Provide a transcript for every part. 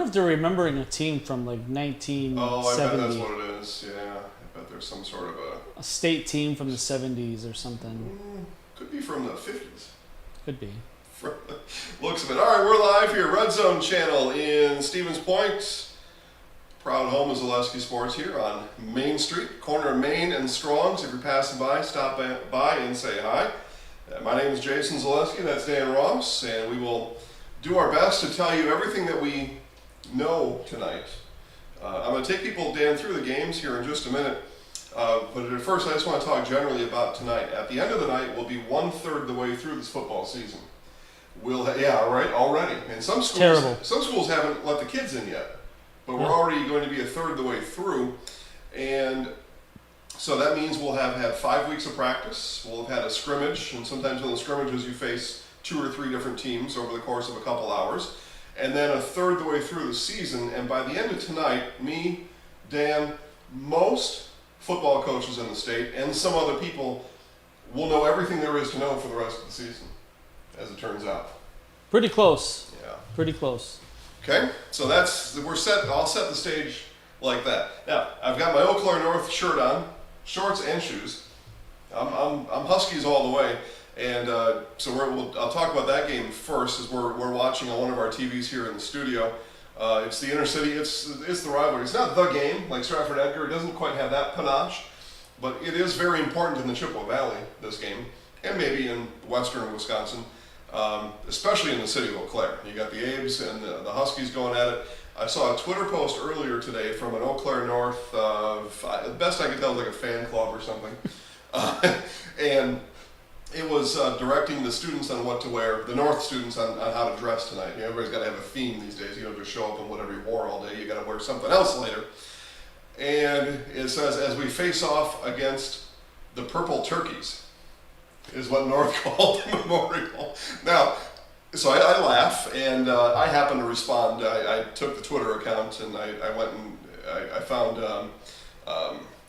if they're remembering a team from like 1970. Oh, I bet that's what it is. Yeah, I bet there's some sort of a state team from the 70s or something. Could be from the 50s. Could be. Looks of it. All right, we're live here, Red Zone Channel in Stevens Point. Proud home of Zaleski Sports here on Main Street, corner of Main and Strongs. If you're passing by, stop by and say hi. My name is Jason Zaleski, that's Dan Ross, and we will do our best to tell you everything that we know tonight. I'm going to take people, Dan, through the games here in just a minute, but at first I just want to talk generally about tonight. At the end of the night, we'll be 1/3 of the way through this football season. Already. And some schools haven't let the kids in yet, but we're already going to be 1/3 of the way through, and so that means we'll have had 5 weeks of practice. We'll have had a scrimmage, and sometimes in the scrimmages you face 2 or 3 different teams over the course of a couple hours, and then 1/3 of the way through the season. And by the end of tonight, me, Dan, most football coaches in the state, and some other people will know everything there is to know for the rest of the season, as it turns out. Pretty close. Yeah. Pretty close. Okay, so we're set. I'll set the stage like that. Now, I've got my Eau Claire North shirt on, shorts and shoes. I'm Huskies all the way, and so I'll talk about that game first, as we're watching on one of our TVs here in the studio. It's the Intercity. It's the rivalry. It's not the game like Stratford Edgar. It doesn't quite have that panache, but it is very important in the Chippewa Valley, this game, and maybe in western Wisconsin. Especially in the city of Eau Claire. You got the Abes and the Huskies going at it. I saw a Twitter post earlier today from an Eau Claire North, the best I could tell was like a fan club or something. And it was directing the students on what to wear, the North students on how to dress tonight. You know, everybody's got to have a theme these days. You don't just show up in whatever you wore all day. You got to wear something else later. And it says, as we face off against the Purple Turkeys, is what North called the memorial. Now, so I laugh, and I happen to respond. I took the Twitter account, and I went and I found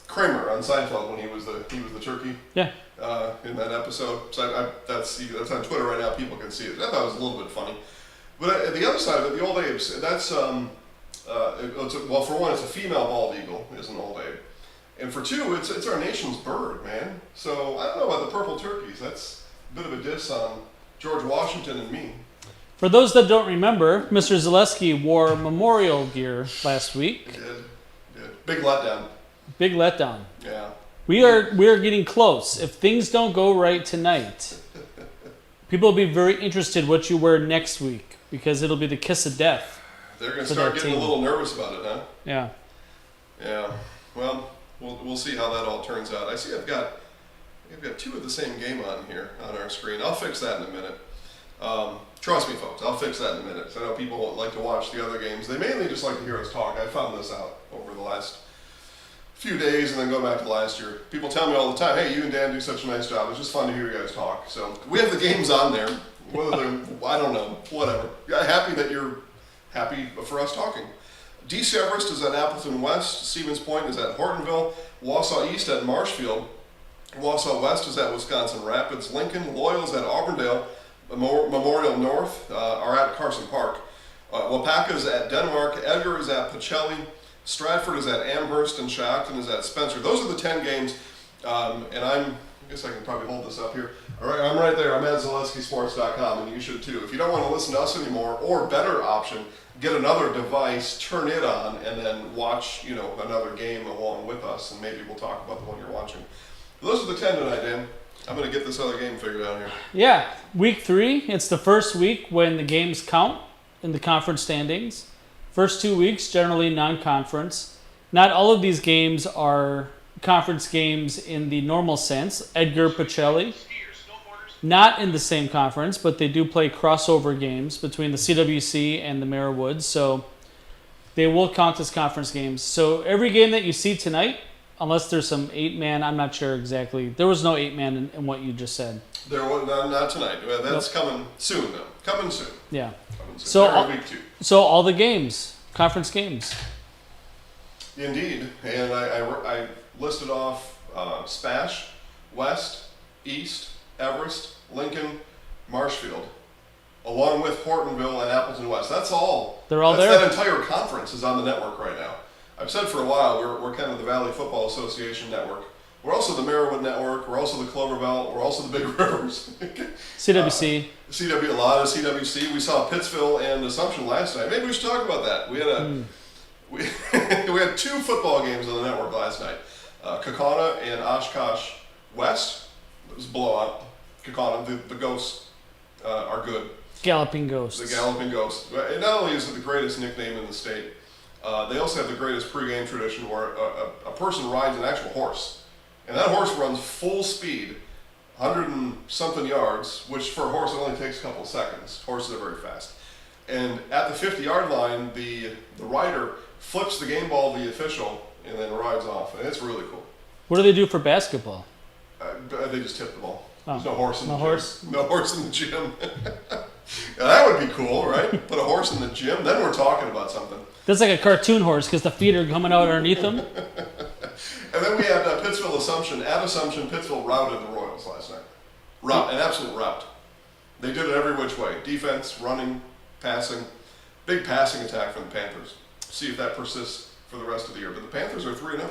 Kramer on Seinfeld when he was the turkey. Yeah. In that episode. So that's on Twitter right now. People can see it. I thought it was a little bit funny. But the other side of it, the Old Abes, that's well, for one, it's a female bald eagle, is an Old Abe. And for two, it's our nation's bird, man. So I don't know about the Purple Turkeys. That's a bit of a diss on George Washington and me. For those that don't remember, Mr. Zaleski wore memorial gear last week. He did. Big letdown. Big letdown. Yeah. We are getting close. If things don't go right tonight, people will be very interested what you wear next week, because it'll be the kiss of death. They're going to start getting a little nervous about it, huh? Yeah. Yeah. Well, we'll see how that all turns out. I see I've got 2 of the same game on here on our screen. I'll fix that in a minute. Trust me, folks, I'll fix that in a minute. I know people like to watch the other games. They mainly just like to hear us talk. I found this out over the last few days, and then go back to last year. People tell me all the time, hey, you and Dan do such a nice job. It's just fun to hear you guys talk. So we have the games on there. Whether they're, I don't know, whatever. I'm happy that you're happy for us talking. DC Everest is at Appleton West. Stevens Point is at Hortonville. Wausau East at Marshfield. Wausau West is at Wisconsin Rapids. Lincoln, Loyal is at Auburndale. Memorial North are at Carson Park. Wapaka is at Denmark. Edgar is at Pacelli. Stratford is at Amherst, and Shacklton is at Spencer. Those are the 10 games, and I guess I can probably hold this up here. All right, I'm right there. I'm at ZaleskiSports.com, and you should too. If you don't want to listen to us anymore, or better option, get another device, turn it on, and then watch, another game along with us, and maybe we'll talk about the one you're watching. Those are the 10 tonight, Dan. I'm going to get this other game figured out here. Yeah, week 3. It's the first week when the games count in the conference standings. First 2 weeks, generally non-conference. Not all of these games are conference games in the normal sense. Edgar, Pacelli, not in the same conference, but they do play crossover games between the CWC and the Mara Woods, so they will count as conference games. So every game that you see tonight, unless there's some 8-man, I'm not sure exactly. There was no 8-man in what you just said. There was not tonight. That's coming soon, though. Coming soon. Yeah. So week 2. So all the games, conference games. Indeed, and I listed off Spash, West, East, Everest, Lincoln, Marshfield. along with Hortonville and Appleton West. That's all. They're all That's there? That entire conference is on the network right now. I've said for a while, we're kind of the Valley Football Association network. We're also the Merriwood Network. We're also the Clover Belt. We're also the Big Rivers. CWC. A lot of CWC. We saw Pittsville and Assumption last night. Maybe we should talk about that. We had we had 2 football games on the network last night. Kaukauna and Oshkosh West. It was a blowout. Kaukauna, the Ghosts are good. Galloping Ghosts. The Galloping Ghosts. And not only is it the greatest nickname in the state, they also have the greatest pregame tradition where a person rides an actual horse. And that horse runs full speed, 100 and something yards, which for a horse it only takes a couple of seconds. Horses are very fast. And at the 50-yard line, the rider flips the game ball to the official and then rides off. And it's really cool. What do they do for basketball? They just tip the ball. Oh. There's no horse in the gym. Horse? No horse in the gym. Now, that would be cool, right? Put a horse in the gym, then we're talking about something. That's like a cartoon horse because the feet are coming out underneath them. And then we had Pittsville Assumption. At Assumption, Pittsville routed the Royals last night. An absolute rout. They did it every which way. Defense, running, passing. Big passing attack from the Panthers. See if that persists for the rest of the year. But the Panthers are 3-0.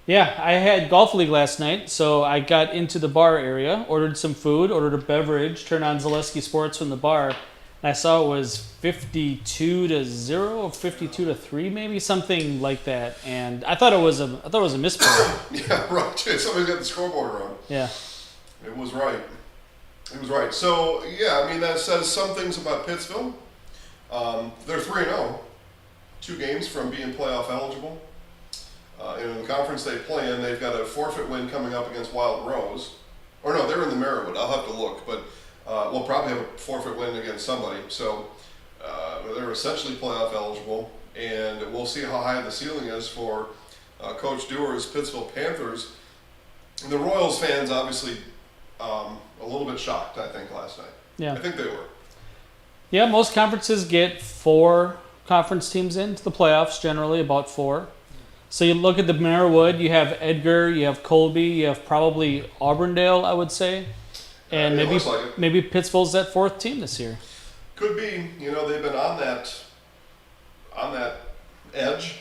Yeah, I had golf league last night, so I got into the bar area, ordered some food, ordered a beverage, turned on Zaleski Sports from the bar, and I saw it was 52-0 or 52-3, maybe something like that. And I thought it was a misplay. Yeah, right. Somebody's got the scoreboard wrong. Yeah, It was right. It was right. So yeah, I mean that says some things about Pittsville. They're 3-0, 2 games from being playoff eligible. In the conference they play in, they've got a forfeit win coming up against Wild Rose. Or no, they're in the Merriwood. I'll have to look, but we'll probably have a forfeit win against somebody. So they're essentially playoff eligible, and we'll see how high the ceiling is for Coach Dewar's Pittsville Panthers. And the Royals fans obviously a little bit shocked, I think, last night. yeah. I think they were. Yeah, most conferences get 4 conference teams into the playoffs, generally about 4. So you look at the Merriwood, you have Edgar, you have Colby, you have probably Auburndale, I would say. And It looks like it. maybe Pittsville's that 4th team this year. Could be. You know, they've been on that edge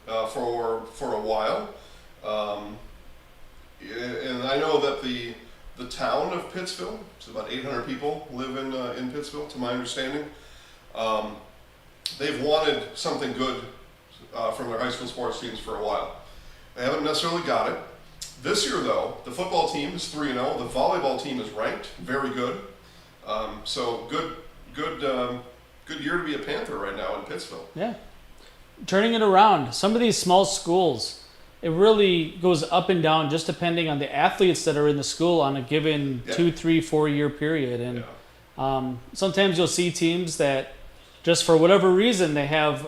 for a while. And I know that the town of Pittsville, it's about 800 people live in Pittsville, to my understanding. They've wanted something good from their high school sports teams for a while. They haven't necessarily got it. This year, though, the football team is 3-0. The volleyball team is ranked, very good. So good year to be a Panther right now in Pittsville. Yeah. Turning it around. Some of these small schools, it really goes up and down just depending on the athletes that are in the school on a given 2, 3, 4 year period. And sometimes you'll see teams that just for whatever reason they have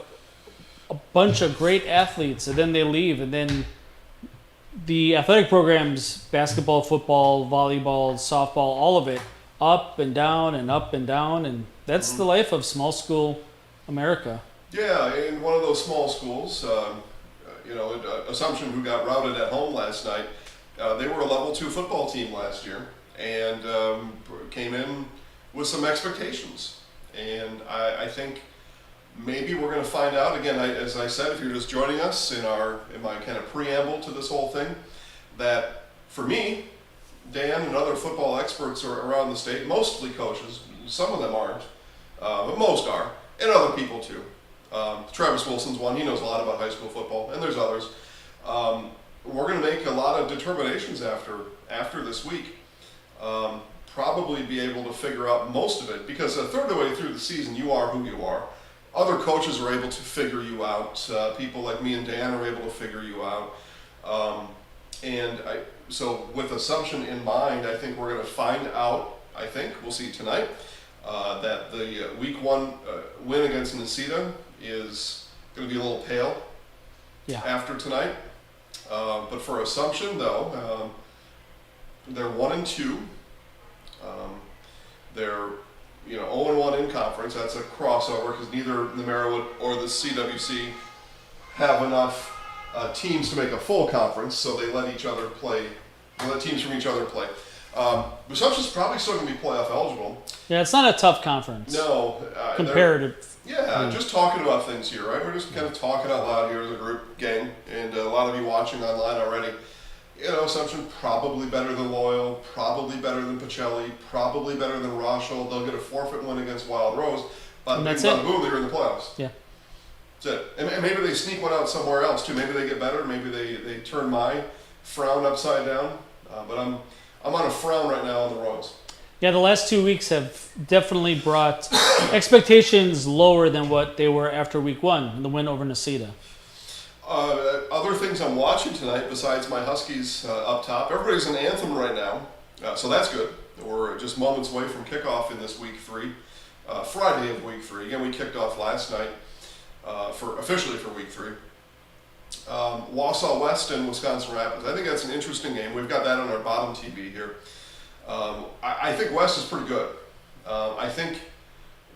a bunch of great athletes and then they leave, and then the athletic programs, basketball, football, volleyball, softball, all of it, up and down and up and down, and that's the life of small school America. Yeah, in one of those small schools, Assumption, who got routed at home last night, they were a level 2 football team last year and came in with some expectations. And I think maybe we're going to find out, again, as I said, if you're just joining us in my kind of preamble to this whole thing, that for me, Dan and other football experts are around the state, mostly coaches, some of them aren't, but most are, and other people too. Travis Wilson's one, he knows a lot about high school football, and there's others. We're going to make a lot of determinations after this week. Probably be able to figure out most of it, because a third of the way through the season, you are who you are. Other coaches are able to figure you out. People like me and Dan are able to figure you out. So with Assumption in mind, I think we're going to find out, we'll see tonight, that the week 1 win against Necedah is going to be a little pale after tonight. But for Assumption, though, they're 1-2. They're 0-1 in conference. That's a crossover because neither the Merriwood or the CWC have enough teams to make a full conference, so they let teams from each other play. Assumption's probably still going to be playoff eligible. Yeah, it's not a tough conference. No. Comparative. Yeah, just talking about things here, right? We're just kind of talking out loud here as a group, gang, and a lot of you watching online already. Assumption probably better than Loyal, probably better than Pacelli, probably better than Rochelle. They'll get a forfeit win against Wild Rose. But boom, they're in the playoffs. Yeah. That's it. And maybe they sneak one out somewhere else too. Maybe they get better. Maybe they turn my frown upside down. But I'm on a frown right now on the Royals. Yeah, the last 2 weeks have definitely brought expectations lower than what they were after week 1, the win over Necedah. Other things I'm watching tonight besides my Huskies up top. Everybody's in Anthem right now, so that's good. We're just moments away from kickoff in this week 3, Friday of week 3. Again, we kicked off last night officially for week 3. Wausau West and Wisconsin Rapids. I think that's an interesting game. We've got that on our bottom TV here. I think West is pretty good. I think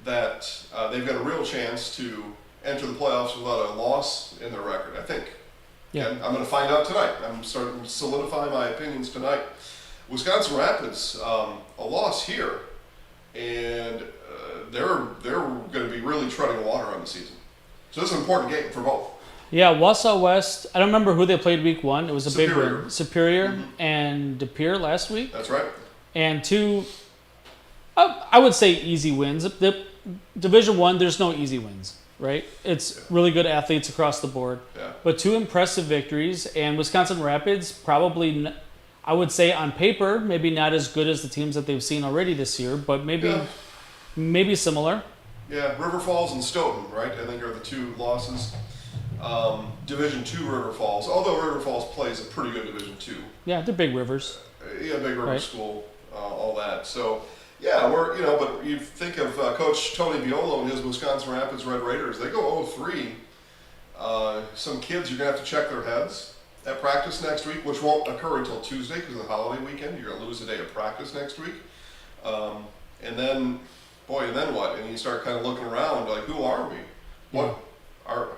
that they've got a real chance to enter the playoffs without a loss in their record, I think. Yeah. And I'm going to find out tonight. I'm starting to solidify my opinions tonight. Wisconsin Rapids, a loss here, and they're going to be really treading water on the season. So this is an important game for both. Yeah, Wausau West, I don't remember who they played week 1. It was a big win. Superior Mm-hmm. and De Pere last week. That's right. And 2, I would say easy wins. The Division 1, there's no easy wins, right? It's really good athletes across the board. Yeah. But 2 impressive victories, and Wisconsin Rapids probably, I would say on paper, maybe not as good as the teams that they've seen already this year, but maybe similar. Yeah, River Falls and Stoughton, right? I think are the 2 losses. Division 2 River Falls, although River Falls plays a pretty good Division 2. Yeah, they're big rivers. Yeah, big river right. school, all that. So, yeah, but you think of Coach Tony Biolo and his Wisconsin Rapids Red Raiders. They go 0-3. Some kids, you're going to have to check their heads at practice next week, which won't occur until Tuesday because of the holiday weekend. You're going to lose a day of practice next week. And then what? And you start kind of looking around, like, who are we? What are...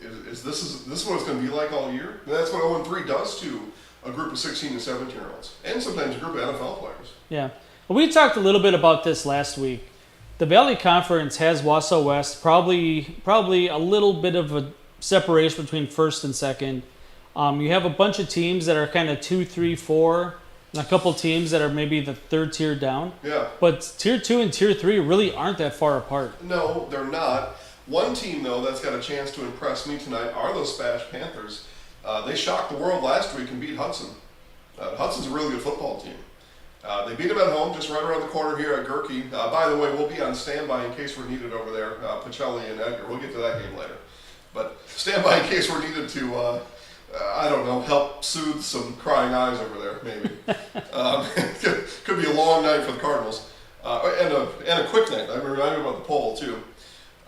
Is this what it's going to be like all year? And that's what 0-3 does to a group of 16 and 17-year-olds, and sometimes a group of NFL players. Yeah. Well, we talked a little bit about this last week. The Valley Conference has Wausau West, probably a little bit of a separation between first and second. You have a bunch of teams that are kind of 2, 3, 4, and a couple teams that are maybe the third tier down. Yeah. But tier 2 and tier 3 really aren't that far apart. No, they're not. One team, though, that's got a chance to impress me tonight are those Spash Panthers. They shocked the world last week and beat Hudson. Hudson's a really good football team. They beat them at home, just right around the corner here at Gerke. By the way, we'll be on standby in case we're needed over there, Pacelli and Edgar. We'll get to that game later. But stand by in case we're needed to, help soothe some crying eyes over there, maybe. Could be a long night for the Cardinals. And a quick night. I remember about the poll, too.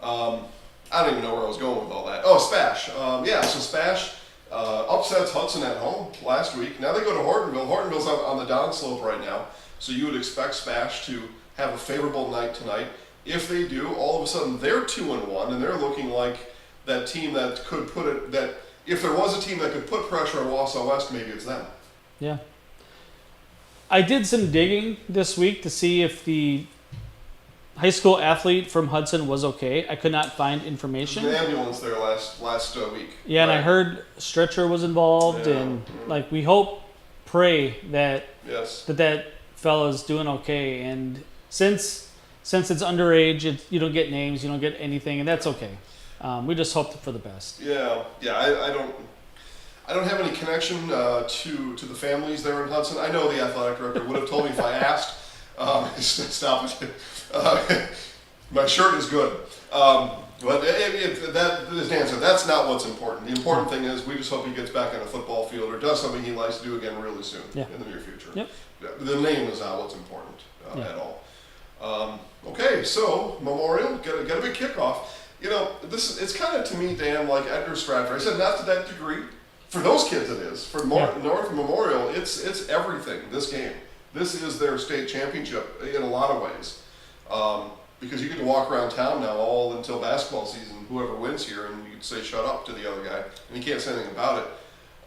I don't even know where I was going with all that. Oh, Spash. So Spash upsets Hudson at home last week. Now they go to Hortonville. Hortonville's on the downslope right now, so you would expect Spash to have a favorable night tonight. If they do, all of a sudden they're 2-1, and they're looking like that team that could put it. That if there was a team that could put pressure on Wausau West, maybe it's them. Yeah. I did some digging this week to see if the high school athlete from Hudson was okay. I could not find information. There's an ambulance there last week. Yeah, right. And I heard stretcher was involved, and we pray that that fella's doing okay. And since it's underage, you don't get names, you don't get anything, and that's okay. We just hope for the best. Yeah. I don't have any connection to the families there in Hudson. I know the athletic director would have told me if I asked. Stop it. My shirt is good. But that is the answer. That's not what's important. The important thing is we just hope he gets back on a football field or does something he likes to do again really soon in the near future. Yep. The name is not what's important at all. Okay, so Memorial, get a big kickoff. It's kind of to me, Dan, like Edgar Stratford. I said not to that degree. For those kids it is. For North Memorial, it's everything, this game. This is their state championship in a lot of ways. Because you get to walk around town now all until basketball season, whoever wins here, and you can say shut up to the other guy, and you can't say anything about it.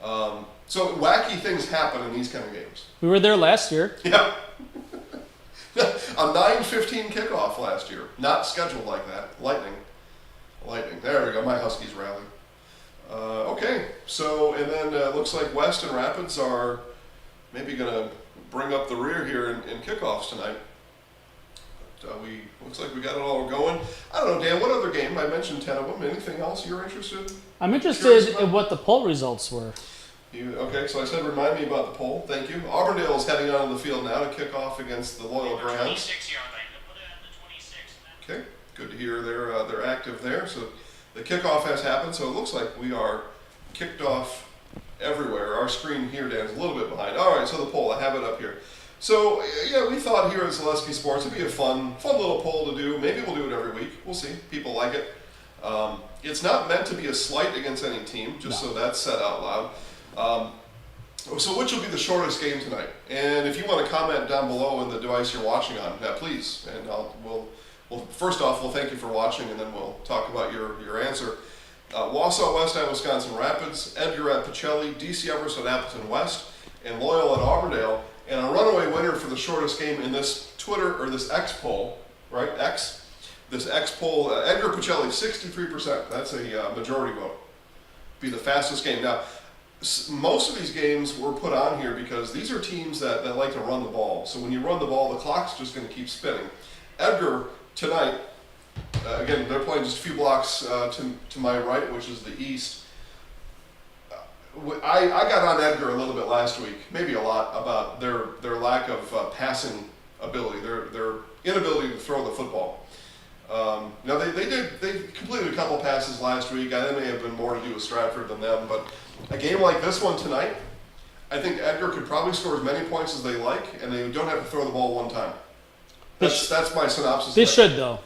So wacky things happen in these kind of games. We were there last year. Yeah. A 9:15 kickoff last year. Not scheduled like that. Lightning. There we go. My Huskies rally. Okay. So, and then looks like West and Rapids are maybe going to bring up the rear here in kickoffs tonight. But looks like we got it all going. I don't know, Dan, what other game? I mentioned 10 of them. Anything else you're interested in? I'm interested in what the poll results were. Okay, so I said remind me about the poll. Thank you. Auburndale is heading onto the field now to kick off against the Loyal Grants. Okay, good to hear they're active there. So the kickoff has happened. So it looks like we are kicked off everywhere. Our screen here, Dan, is a little bit behind. All right, so the poll, I have it up here. So yeah, we thought here at Zaleski Sports it'd be a fun little poll to do. Maybe we'll do it every week. We'll see. People like it. It's not meant to be a slight against any team, just so that's said out loud. So which will be the shortest game tonight? And if you want to comment down below in the device you're watching on, please. And we'll first off, we'll thank you for watching, and then we'll talk about your answer. Wausau West at Wisconsin Rapids, Edgar at Pacelli, DC Everest at Appleton West, and Loyal at Auburndale. And a runaway winner for the shortest game in this Twitter or this X poll, right? This X poll, Edgar Pacelli, 63%. That's a majority vote. Be the fastest game. Now, most of these games were put on here because these are teams that like to run the ball. So when you run the ball, the clock's just going to keep spinning. Edgar, tonight, again, they're playing just a few blocks to my right, which is the east. I got on Edgar a little bit last week, maybe a lot, about their lack of passing ability, their inability to throw the football. Now they completed a couple passes last week. That may have been more to do with Stratford than them, but a game like this one tonight, I think Edgar could probably score as many points as they like, and they don't have to throw the ball one time. That's my synopsis. They should, though.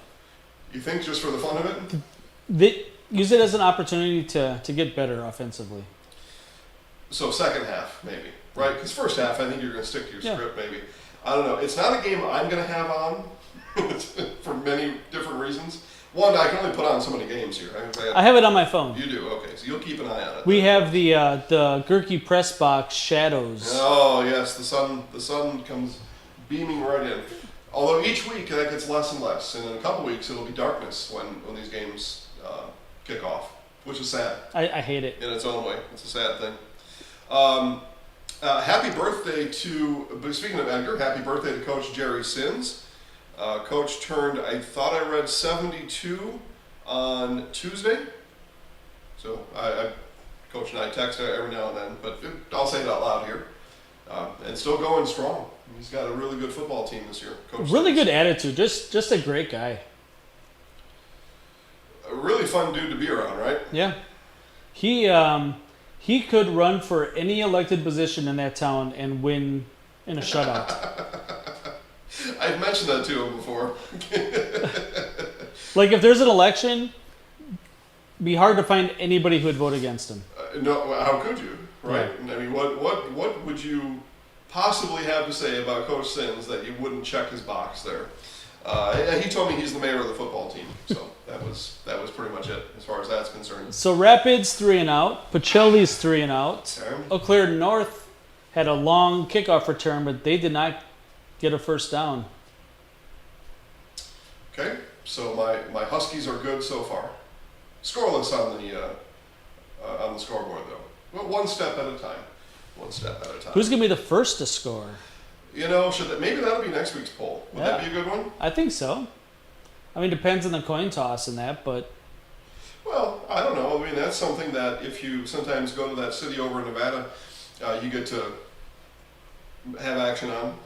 You think just for the fun of it? They use it as an opportunity to get better offensively. So second half, maybe, right? Because first half, I think you're going to stick to your script, maybe. I don't know. It's not a game I'm going to have on for many different reasons. One, I can only put on so many games here. I have it on my phone. You do? Okay, so you'll keep an eye on it. We have the Gerke press box shadows. Oh, yes, the sun comes beaming right in. Although each week that gets less and less, and in a couple weeks it'll be darkness when these games kick off, which is sad. I hate it. In its own way. It's a sad thing. Happy birthday to, speaking of Edgar, happy birthday to Coach Jerry Sins. Coach turned, I thought I read 72 on Tuesday. So Coach and I text every now and then, but I'll say it out loud here. And still going strong. He's got a really good football team this year. Coach really Sins. good attitude, just a great guy. A really fun dude to be around, right? Yeah. He could run for any elected position in that town and win in a shutout. I've mentioned that to him before. Like, if there's an election, be hard to find anybody who would vote against him. No, how could you, right? Yeah. I mean, what would you possibly have to say about Coach Sins that you wouldn't check his box there? And he told me he's the mayor of the football team, so that was pretty much it as far as that's concerned. So Rapids 3-and-out, Pacelli's 3-and-out. Okay. Eau Claire North had a long kickoff return, but they did not get a first down. Okay, so my Huskies are good so far. Scoreless on the scoreboard though. Well, one step at a time. One step at a time. Who's gonna be the first to score? You know, maybe that'll be next week's poll. Would that be a good one? I think so. I mean, depends on the coin toss and that, but... Well, I don't know. I mean, that's something that if you sometimes go to that city over in Nevada, you get to have action on.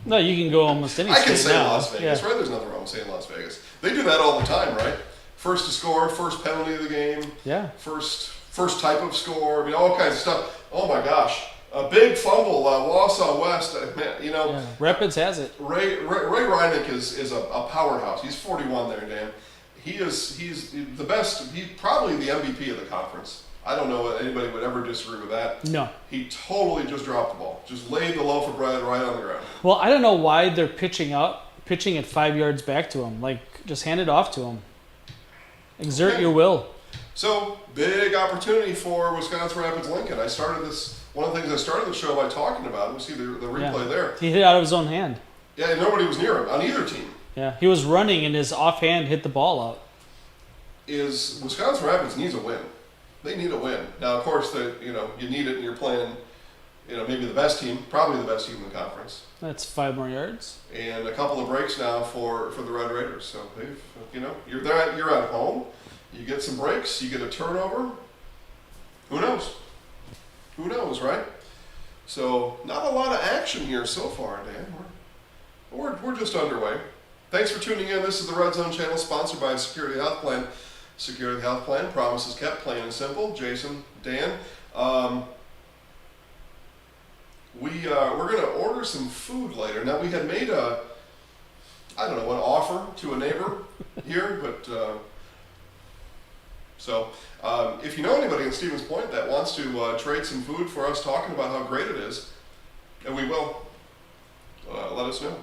No, you can go almost any I can state say now. Las Vegas, Yeah. right? There's nothing wrong with saying Las Vegas. They do that all the time, right? First to score, first penalty of the game, Yeah. first type of score. I mean, all kinds of stuff. Oh my gosh. A big fumble, Wausau West. Man, you know, Yeah. Rapids has it. Ray Reinick is a powerhouse. He's 41 there, Dan. He's the best. He's probably the MVP of the conference. I don't know if anybody would ever disagree with that. No. He totally just dropped the ball. Just laid the loaf of bread right on the ground. Well, I don't know why they're pitching it 5 yards back to him. Like, just hand it off to him. Exert Okay. your will. So, big opportunity for Wisconsin Rapids Lincoln. One of the things I started the show by talking about, we see the replay there. He hit out of his own hand. Yeah, and nobody was near him on either team. Yeah, he was running and his offhand hit the ball out. Wisconsin Rapids needs a win. They need a win. Now, of course, you need it and you're playing, maybe the best team, probably the best team in the conference. That's 5 more yards. And a couple of breaks now for the Red Raiders. So, you're at home. You get some breaks. You get a turnover. Who knows? Who knows, right? So, not a lot of action here so far, Dan. We're just underway. Thanks for tuning in. This is the Red Zone channel, sponsored by Security Health Plan. Security Health Plan, promises kept, plain and simple. Jason, Dan. We're going to order some food later. Now, we had made an offer to a neighbor here, but if you know anybody in Stevens Point that wants to trade some food for us talking about how great it is, and we will, let us know.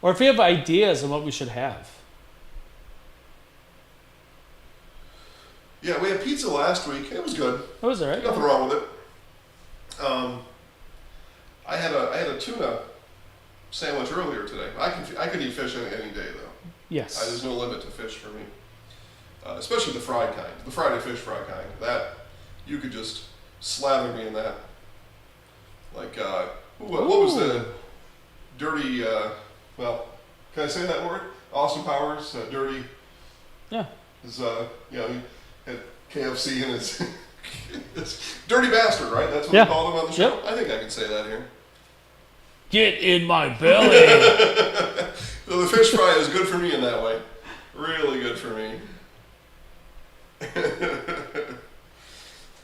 Or if you have ideas on what we should have. Yeah, we had pizza last week. It was good. It was all right. Nothing wrong with it. I had a tuna sandwich earlier today. I could eat fish any day though. Yes. There's no limit to fish for me, especially the fried kind, the Friday fish fry kind. That you could just slather me in that. Like what was the dirty? Can I say that word? Austin Powers, dirty. Yeah. He had KFC in his. Dirty bastard, right? That's what we called him on the show. Yep. I think I can say that here. Get in my belly. So the fish fry is good for me in that way. Really good for me.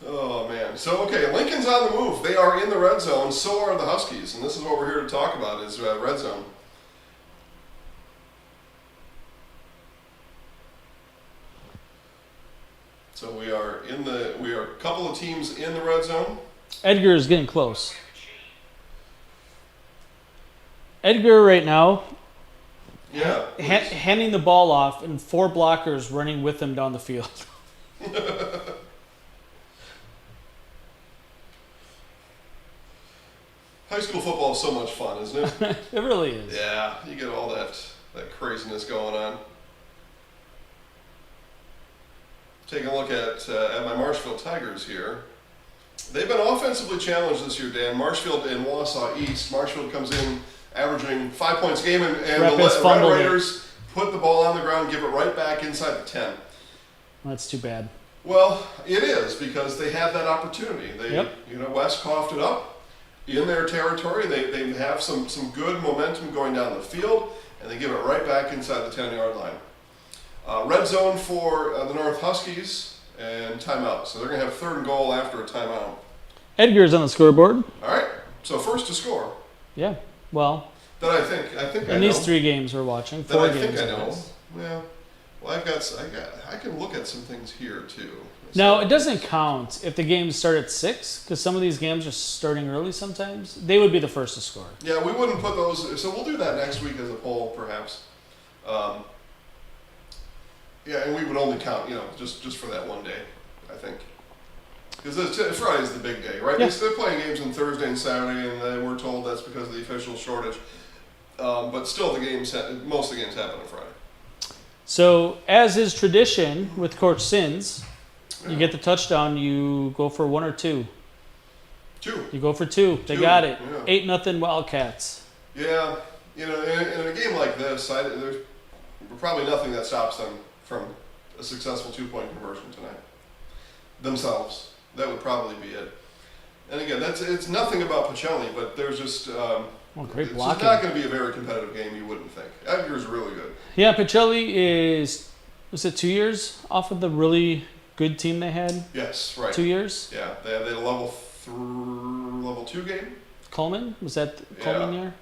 Oh, man. So, okay, Lincoln's on the move. They are in the red zone. So are the Huskies. And this is what we're here to talk about is red zone. So we are a couple of teams in the red zone. Edgar is getting close. Edgar right now, handing the ball off and 4 blockers running with him down the field. High school football is so much fun, isn't it? It really is. Yeah, you get all that craziness going on. Taking a look at my Marshfield Tigers here. They've been offensively challenged this year, Dan. Marshfield and Wausau East. Marshfield comes in averaging 5 points a game, and the Red Raiders put the ball on the ground, give it right back inside the 10. That's too bad. Well, it is, because they have that opportunity. West coughed it up in their territory. They have some good momentum going down the field, and they give it right back inside the 10-yard line. Red zone for the North Huskies and timeout. So they're going to have 3rd and goal after a timeout. Edgar's on the scoreboard. All right. So first to score. Yeah. Well. That I think I know. In these 3 games we're watching, 4 games. I think I know. Yeah. Well, I can look at some things here too. Now, it doesn't count if the games start at 6, because some of these games are starting early sometimes. They would be the first to score. Yeah, we wouldn't put those. So we'll do that next week as a poll, perhaps. Yeah, and we would only count, just for that one day, I think. Because Friday's the big day, right? Yeah. They're playing games on Thursday and Saturday, and we're told that's because of the official shortage. But still, most of the games happen on Friday. So, as is tradition with Coach Sins, you get the touchdown, you go for 1 or 2. 2. You go for 2. They got it. Yeah. 8-0 Wildcats. Yeah. In a game like this, there's probably nothing that stops them from a successful 2-point conversion tonight. Themselves. That would probably be it. And again, it's nothing about Pacelli, but there's just great blocking. It's not going to be a very competitive game, you wouldn't think. Edgar's really good. Yeah, Pacelli was it 2 years off of the really good team they had? Yes, right. 2 years? Yeah, they had a level 2 game. Coleman? Was that Coleman year?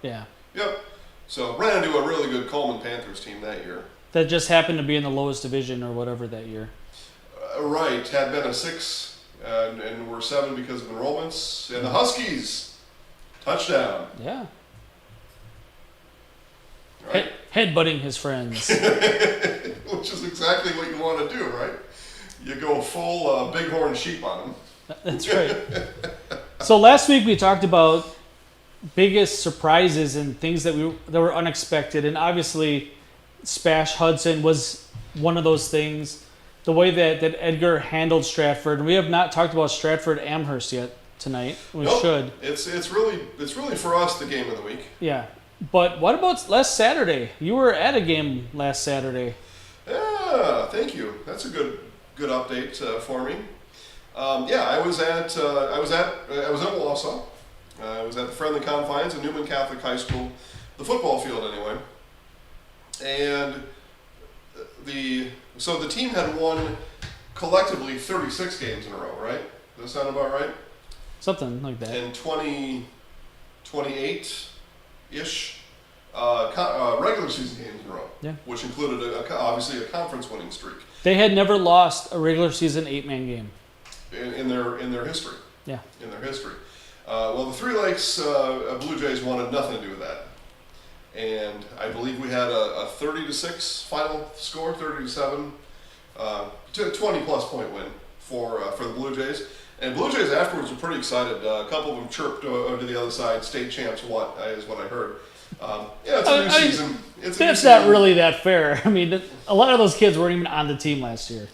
Yeah. Yep. So ran into a really good Coleman Panthers team that year. That just happened to be in the lowest division or whatever that year. Right. Had been a 6 and were 7 because of enrollments. And the Huskies, touchdown. Yeah. Right. Hey. headbutting his friends. Which is exactly what you want to do, right? You go full bighorn sheep on them. That's right. So last week we talked about biggest surprises and things that were unexpected, and obviously Spash Hudson was one of those things. The way that Edgar handled Stratford, and we have not talked about Stratford Amherst yet tonight. We should. It's really for us the game of the week. Yeah, but what about last Saturday? You were at a game last Saturday. Yeah, thank you. That's a good update for me. I was at Wausau. I was at the Friendly Confines of Newman Catholic High School, the football field anyway. And the team had won collectively 36 games in a row, right? Does that sound about right? Something like that. And 28-ish regular season games in a row. Yeah. Which included obviously a conference winning streak. They had never lost a regular season 8-man game in their history. Yeah. In their history. Well, the Three Lakes Blue Jays wanted nothing to do with that. And I believe we had a 30-6 final score, 30-7, 20-plus point win for the Blue Jays. And Blue Jays afterwards were pretty excited. A couple of them chirped over to the other side. State champs, is what I heard. It's a new season. That's not really that fair. I mean, a lot of those kids weren't even on the team last year.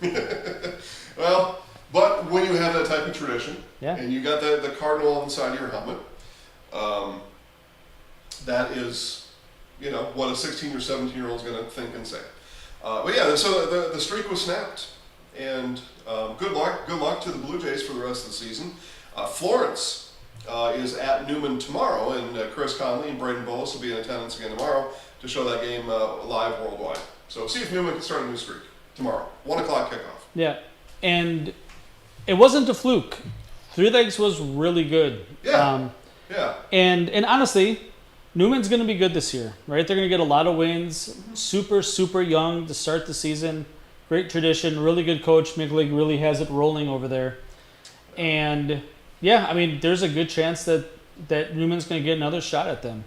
Well, but when you have that type of tradition, yeah. And you got the cardinal on the side of your helmet, that is, what a 16 or 17-year-old is going to think and say. So the streak was snapped, and good luck to the Blue Jays for the rest of the season. Florence is at Newman tomorrow, and Chris Conley and Braden Bullis will be in attendance again tomorrow to show that game live worldwide. So see if Newman can start a new streak tomorrow, 1 o'clock kickoff. Yeah, and it wasn't a fluke. Three Lakes was really good. Yeah. And honestly, Newman's going to be good this year, right? They're going to get a lot of wins. Super, super young to start the season. Great tradition. Really good coach. Miglig really has it rolling over there. And, there's a good chance that Newman's going to get another shot at them,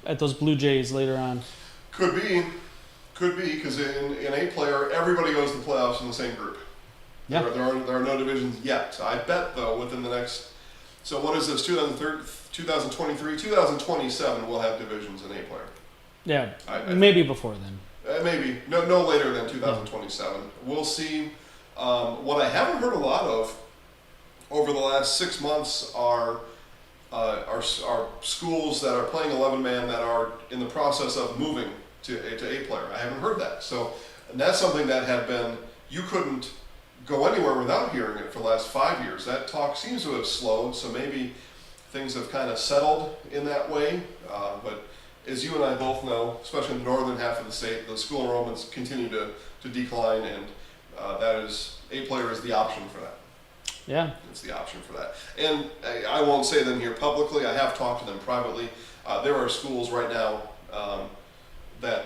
at those Blue Jays later on. Could be, because in A-player, everybody goes to the playoffs in the same group. Yeah. There are no divisions yet. I bet, though, within the next... So what is this, 2023, 2027, we'll have divisions in A-player. Yeah, maybe before then. Maybe. No later than 2027. Yeah. We'll see. What I haven't heard a lot of over the last 6 months are schools that are playing 11-man that are in the process of moving to A-player. I haven't heard that. So that's something that had been... You couldn't go anywhere without hearing it for the last 5 years. That talk seems to have slowed, so maybe things have kind of settled in that way. But as you and I both know, especially in the northern half of the state, the school enrollments continue to decline, and that is, A-player is the option for that. Yeah. It's the option for that. And I won't say them here publicly. I have talked to them privately. There are schools right now that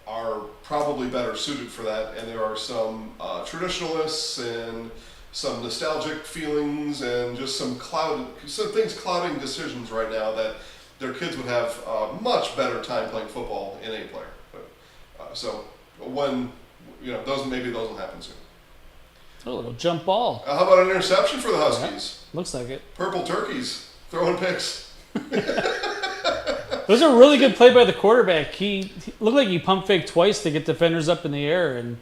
are probably better suited for that, and there are some traditionalists and some nostalgic feelings and just some things clouding decisions right now that their kids would have a much better time playing football in A-player. So when those will happen soon. A little jump ball. How about an interception for the Huskies? Yeah, looks like it. Purple turkeys throwing picks. It was a really good play by the quarterback. He looked like he pump faked twice to get defenders up in the air, and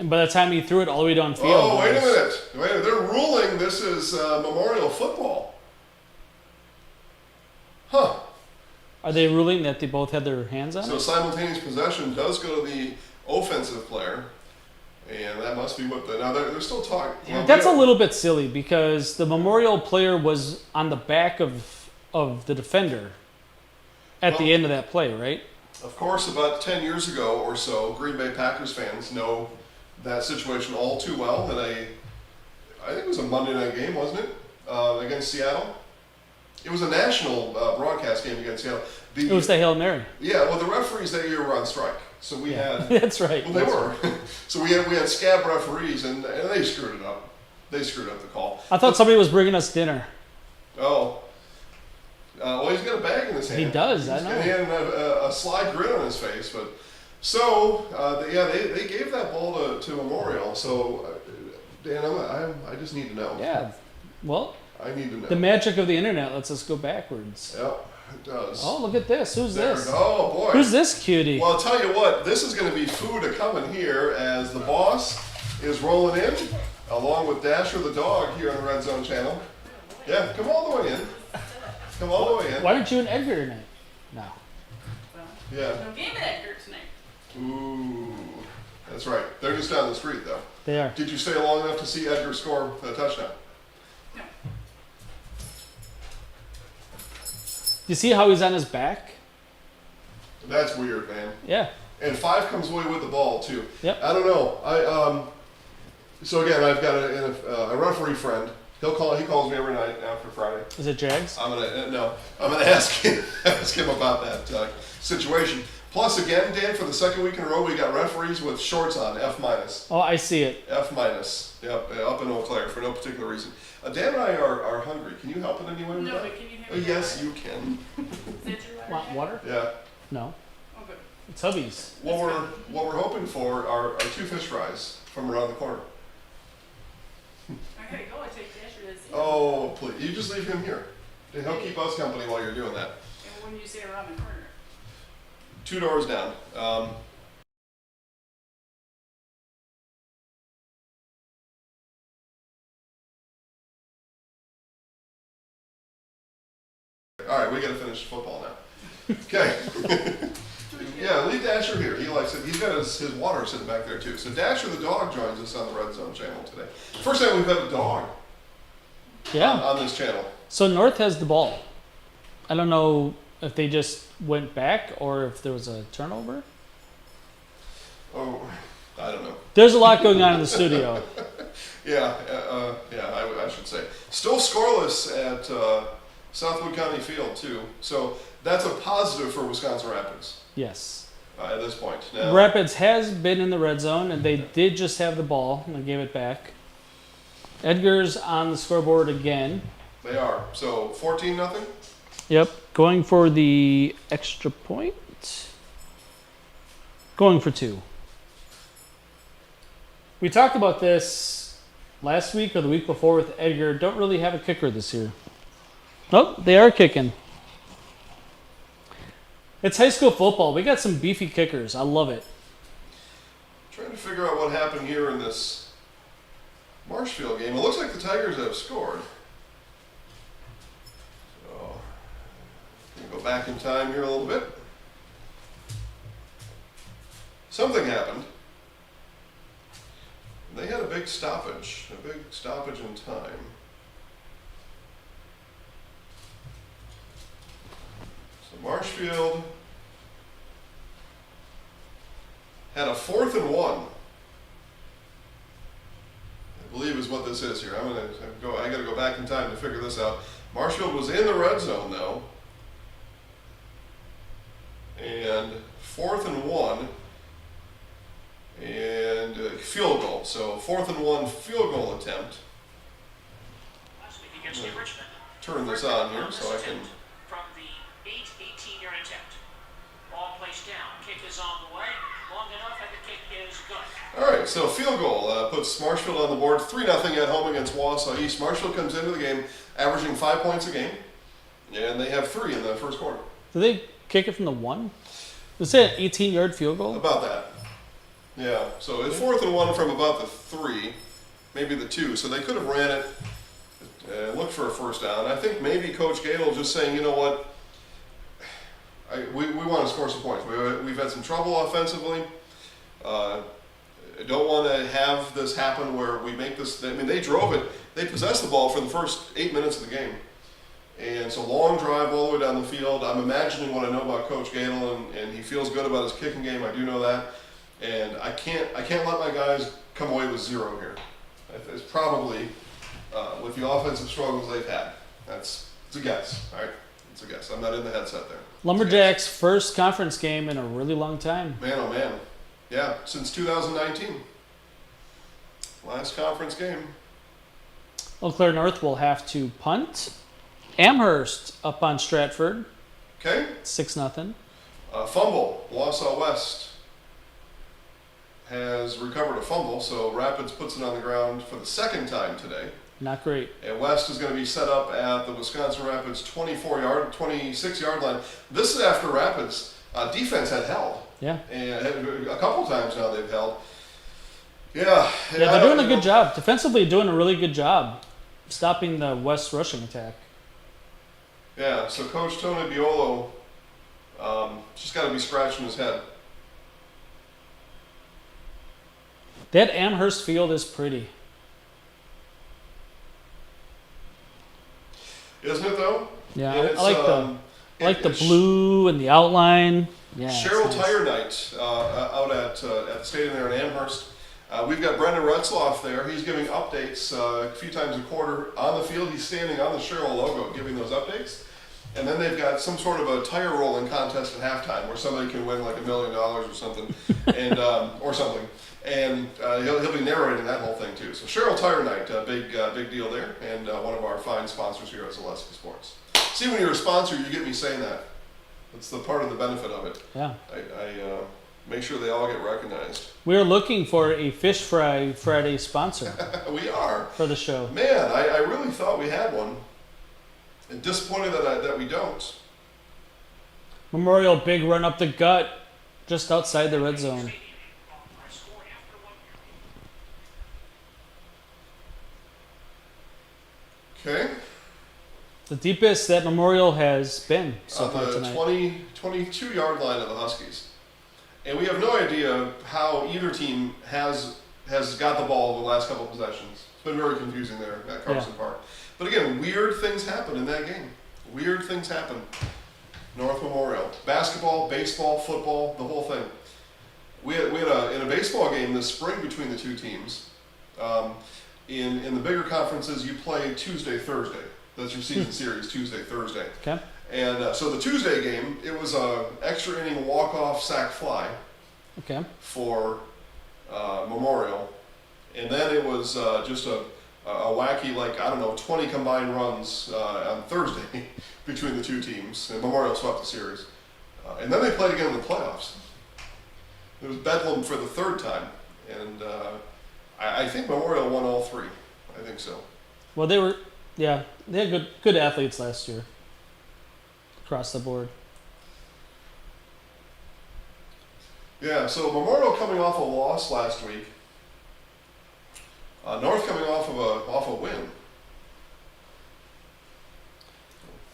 by the time he threw it all the way downfield. Oh, wait a minute! They're ruling this is Memorial football. Huh? Are they ruling that they both had their hands on it? So simultaneous possession does go to the offensive player, and that must be what now they're still talking. Yeah, that's a little bit silly because the Memorial player was on the back of the defender at the end of that play, right? Of course, about 10 years ago or so, Green Bay Packers fans know that situation all too well. And I think it was a Monday night game, wasn't it, against Seattle? It was a national broadcast game against Seattle. It was the Hail Mary. Yeah, well, the referees that year were on strike, so we had. That's right. Well, they were. So we had scab referees, and they screwed it up. They screwed up the call. I thought somebody was bringing us dinner. Oh. Well, he's got a bag in his hand. He does, I know. And he had a sly grin on his face. But so, they gave that ball to Memorial. So, Dan, I just need to know. Yeah. Well, I need to know. the magic of the internet lets us go backwards. Yep, it does. Oh, look at this. Who's this? Oh, boy. Who's this cutie? Well, I'll tell you what, this is going to be food to come in here as the boss is rolling in, along with Dasher the dog here on the Red Zone channel. Yeah, come all the way in. Come all the way in. Why aren't you and Edgar tonight? No. Well, Yeah. no game at Edgar tonight. Ooh, that's right. They're just down the street, though. They are. Did you stay long enough to see Edgar score a touchdown? No. You see how he's on his back? That's weird, man. Yeah. And 5 comes away with the ball, too. Yep. I don't know. So again, I've got a referee friend. He calls me every night after Friday. Is it Jags? I'm gonna ask him about that situation. Plus, again, Dan, for the second week in a row, we got referees with shorts on, F minus. Oh, I see it. F minus. Yep, up in Eau Claire for no particular reason. Dan and I are hungry. Can you help in any way with No, that? but can you have Yes, you can. Is that your water? Want water? Yeah. No. Oh, good. It's Hubby's. What we're hoping for are 2 fish fries from around the corner. I gotta go. I take Dasher to see. Oh, please! You just leave him here, and he'll keep us company while you're doing that. And when you say around the corner. 2 doors down. All right, we got to finish football now. Okay. Yeah, leave Dasher here. He likes it. He's got his water sitting back there too. So Dasher the dog joins us on the Red Zone channel today. First time we've had a dog Yeah. on this channel. So North has the ball. I don't know if they just went back or if there was a turnover. Oh, I don't know. There's a lot going on in the studio. Yeah, I should say. Still scoreless at Southwood County Field too. So that's a positive for Wisconsin Rapids Yes. at this point. Now, Rapids has been in the red zone, and they did just have the ball and they gave it back. Edgar's on the scoreboard again. they are. So 14-0. Yep. Going for the extra point. Going for 2. We talked about this last week or the week before with Edgar. Don't really have a kicker this year. Oh, they are kicking. It's high school football. We got some beefy kickers. I love it. Trying to figure out what happened here in this Marshfield game. It looks like the Tigers have scored. So, gonna go back in time here a little bit. Something happened. They had a big stoppage in time. So Marshfield had a 4th and 1. I believe is what this is here. I gotta go back in time to figure this out. Marshfield was in the red zone though. And 4th and 1. And field goal. So 4th and 1 field goal attempt. Turn this on here so I can. From the 18-yard attempt. Ball placed down. Kick is on the way. Long enough and the kick is good. All right, so field goal puts Marshfield on the board. 3-0 at home against Wausau East. Marshfield comes into the game averaging 5 points a game. And they have 3 in the first quarter. Did they kick it from the 1? Was it an 18-yard field goal? About that. Yeah, so it's 4th and 1 from about the 3, maybe the 2. So they could have ran it, looked for a first down. I think maybe Coach Gadel just saying, you know what, we want to score some points. We've had some trouble offensively. I don't want to have this happen where we make this. I mean, they drove it. They possessed the ball for the first 8 minutes of the game. And it's a long drive all the way down the field. I'm imagining what I know about Coach Gadel, and he feels good about his kicking game. I do know that. And I can't let my guys come away with 0 here. It's probably with the offensive struggles they've had. It's a guess, all right? It's a guess. I'm not in the headset there. Lumberjacks' first conference game in a really long time. Man, oh man. Yeah, since 2019. Last conference game. Eau Claire North will have to punt Amherst up on Stratford, Okay. 6-0. Fumble. Wausau West has recovered a fumble, so Rapids puts it on the ground for the second time today. Not great. And West is going to be set up at the Wisconsin Rapids 26-yard line. This is after Rapids defense had held. Yeah. And a couple times now they've held. Yeah. Yeah, they're doing a good job. Defensively, doing a really good job stopping the West rushing attack. Yeah, so Coach Tony Biolo just got to be scratching his head. That Amherst field is pretty. Isn't it though? Yeah, And it's, I like the it's blue and the outline. Yeah. Cheryl it's nice. Tire Night out at the stadium there in Amherst. We've got Brendan Retzloff there. He's giving updates a few times a quarter on the field. He's standing on the Cheryl logo giving those updates. And then they've got some sort of a tire rolling contest at halftime where somebody can win like $1 million or something, and or something. And he'll be narrating that whole thing too. So Cheryl Tire Night, big deal there, and one of our fine sponsors here at Zaleski Sports. See, when you're a sponsor, you get me saying that. That's the part of the benefit of it. Yeah. I make sure they all get recognized. We're looking for a Fish Fry Friday sponsor We are. for the show. Man, I really thought we had one. And disappointed that we don't. Memorial big run up the gut, just outside the red zone. Okay. The deepest that Memorial has been so On far the tonight. 22-yard line of the Huskies. And we have no idea how either team has got the ball the last couple of possessions. It's been very confusing there at Carson Park. But again, weird things happen in that game. Weird things happen. North Memorial. Basketball, baseball, football, the whole thing. We had in a baseball game this spring between the two teams. In the bigger conferences, you play Tuesday, Thursday. That's your season series, Tuesday, Thursday. Okay. And so the Tuesday game, it was a extra inning walk-off sac fly Okay. for Memorial. And then it was just a wacky, 20 combined runs on Thursday between the two teams. And Memorial swept the series. And then they played again in the playoffs. It was bedlam for the third time. And I think Memorial won all three. I think so. Well, they had good athletes last year across the board. Yeah, so Memorial coming off a loss last week. North coming off a win.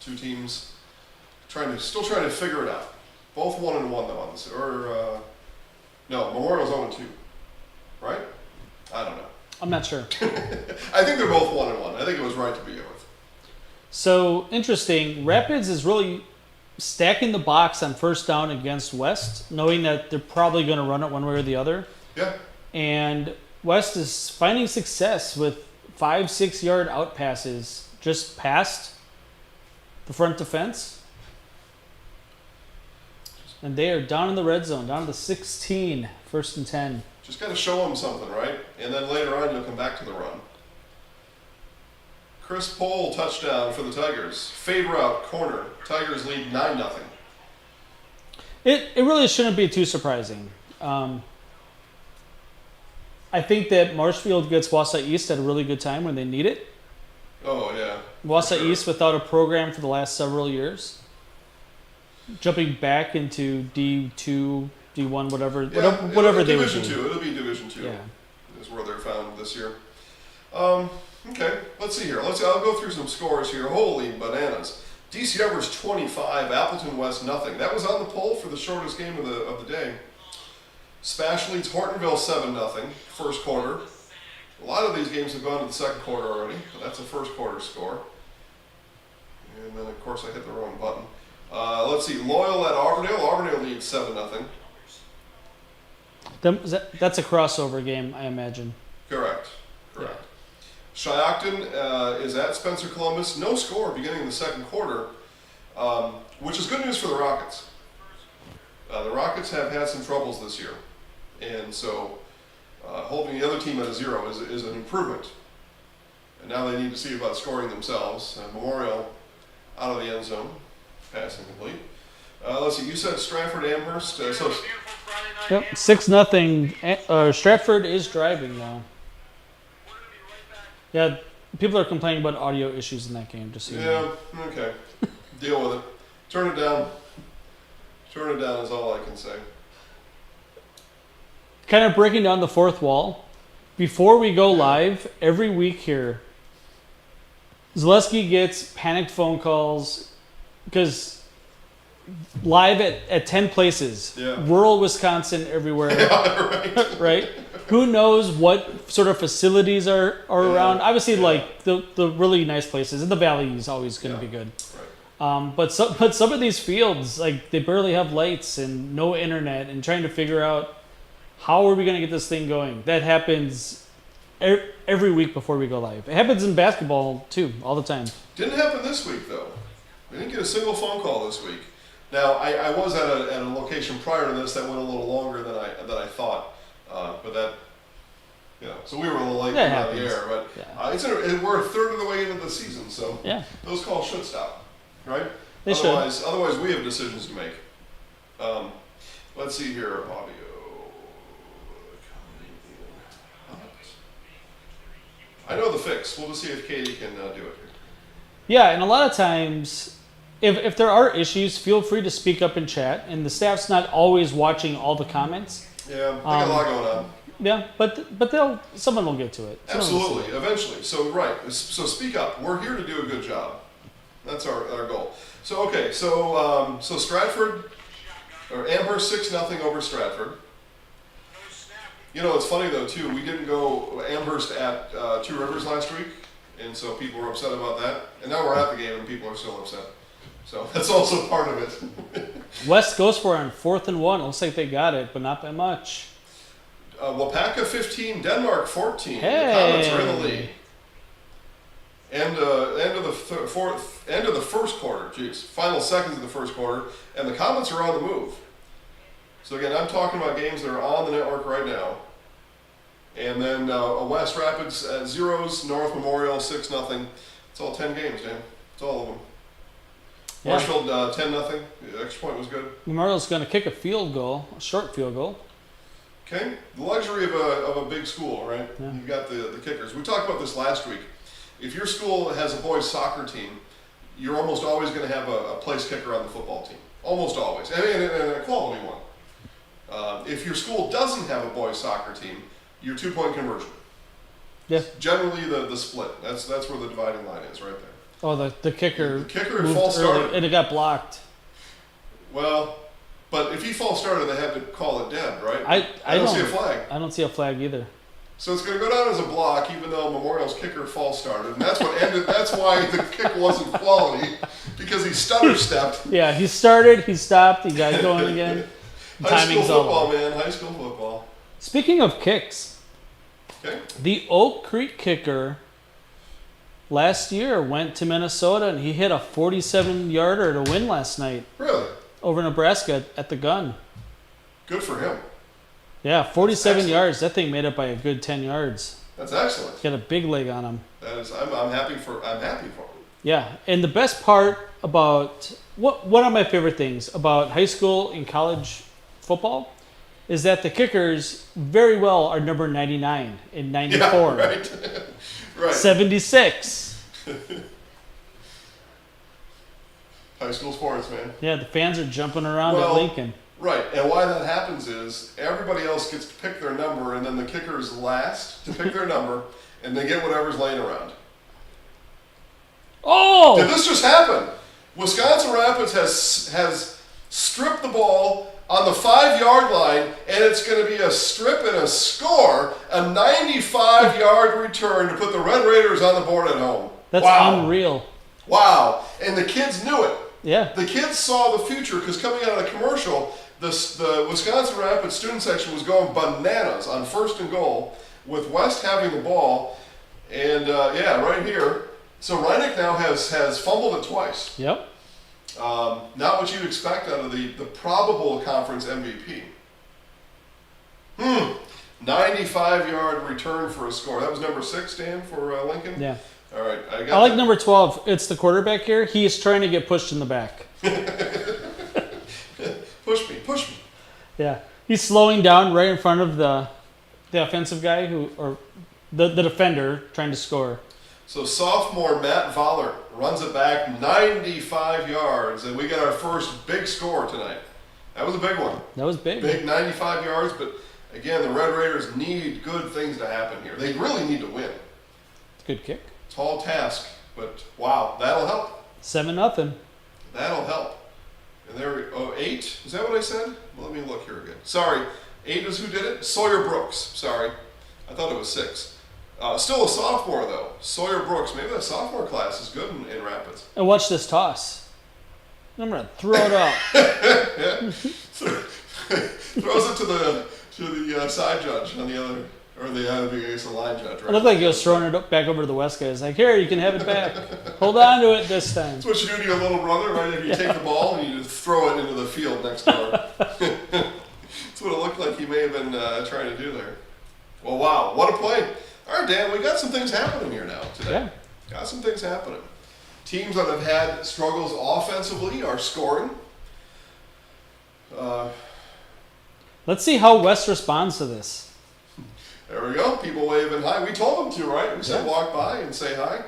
Two teams still trying to figure it out. Both 1-1 though on this, no, Memorial's 0-2, right? I don't know. I'm not sure. I think they're both 1-1. I think it was right to begin with. So interesting. Rapids is really stacking the box on first down against West, knowing that they're probably going to run it one way or the other. Yeah. And West is finding success with 5-6 yard out passes just past the front defense. And they are down in the red zone, down to the 16, 1st and 10. Just got to show them something, right? And then later on, you'll come back to the run. Chris Pohl, touchdown for the Tigers. Fade route, corner. Tigers lead 9-0. It really shouldn't be too surprising. I think that Marshfield gets Wausau East at a really good time when they need it. Oh, yeah. Wausau Sure. East without a program for the last several years. Jumping back into D2, D1, whatever they would Division be. 2. It'll be Division 2. Yeah. Is where they're found this year. Okay, let's see here. I'll go through some scores here. Holy bananas. DC Evers 25, Appleton West nothing. That was on the poll for the shortest game of the day. Spash leads Hortonville 7-0, first quarter. A lot of these games have gone to the second quarter already, but that's a first quarter score. And then, of course, I hit the wrong button. Let's see, Loyal at Auburndale. Auburndale leads 7-0. That's a crossover game, I imagine. Correct. Shiocton is at Spencer Columbus. No score beginning in the second quarter, which is good news for the Rockets. The Rockets have had some troubles this year, and so holding the other team at a 0 is an improvement. And now they need to see about scoring themselves. Memorial out of the end zone. Pass incomplete. Let's see, you said Stratford Amherst. So Yep, 6-0. Stratford is driving now. Yeah, people are complaining about audio issues in that game. Just so you know. yeah, okay. Deal with it. Turn it down. Turn it down is all I can say. Kind of breaking down the fourth wall. Before we go live, every week here, Zaleski gets panicked phone calls because live at 10 places, Yeah. rural Wisconsin everywhere, Yeah, right. right? Who knows what sort of facilities are around? Obviously, Yeah. like the really nice places, and the valley is always going to Yeah. be good. Right. But some of these fields, like they barely have lights and no internet, and trying to figure out how are we going to get this thing going. That happens every week before we go live. It happens in basketball too, all the time. Didn't happen this week though. We didn't get a single phone call this week. Now I was at a location prior to this that went a little longer than I thought, but that so we were a little late That out of the happens. air. But Yeah. we're a third of the way into the season, so Yeah, those calls should stop, right? they should. Otherwise we have decisions to make. Let's see here, audio. I know the fix. We'll just see if Katie can do it here. Yeah, and a lot of times, if there are issues, feel free to speak up in chat. And the staff's not always watching all the comments. Yeah, they got a lot going on. Yeah, but someone will get to it. Someone will see it. Absolutely, eventually. So speak up. We're here to do a good job. That's our goal. So so Stratford or Amherst 6-0 over Stratford. You know, it's funny though too. We didn't go Amherst at Two Rivers last week, and so people were upset about that. And now we're at the game, and people are still upset. So that's also part of it. West goes for it on 4th and 1. Looks like they got it, but not by much. Wapaka 15, Denmark 14. Hey. The Comets are in the lead. End of the first quarter. Jeez, final seconds of the first quarter, and the Comets are on the move. So again, I'm talking about games that are on the network right now. And then West Rapids at 0s, North Memorial 6-0. It's all 10 games, Dan. It's all of them. Yeah. Marshfield 10-0. The extra point was good. Memorial's going to kick a field goal, a short field goal. Okay, the luxury of a big school, right? Yeah. You've got the kickers. We talked about this last week. If your school has a boys soccer team, you're almost always going to have a place kicker on the football team. Almost always, and a quality one. If your school doesn't have a boys soccer team, your 2-point conversion. Yeah. Generally the split. That's where the dividing line is, right there. Oh, the kicker. The kicker moved false early, started. and it got blocked. Well, but if he false started, they had to call it dead, right? I don't see a flag. I don't see a flag either. So it's going to go down as a block, even though Memorial's kicker false started, and that's what ended. That's why the kick wasn't quality, because he stutter stepped. Yeah, he started, he stopped, he got going again. High school Timing's all football, over. man. High school football. Speaking of kicks, Okay. the Oak Creek kicker last year went to Minnesota and he hit a 47-yarder to win last night Really? over Nebraska at the gun. Good for him. Yeah, 47 excellent. yards. That thing made it by a good 10 yards. That's excellent. He had a big leg on him. That is. I'm happy for him. Yeah, and the best part about one of my favorite things about high school and college football is that the kickers very well are number 99 and 94, Yeah. Right. Right. 76. High school sports, man. Yeah, the fans are jumping around at Well, Lincoln. Right, and why that happens is everybody else gets to pick their number, and then the kicker is last to pick their number, and they get whatever's laying around. Oh! Did this just happen? Wisconsin Rapids has stripped the ball on the 5-yard line, and it's going to be a strip and a score, a 95-yard return to put the Red Raiders on the board at home. That's wow. unreal. Wow, and the kids knew it. Yeah. The kids saw the future because coming out of the commercial, the Wisconsin Rapids student section was going bananas on 1st and goal with West having the ball. And right here. So Reineck now has fumbled it twice. Yep. Not what you'd expect out of the probable conference MVP. 95-yard return for a score. That was number 6, Dan, for Lincoln. Yeah. All right, I like number 12. It's the quarterback here. He is trying to get pushed in the back. Push me. Yeah, he's slowing down right in front of the offensive guy or the defender trying to score. So sophomore Matt Voller runs it back 95 yards, and we got our first big score tonight. That was a big one. That was big. Big 95 yards, but again, the Red Raiders need good things to happen here. They really need to win. Good kick. Tall task, but wow, that'll help. 7-0. That'll help. And there, 8? Is that what I said? Well, let me look here again. Sorry, 8 is who did it? Sawyer Brooks. Sorry, I thought it was 6. Still a sophomore though. Sawyer Brooks. Maybe that sophomore class is good in Rapids. And watch this toss. I'm gonna throw it out. Throws it to the side judge on the other, or the line judge. Right? It looked like he was throwing it back over to the West guy. It's like, here, you can have it back. Hold on to it this time. That's what you do to your little brother, right? If you take the ball and you just throw it into the field next door. That's what it looked like he may have been trying to do there. Well, wow, what a play. All right, Dan, we got some things happening here now today. Yeah. Got some things happening. Teams that have had struggles offensively are scoring. Let's see how West responds to this. There we go. People waving hi. We told them to, right? We said walk by and say hi.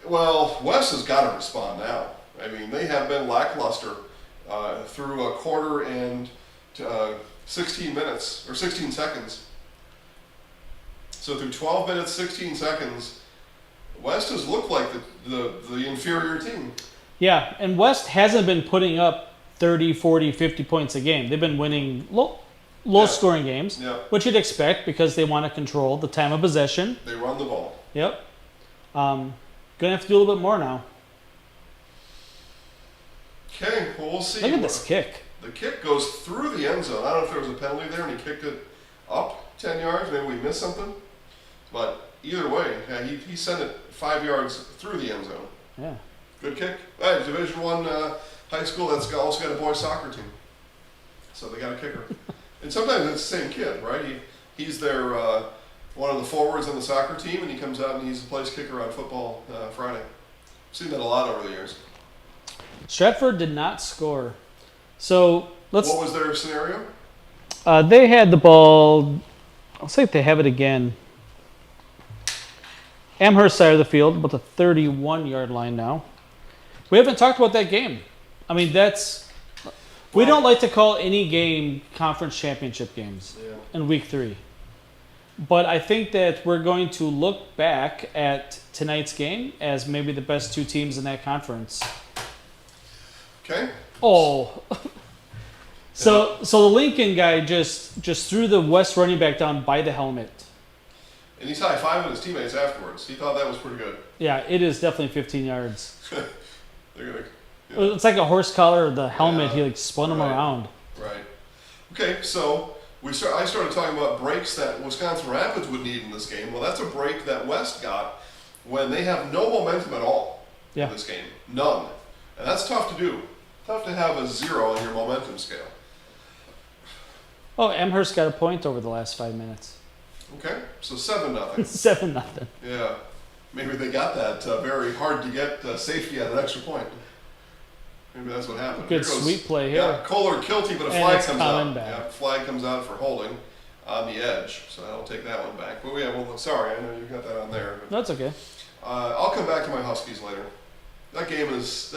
Well, West has got to respond now. I mean, they have been lackluster through a quarter and 16 minutes or 16 seconds. So through 12 minutes, 16 seconds, West has looked like the inferior team. Yeah, and West hasn't been putting up 30, 40, 50 points a game. They've been winning low-scoring games, which you'd expect because they want to control the time of possession. They run the ball. Yep. Gonna have to do a little bit more now. Okay, well, we'll see. Look at this kick. The kick goes through the end zone. I don't know if there was a penalty there and he kicked it up 10 yards. Maybe we missed something. But either way, he sent it 5 yards through the end zone. Yeah. Good kick. All right, Division I high school that's also got a boys soccer team. So they got a kicker. And sometimes it's the same kid, right? He's their one of the forwards on the soccer team, and he comes out and he's the place kicker on football Friday. I've seen that a lot over the years. Stratford did not score. So What was their scenario? they had the ball. I'll see if they have it again. Amherst side of the field, about the 31-yard line now. We haven't talked about that game. I mean, we don't like to call any game conference championship games in week 3. But I think that we're going to look back at tonight's game as maybe the best 2 teams in that conference. Okay. Oh. So the Lincoln guy just threw the West running back down by the helmet. And he's high-fiving his teammates afterwards. He thought that was pretty good. Yeah, it is definitely 15 yards. They're gonna, It's like a horse collar, the helmet. He spun him around. Right. Okay, so I started talking about breaks that Wisconsin Rapids would need in this game. Well, that's a break that West got when they have no momentum at all in this game. None. And that's tough to do. Tough to have a 0 on your momentum scale. Oh, Amherst got a point over the last 5 minutes. Okay, so 7-0. 7-0. Yeah. Maybe they got that very hard to get safety at an extra point. Maybe that's what happened. Good sweep play here. Yeah, Kohler guilty, but a And flag it's comes coming out. back. Yeah, flag comes out for holding on the edge, so I'll take that one back. But sorry, I know you got that on there. But, That's okay. I'll come back to my Huskies later. That game is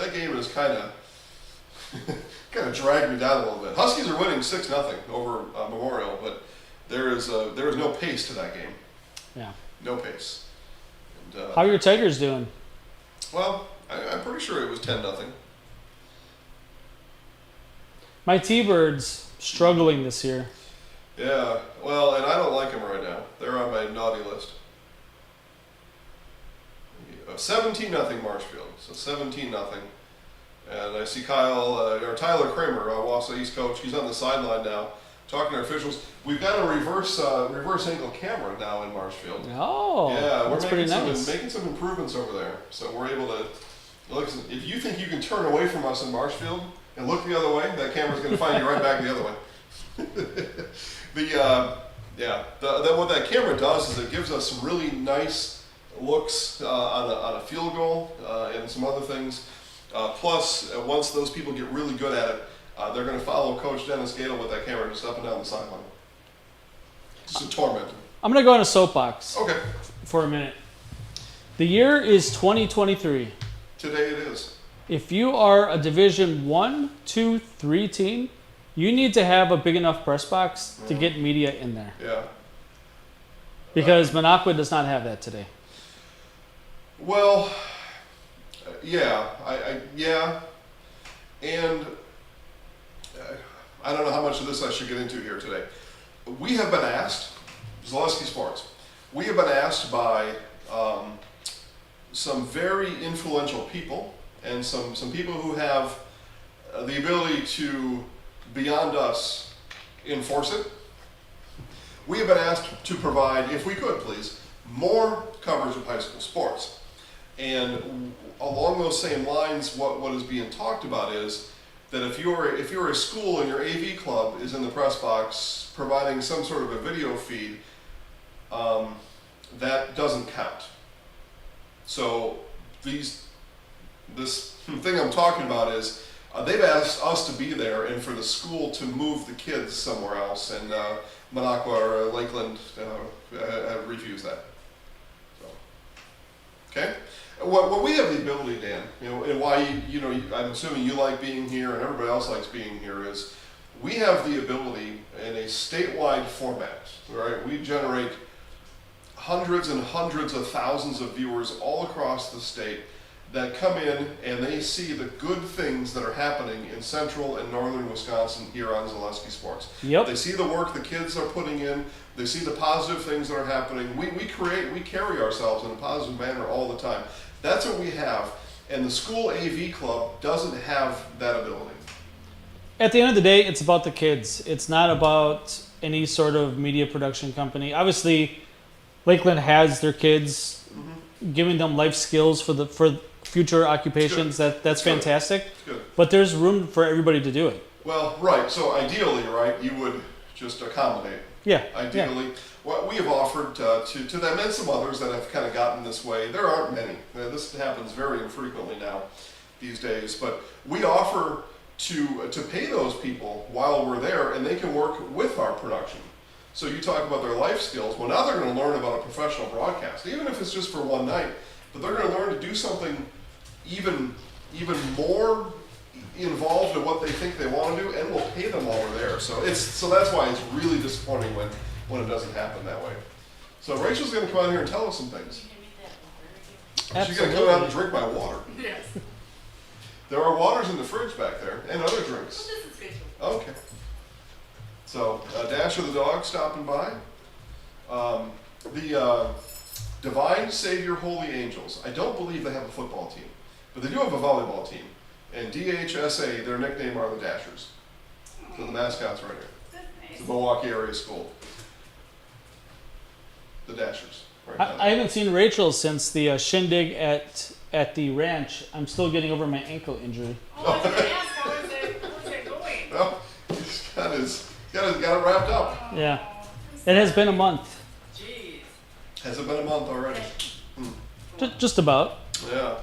kind of dragged me down a little bit. Huskies are winning 6-0 over Memorial, but there is no pace to that game. Yeah. No pace. And, How are your Tigers doing? well, I'm pretty sure it was 10-0. My T-Birds struggling this year. Yeah, well, and I don't like them right now. They're on my naughty list. 17-0 Marshfield, so 17-0. And I see Tyler Kramer, Wausau East coach. He's on the sideline now, talking to our officials. We've got a reverse angle camera now in Marshfield. Oh, yeah, that's pretty nice. Making some improvements over there, so we're able to look. If you think you can turn away from us in Marshfield and look the other way, that camera's going to find you right back the other way. What that camera does is it gives us some really nice looks on a field goal and some other things. Plus, once those people get really good at it, they're going to follow Coach Dennis Gadel with that camera just up and down the sideline. Just to torment him. I'm going to go on a soapbox Okay, for a minute. The year is 2023. today it is. If you are a Division 1, 2, 3 team, you need to have a big enough press box to get media in there. Yeah. Because Minocqua does not have that today. Well, yeah, yeah, and I don't know how much of this I should get into here today. We have been asked, Zaleski Sports, we have been asked by some very influential people and some people who have the ability to, beyond us, enforce it. We have been asked to provide, if we could please, more coverage of high school sports. And along those same lines, what is being talked about is that if you're a school and your AV club is in the press box providing some sort of a video feed, that doesn't count. So this thing I'm talking about is they've asked us to be there and for the school to move the kids somewhere else, and Minocqua or Lakeland have refused that. So, okay. What we have the ability, Dan, and why I'm assuming you like being here and everybody else likes being here, is we have the ability in a statewide format, right? We generate hundreds and hundreds of thousands of viewers all across the state that come in and they see the good things that are happening in central and northern Wisconsin here on Zaleski Sports. Yep. They see the work the kids are putting in. They see the positive things that are happening. We carry ourselves in a positive manner all the time. That's what we have. And the school AV club doesn't have that ability. At the end of the day, it's about the kids. It's not about any sort of media production company. Obviously, Lakeland has their kids, giving them life skills for future occupations. That's fantastic. It's good. But there's room for everybody to do it. Well, right. So ideally, right, you would just accommodate. Yeah. Ideally, what we have offered to them and some others that have kind of gotten this way. There aren't many. This happens very infrequently now these days. But we offer to pay those people while we're there, and they can work with our production. So you talk about their life skills. Well, now they're going to learn about a professional broadcast, even if it's just for one night. But they're going to learn to do something even more involved in what they think they want to do, and we'll pay them while we're there. So that's why it's really disappointing when it doesn't happen that way. So Rachel's going to come out here and tell us some things. You can meet that She's going to come out and drink my water. over here. Yes. There are waters in the fridge back there and other Well, drinks. this is good. Okay. So Dasher the dog stopping by. The Divine Savior Holy Angels. I don't believe they have a football team, but they do have a volleyball team. And DHSA, their nickname are the Dashers. So the mascot's right here. That's It's nice. a Milwaukee area school. The Dashers. Right down I there. haven't seen Rachel since the shindig at the ranch. I'm still getting over my ankle injury. Oh, I was gonna ask, how is it going? Well, he's got it wrapped up. Yeah. It has been a month. Jeez. Has it been a month already? Just about. Yeah. Well,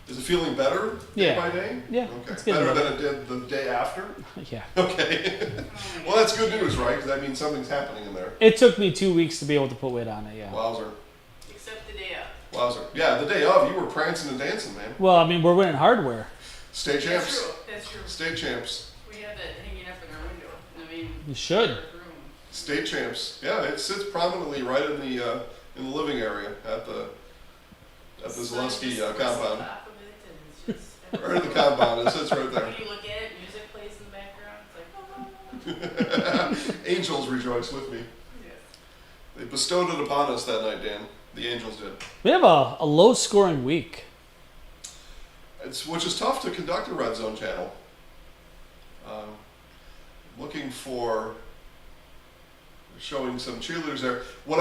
Is it feeling better day Yeah. by day? Yeah, Okay. it's getting Better better. than it did the day after? Yeah. Okay. Well, that's good news, right? Because that means something's happening in there. It took me 2 weeks to be able to put weight on it, yeah. Wowzer. except the day up. Wowzer. Yeah, the day of, you were prancing and dancing, man. Well, I mean, we're winning hardware. State That's champs. true. That's true. State champs. We have that hanging up in our window. I mean, You should. our room. State champs. Yeah, it sits prominently right in the living area at the Zaleski Sun just compound. off of it and it's just- Right at the compound. It sits right there. When you look at it, music plays in the background. It's like, oh, Angels rejoice with me. yes. They bestowed it upon us that night, Dan. The angels did. We have a low scoring week. Which is tough to conduct a red zone channel. Looking for showing some cheerleaders there. Word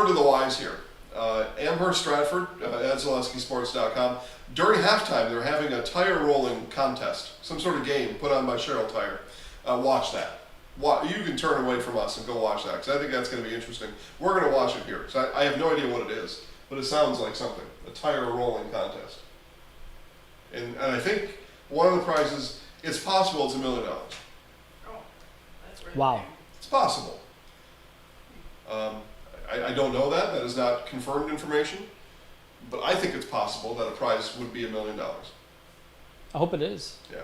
to the wise here. Amherst Stratford at ZaleskiSports.com. During halftime, they're having a tire rolling contest, some sort of game put on by Cheryl Tire. Watch that. You can turn away from us and go watch that, because I think that's going to be interesting. We're going to watch it here, so I have no idea what it is, but it sounds like something. A tire rolling contest. And I think one of the prizes, it's possible it's $1 million. Oh, that's really Wow. big. It's possible. I don't know that. That is not confirmed information. But I think it's possible that a prize would be $1 million. I hope it is. Yeah.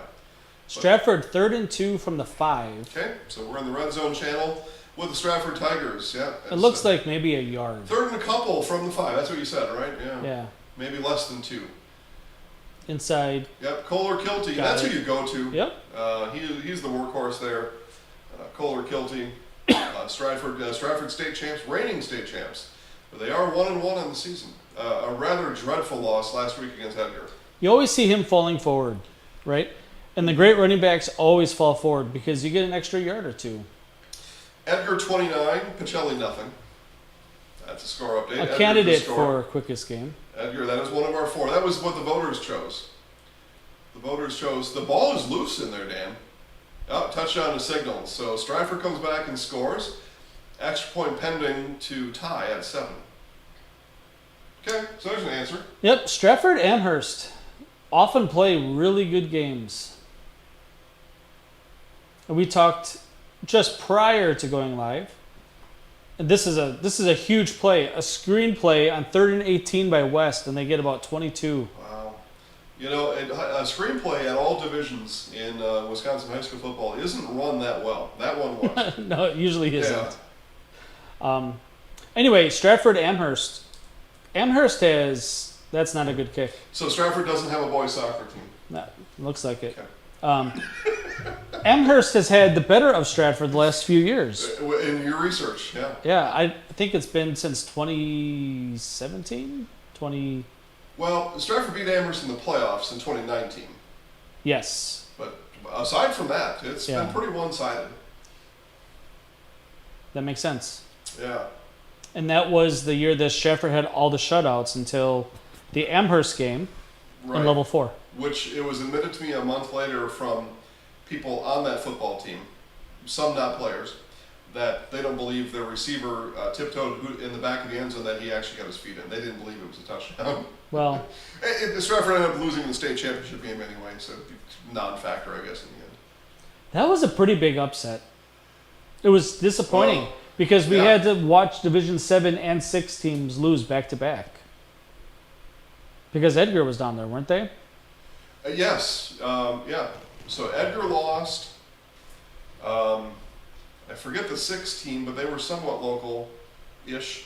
Stratford 3rd and 2 from the 5. Okay, so we're in the red zone channel with the Stratford Tigers. Yeah. It looks like maybe a yard. 3rd and a couple from the 5. That's what you said, right? Yeah. Yeah. Maybe less than 2. Inside. Yep. Kohler Kilty. Got That's it. who you go to. Yep. He's the workhorse there. Kohler Kilty. Stratford state champs, reigning state champs. But they are 1-1 in the season. A rather dreadful loss last week against Edgar. You always see him falling forward, right? And the great running backs always fall forward because you get an extra yard or two. Edgar 29, Pacelli nothing. That's a score update. A Edgar candidate score. for quickest game. Edgar, that is one of our 4. That was what the voters chose. The voters chose. The ball is loose in there, Dan. Oh, touchdown to Signals. So Stratford comes back and scores. Extra point pending to tie at 7. Okay, so there's an answer. Yep, Stratford Amherst often play really good games. And we talked just prior to going live. And this is a huge play, a screen play on 3rd and 18 by West, and they get about 22. Wow. You know, a screenplay at all divisions in Wisconsin high school football isn't run that well. That one was. No, it usually isn't. Yeah. Anyway, Stratford Amherst. Amherst has, that's not a good kick. So Stratford doesn't have a boys soccer team. No, looks like it. Okay. Amherst has had the better of Stratford the last few years. In your research, yeah. Yeah, I think it's been since 2017? Well, Stratford beat Amherst in the playoffs in 2019. Yes. But aside from that, it's Yeah. been pretty one-sided. That makes sense. Yeah. And that was the year that Stratford had all the shutouts until the Amherst game Right. in level 4. Which it was admitted to me a month later from people on that football team, some not players, that they don't believe their receiver tiptoed in the back of the end zone that he actually got his feet in. They didn't believe it was a touchdown. Well, Stratford ended up losing the state championship game anyway, so non-factor, I guess, in the end. that was a pretty big upset. It was disappointing Well, because we yeah. had to watch Division 7 and 6 teams lose back to back. Because Edgar was down there, weren't they? Yes, yeah. So Edgar lost. I forget the 6 team, but they were somewhat local-ish.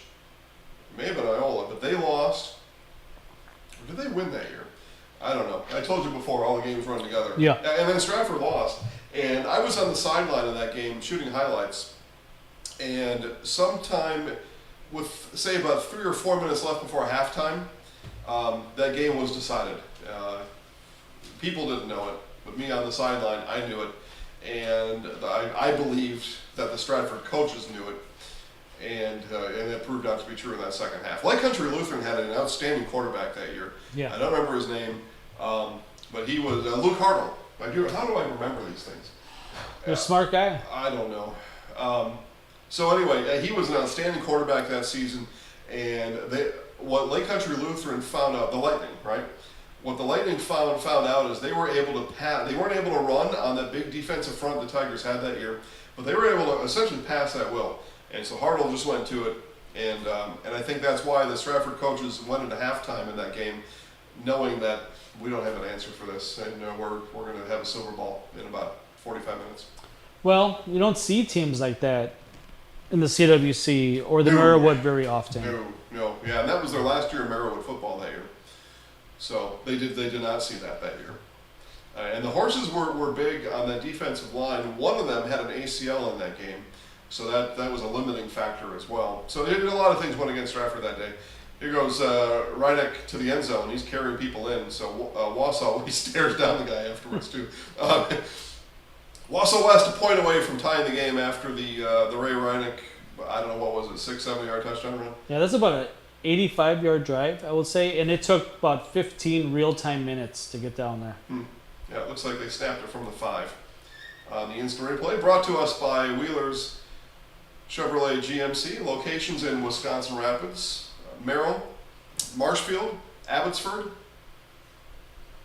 May have been Iola, but they lost. Or did they win that year? I don't know. I told you before, all the games run together. Yeah. And then Stratford lost. And I was on the sideline of that game shooting highlights. And sometime with, say, about 3 or 4 minutes left before halftime, that game was decided. People didn't know it, but me on the sideline, I knew it. And I believed that the Stratford coaches knew it. And it proved out to be true in that second half. Lake Country Lutheran had an outstanding quarterback that year. Yeah. I don't remember his name, but he was Luke Hartle. How do I remember these things? You're a smart guy. I don't know. So anyway, he was an outstanding quarterback that season, and what Lake Country Lutheran found out, the Lightning, right? What the Lightning found out is they were able to pass. They weren't able to run on that big defensive front the Tigers had that year, but they were able to essentially pass at will. And so Hartle just went to it, and I think that's why the Stratford coaches went into halftime in that game, knowing that we don't have an answer for this, and we're going to have a silver ball in about 45 minutes. Well, you don't see teams like that in the CWC or the No. Merriwood very often. No, yeah, and that was their last year in Merriwood football that year. So they did not see that year. And the horses were big on that defensive line. One of them had an ACL in that game, so that was a limiting factor as well. So they did a lot of things went against Stratford that day. Here goes Reineck to the end zone. He's carrying people in, so Wausau, he stares down the guy afterwards too. Wausau West a point away from tying the game after the Ray Reineck, I don't know, what was it, 6-7 yard touchdown run? Yeah, that's about an 85-yard drive, I would say, and it took about 15 real-time minutes to get down there. Yeah, it looks like they snapped it from the 5. The instant replay brought to us by Wheeler's Chevrolet GMC, locations in Wisconsin Rapids, Merrill, Marshfield, Abbotsford,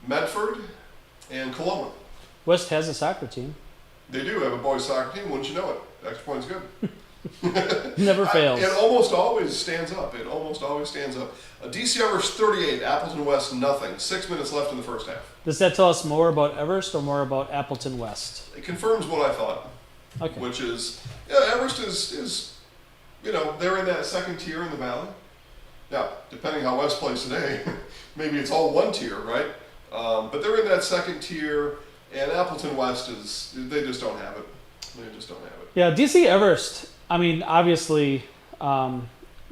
Medford, and Coloma. West has a soccer team. They do have a boys soccer team, wouldn't you know it? Extra point's good. Never fails. It almost always stands up. It almost always stands up. DC Everest 38, Appleton West nothing. 6 minutes left in the first half. Does that tell us more about Everest or more about Appleton West? It confirms what I thought, Okay. which is, yeah, Everest is, they're in that second tier in the valley. Now, depending how West plays today, maybe it's all one tier, right? But they're in that second tier, and Appleton West they just don't have it. They just don't have it. Yeah, DC Everest, I mean, obviously,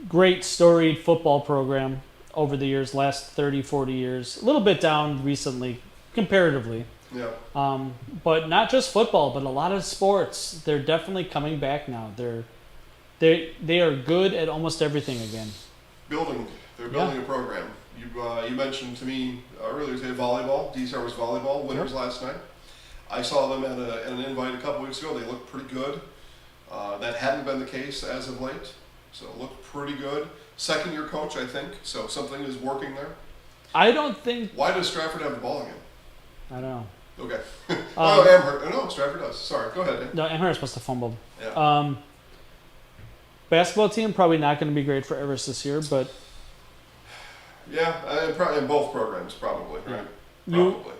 great storied football program over the years, last 30, 40 years. A little bit down recently, comparatively. Yeah. But not just football, but a lot of sports. They're definitely coming back now. They are good at almost everything again. They're building a program. You mentioned to me earlier today volleyball, DC Everest volleyball winners last night. I saw them at an invite a couple weeks ago. They looked pretty good. That hadn't been the case as of late, so it looked pretty good. Second year coach, I think, so something is working there. I don't think. Why does Stratford have the ball again? I don't know. Okay. Amherst. No, Stratford does. Sorry, go ahead. Dan. No, Amherst must have fumbled. Yeah. Basketball team probably not going to be great for Everest this year, but Yeah, probably in both programs, probably. Right. You- Probably.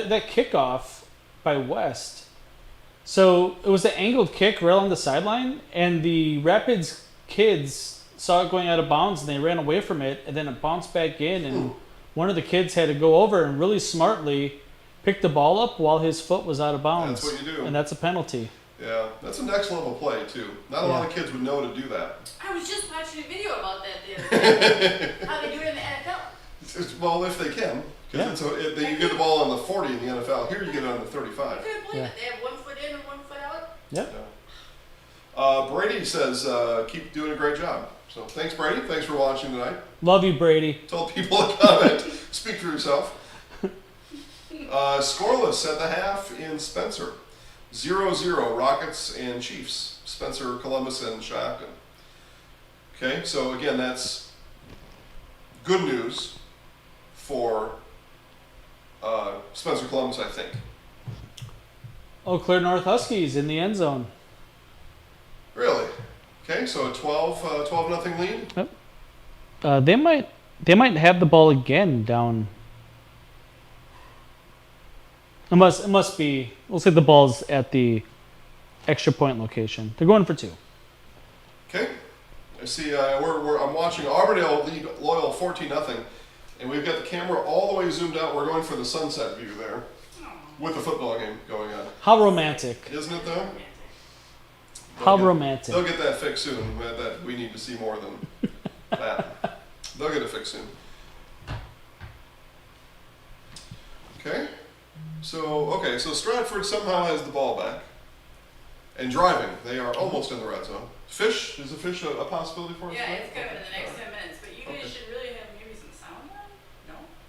that kickoff by West. So it was an angled kick right along the sideline, and the Rapids kids saw it going out of bounds, and they ran away from it, and then it bounced back in, and one of the kids had to go over and really smartly pick the ball up while his foot was out of bounds. That's what you do. And that's a penalty. Yeah, that's a next level play too. Not a lot of kids would know to do that. I was just watching a video about that the other day. How they do it in the NFL. Well, if they can, because you get the ball on the 40 in the NFL. Here you get it on the 35. I couldn't believe it. They have 1 foot in and 1 foot out. Yep. Yeah. Brady says, keep doing a great job. So thanks, Brady. Thanks for watching tonight. Love you, Brady. Told people to comment. Speak for yourself. Scoreless at the half in Spencer. 0-0 Rockets and Chiefs. Spencer, Columbus, and Shopton. Okay, so again, that's good news for Spencer Columbus, I think. Eau Claire North Huskies in the end zone. Really? Okay, so a 12 nothing lead. They might have the ball again down. It must be. We'll say the ball's at the extra point location. They're going for 2. Okay. I see. I'm watching Auburndale lead Loyal 14 nothing, and we've got the camera all the way zoomed out. We're going for the sunset view there, with the football game going on. How romantic. Isn't it though? How romantic. They'll get that fixed soon. That we need to see more than that. They'll get it fixed soon. Okay. So Stratford somehow has the ball back and driving. They are almost in the red zone. Fish, is a fish a possibility for us? Yeah, tonight? it's coming in the next 10 minutes. But you guys should really have maybe some sound on?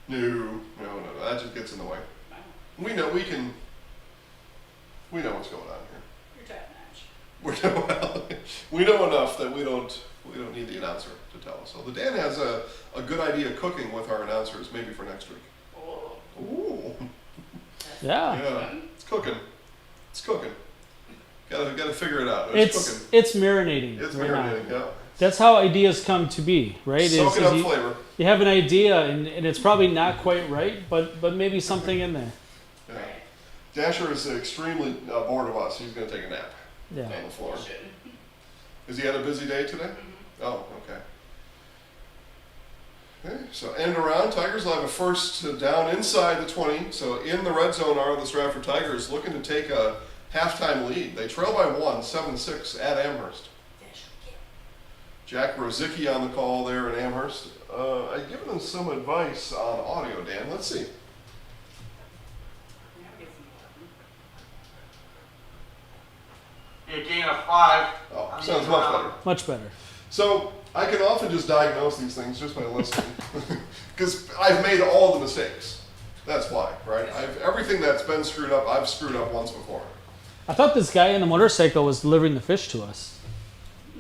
No? No. That just gets in the way. No. We know what's going on here. You're top notch. We know enough that we don't need the announcer to tell us. So the Dan has a good idea of cooking with our announcers, maybe for next week. Oh. Ooh. Yeah. Yeah. It's cooking. Gotta figure it out. It's cooking. it's marinating. It's right now. marinating, yeah. That's how ideas come to be, right? Soaking up you, flavor. you have an idea and it's probably not quite right, but maybe something in there. Yeah. Dasher is extremely bored of us. He's gonna take a nap Yeah. on the floor. Bullshit. Has he had a busy day today? Oh, okay. Okay, so end around. Tigers will have a first down inside the 20. So in the red zone are the Stratford Tigers looking to take a halftime lead. They trail by 1, 7-6 at Amherst. Jack Rosicki on the call there in Amherst. I've given them some advice on audio, Dan. Let's see. Be a gain of 5. Oh, sounds much better. Much better. So I can often just diagnose these things just by listening, because I've made all the mistakes. That's why, right? Everything that's been screwed up, I've screwed up once before. I thought this guy in the motorcycle was delivering the fish to us.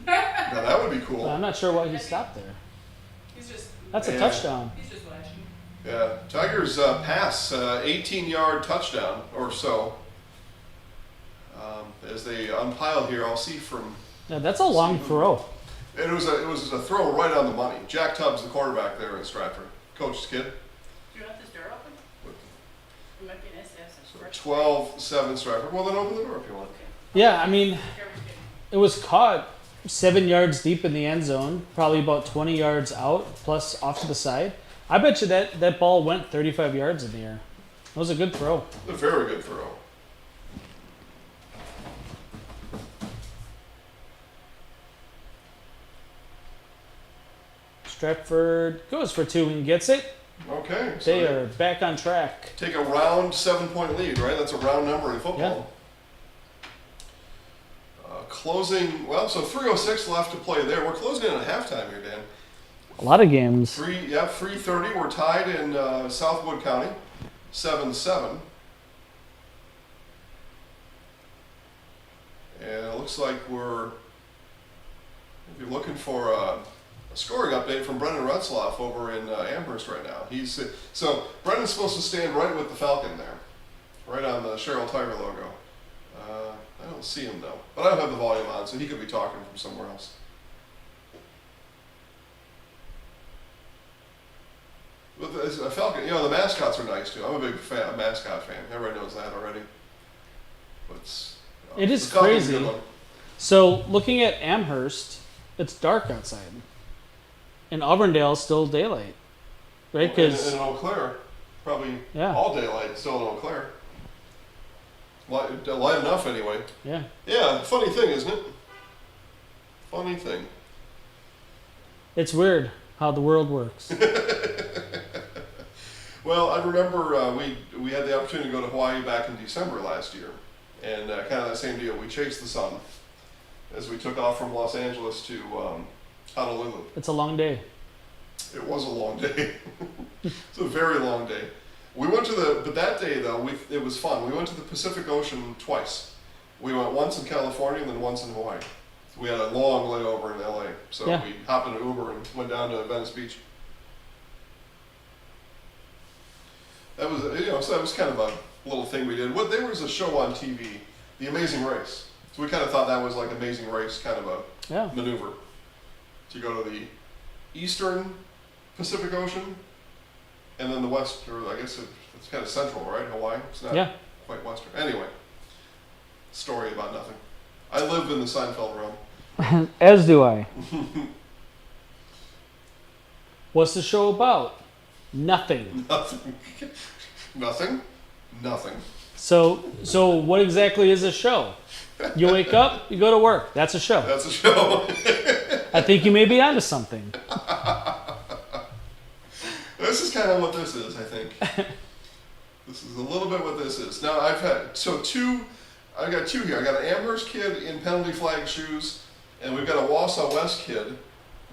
Now that would be cool. But I'm not sure why he stopped there. He's just That's a Yeah. touchdown. he's just watching. Yeah, Tigers pass 18-yard touchdown or so. As they unpile here, I'll see from. Yeah, that's a long throw. It was a throw right on the money. Jack Tubbs, the quarterback there in Stratford, coach's kid. Do you want this door open? It might be nice to have some fresh. 12-7 Stratford. Well, then open the door if you want. Yeah, I mean, Here we go. it was caught 7 yards deep in the end zone, probably about 20 yards out, plus off to the side. I bet you that ball went 35 yards in the air. It was a good throw. A very good throw. Stratford goes for 2 and gets it. Okay. So They are back on track. take a round 7-point lead, right? That's a round number in football. Closing, well, so 3:06 left to play there. We're closing in at halftime here, Dan. A lot of games. 3:30. We're tied in Southwood County, 7-7. And it looks like if you're looking for a scoring update from Brendan Retzloff over in Amherst right now. So Brendan's supposed to stand right with the Falcon there, right on the Cheryl Tiger logo. I don't see him though, but I don't have the volume on, so he could be talking from somewhere else. But a Falcon, the mascots are nice too. I'm a big mascot fan. Everybody knows that already. But It is the Falcon's a crazy. good one. So looking at Amherst, it's dark outside. In Auburndale, still daylight, right? Because in Eau Claire, probably Yeah. all daylight still in Eau Claire. Light enough anyway. yeah, Yeah, funny thing, isn't it? Funny thing. it's weird how the world works. Well, I remember we had the opportunity to go to Hawaii back in December last year, and kind of that same deal. We chased the sun as we took off from Los Angeles to Honolulu. It's a long day. It was a long day. It's a very long day. We went but that day though, it was fun. We went to the Pacific Ocean twice. We went once in California and then once in Hawaii. We had a long layover in LA, so Yeah. we hopped in an Uber and went down to Venice Beach. That was, so that was kind of a little thing we did. There was a show on TV, The Amazing Race. So we kind of thought that was like Amazing Race kind of a Yeah, maneuver to go to the eastern Pacific Ocean and then the west, or I guess it's kind of central, right? Hawaii? It's not yeah. quite western. Anyway, story about nothing. I live in the Seinfeld realm. As do I. What's the show about? Nothing. Nothing. Nothing? Nothing. So what exactly is a show? You wake up, you go to work. That's a show. That's a show. I think you may be onto something. This is kind of what this is, I think. This is a little bit what this is. Now I've got two here. I got an Amherst kid in penalty flag shoes, and we've got a Wausau West kid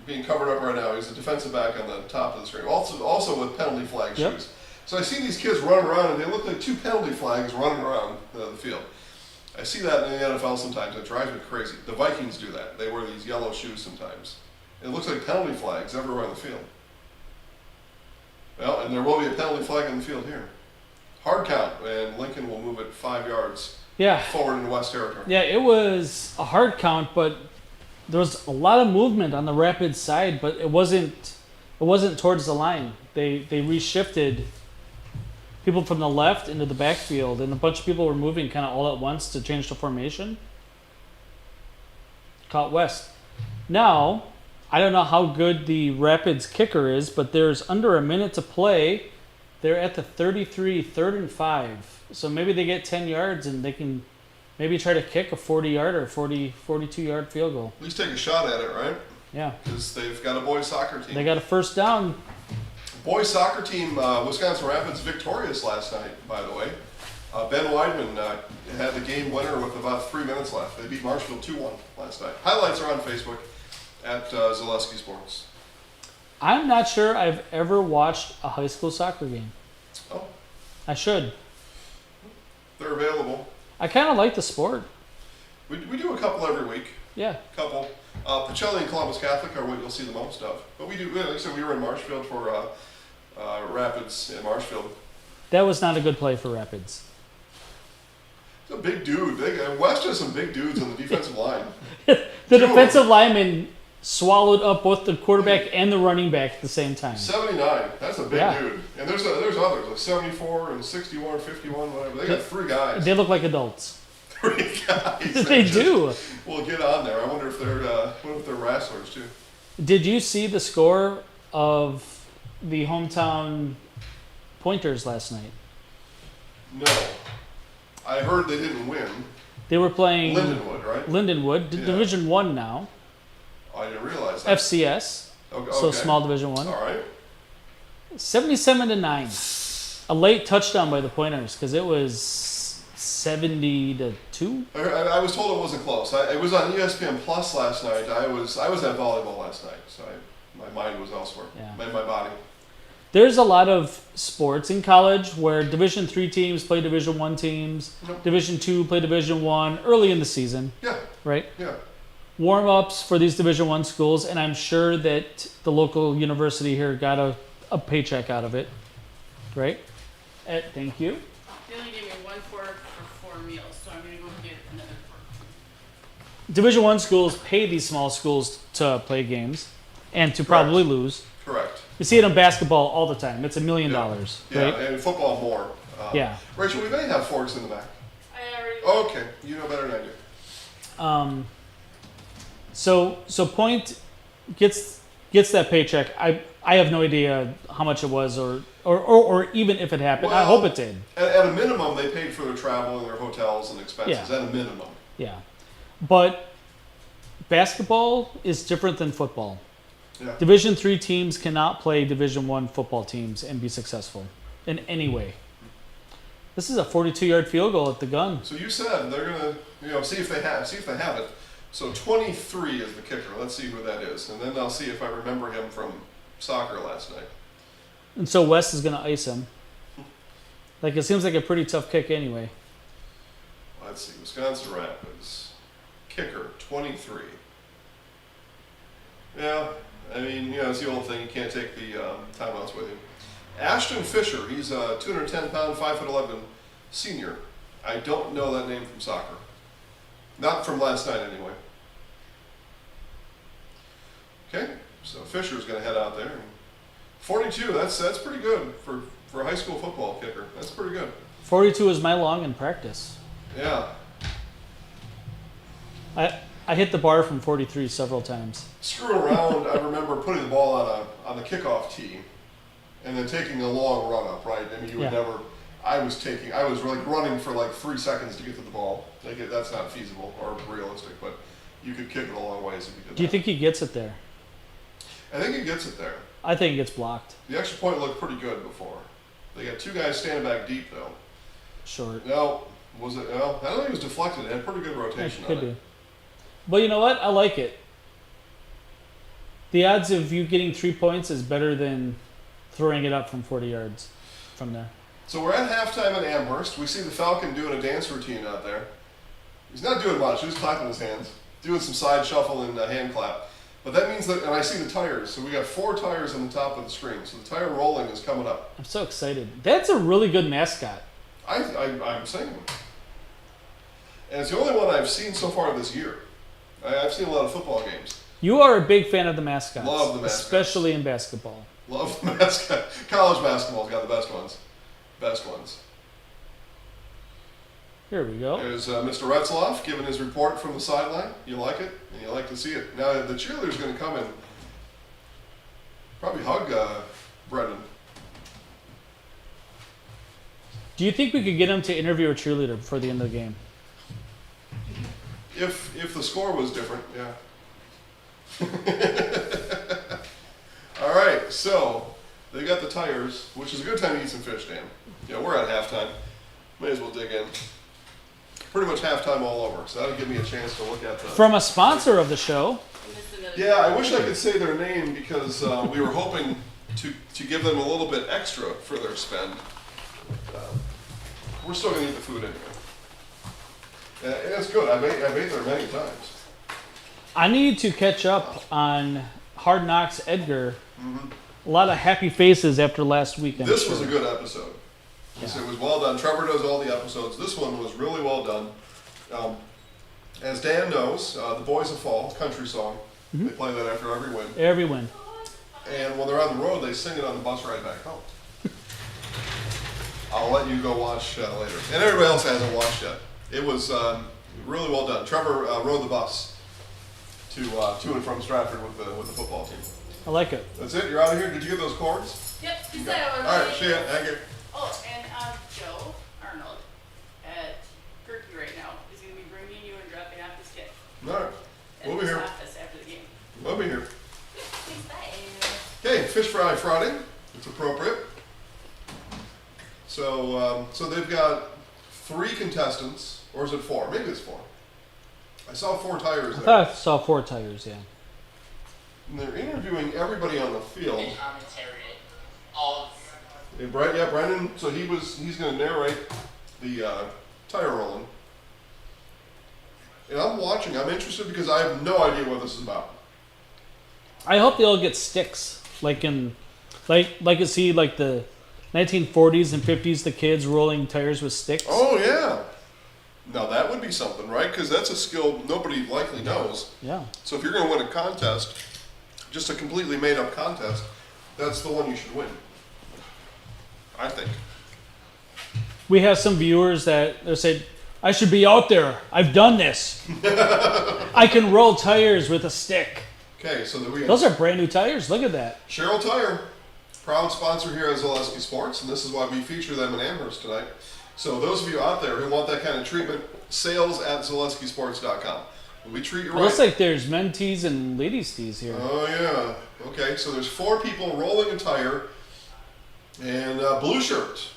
being covered up right now. He's a defensive back on the top of the screen. Also with penalty flag Yep. shoes. So I see these kids running around, and they look like two penalty flags running around the field. I see that in the NFL sometimes. It drives me crazy. The Vikings do that. They wear these yellow shoes sometimes. It looks like penalty flags everywhere on the field. Well, and there will be a penalty flag on the field here. Hard count, and Lincoln will move it 5 yards Yeah. forward into West Territory. Yeah, it was a hard count, but there was a lot of movement on the Rapids side, but it wasn't towards the line. They reshifted people from the left into the backfield, and a bunch of people were moving kind of all at once to change the formation. Caught West. Now, I don't know how good the Rapids kicker is, but there's under a minute to play. They're at the 33, 3rd and 5. So maybe they get 10 yards and they can maybe try to kick a 40-yard or 42-yard field goal. At least take a shot at it, right? Yeah. Because they've got a boys soccer team. They got a first down. Boys soccer team, Wisconsin Rapids victorious last night, by the way. Ben Weidman had the game winner with about 3 minutes left. They beat Marshfield 2-1 last night. Highlights are on Facebook at Zaleski I'm not sure I've ever watched a high school soccer game. Oh, I should. They're available. I kind of like the sport. We do a couple every week. Yeah. Couple. Pacelli and Columbus Catholic are what you'll see the most of. But we do, like I said, we were in Marshfield for Rapids in Marshfield. That was not a good play for Rapids. He's a big dude. West has some big dudes on the defensive line. The defensive lineman swallowed up both the quarterback and the running back at the same time. 79. That's a big Yeah. dude. And there's others, like 74 and 61, 51, whatever. They got three guys. They look like adults. Three guys. They do. We'll get on there. I wonder if they're wrestlers too. Did you see the score of the hometown Pointers last night? No. I heard they didn't win. They were playing Lindenwood, right? Lindenwood, Yeah. Division 1 now. Oh, I didn't realize that. FCS. Okay. So small Division 1. All right. 77-9. A late touchdown by the Pointers because it was 70-2. I was told it wasn't close. It was on ESPN Plus last night. I was at volleyball last night, so my mind was elsewhere. Yeah. My body. There's a lot of sports in college where Division 3 teams play Division 1 teams, Nope. Division 2 play Division 1 early in the season, Yeah. right? Yeah. Warm-ups for these Division 1 schools, and I'm sure that the local university here got a paycheck out of it, right? Thank you. They only gave me 1 fork for 4 meals, so I'm gonna go get another fork. Division 1 schools pay these small schools to play games and to probably lose. Correct. You see it in basketball all the time. It's $1 million, Yeah, right? and football more. Yeah. Rachel, we may have forks in the back. I already. Oh, okay. You know better than I do. So Point gets that paycheck. I have no idea how much it was or even if it happened. I Well, hope it did. At a minimum, they paid for their travel and their hotels and expenses. Yeah. At a minimum. Yeah. But basketball is different than football. Yeah. Division 3 teams cannot play Division 1 football teams and be successful in any way. This is a 42-yard field goal at the gun. So you said they're gonna, see if they have it. So 23 is the kicker. Let's see who that is, and then I'll see if I remember him from soccer last night. And so West is going to ice him. Like, it seems like a pretty tough kick anyway. Let's see, Wisconsin Rapids kicker 23. Yeah, I mean, it's the old thing. You can't take the timeouts with you. Ashton Fisher, he's a 210-pound, 5'11" senior. I don't know that name from soccer. Not from last night, anyway. Okay, so Fisher's going to head out there. 42, that's pretty good for a high school football kicker. That's pretty good. 42 is my long in practice. Yeah. I hit the bar from 43 several times. Screwing around, I remember putting the ball on the kickoff tee and then taking a long run up, right? I mean, you would Yeah. never. I was like running for like 3 seconds to get to the ball. Like that's not feasible or realistic, but you could kick it a long ways if you did. Do you that. think he gets it there? I think he gets it there. I think it gets blocked. The extra point looked pretty good before. They got 2 guys standing back deep though. Short. No, was it? No, I don't think it was deflected. It had pretty good rotation Could on it. be. But you know what? I like it. The odds of you getting 3 points is better than throwing it up from 40 yards from there. So we're at halftime at Amherst. We see the Falcon doing a dance routine out there. He's not doing much. He's clapping his hands, doing some side shuffle and hand clap. But that means that, and I see the tires. So we got 4 tires on the top of the screen. So the tire rolling is coming up. I'm so excited. That's a really good mascot. I'm saying. And it's the only one I've seen so far this year. I've seen a lot of football games. You are a big fan of the mascots. Love the mascots. Especially in basketball. Love the mascot. College basketball's got the best ones. Best ones. Here we go. There's Mr. Retzloff giving his report from the sideline. You like it, and you like to see it. Now the cheerleader's going to come and probably hug Brendan. Do you think we could get him to interview a cheerleader before the end of the game? If the score was different, yeah. All right, so they got the tires, which is a good time to eat some fish, Dan. Yeah, we're at halftime. May as well dig in. Pretty much halftime all over, so that'll give me a chance to look at the. From a sponsor of the show. I missed another Yeah, I wish I could say their name because we were hoping to give them a little bit extra for their spend. we're still gonna eat the food anyway. And it's good. I've ate there many times. I need to catch up on Hard Knocks Edgar. A lot of happy faces after last weekend. This was a good episode. Yes, Yeah. it was well done. Trevor does all the episodes. This one was really well done. As Dan knows, the Boys of Fall country song. They play that after every win. Every win. And when they're on the road, they sing it on the bus ride back home. I'll let you go watch later. And everybody else hasn't watched yet. It was really well done. Trevor rode the bus to and from Stratford with the football team. I like it. That's it. You're out of here. Did you get those cords? Yep, he said I was. All right. See ya. Thank you. Oh, and Joe Arnold at Kirky right now is going to be bringing you and dropping off this kid All right. at We'll be his here. office after the game. We'll be here. Thanks, bye. Okay, Fish Fry Friday. It's appropriate. So they've got 3 contestants, or is it 4? Maybe it's 4. I saw 4 tires I there. thought I saw 4 tires, yeah. And they're interviewing everybody on the field. And commentary all of And Brendan. So he's going to narrate the tire rolling. And I'm watching. I'm interested because I have no idea what this is about. I hope they all get sticks, like in, like you see, like the 1940s and 50s, the kids rolling tires with sticks. Oh yeah. Now that would be something, right? Because that's a skill nobody likely knows. Yeah. So if you're going to win a contest, just a completely made up contest, that's the one you should win. I think. We have some viewers that they say, I should be out there. I've done this. I can roll tires with a stick. Okay, so we Those are brand new tires. Look at that. Cheryl Tire, proud sponsor here at Zaleski Sports, and this is why we feature them in Amherst tonight. So those of you out there who want that kind of treatment, sales at ZaleskiSports.com. We treat you It right. looks like there's men tees and ladies tees here. Oh yeah. Okay, so there's 4 people rolling a tire, and blue shirt.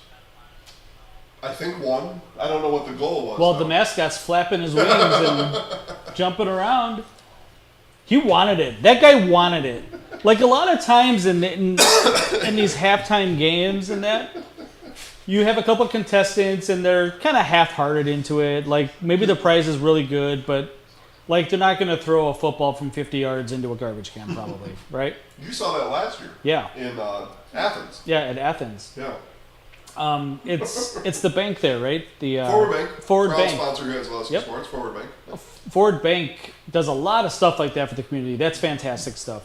I think 1. I don't know what the goal was. Well, though. the mascot's flapping his wings and jumping around. He wanted it. That guy wanted it. Like a lot of times in these halftime games and that, you have a couple of contestants and they're kind of half-hearted into it. Like maybe the prize is really good, but like they're not going to throw a football from 50 yards into a garbage can probably, right? You saw that last year. Yeah. In Athens. Yeah, at Athens. Yeah. It's the bank there, right? The Forward Bank. Forward proud Bank. sponsor here at Zaleski Yep. Sports. Forward Bank. Forward Bank does a lot of stuff like that for the community. That's fantastic stuff.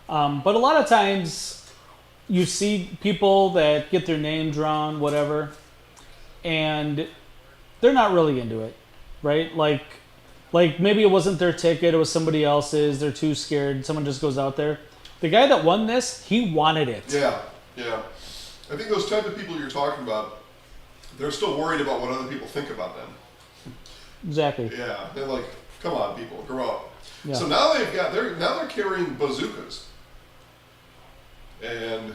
But a lot of times you see people that get their name drawn, whatever, and they're not really into it, right? Like maybe it wasn't their ticket, it was somebody else's. They're too scared. Someone just goes out there. The guy that won this, he wanted it. Yeah, yeah. I think those type of people you're talking about, they're still worried about what other people think about them. Exactly. Yeah, they're like, come on, people, grow up. Yeah. So now they're carrying bazookas and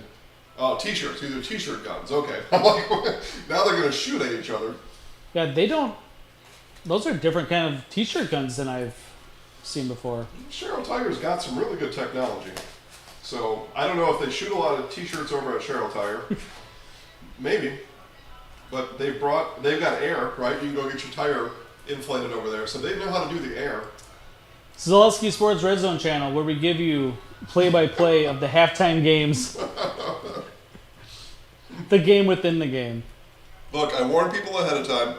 t-shirts, either t-shirt guns. Okay, I'm like, now they're gonna shoot at each other. Yeah, they don't. Those are different kind of t-shirt guns than I've seen before. Cheryl Tire's got some really good technology. So I don't know if they shoot a lot of t-shirts over at Cheryl Tire. Maybe. But they've got air, right? You can go get your tire inflated over there. So they know how to do the air. Zaleski Sports Red Zone channel, where we give you play-by-play of the halftime games. The game within the game. Look, I warned people ahead of time.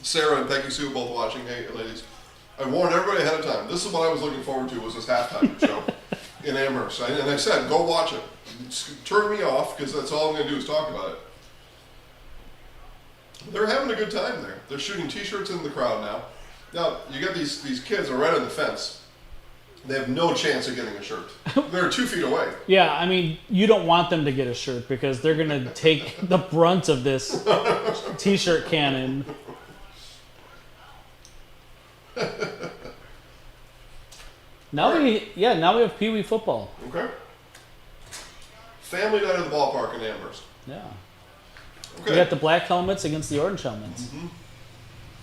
Sarah and Peggy Sue both watching. Hey, ladies. I warned everybody ahead of time. This is what I was looking forward to, was this halftime show in Amherst. And I said, go watch it. Just turn me off, because that's all I'm going to do is talk about it. They're having a good time there. They're shooting t-shirts in the crowd now. Now, you got these kids are right on the fence. They have no chance of getting a shirt. They're 2 feet away. Yeah, I mean, you don't want them to get a shirt because they're going to take the brunt of this t-shirt cannon. Now we have Pee Wee football. Okay. Family night at the ballpark in Amherst. Yeah. Okay. We got the black helmets against the orange helmets.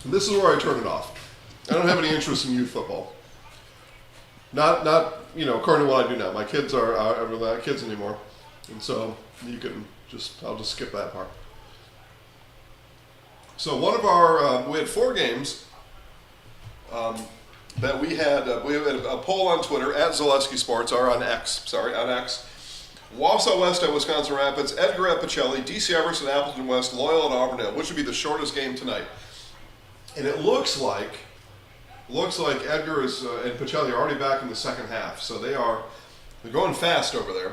This is where I turn it off. I don't have any interest in youth football. Not according to what I do now. My kids are not kids anymore, and so I'll just skip that part. So one of our we had 4 games that we had a poll on Twitter at Zaleski Sports, or on X. Sorry, on X. Wausau West at Wisconsin Rapids, Edgar at Pacelli, DC Everest at Appleton West, Loyal at Auburndale, which would be the shortest game tonight. And it looks like Edgar is and Pacelli are already back in the second half, so they're going fast over there.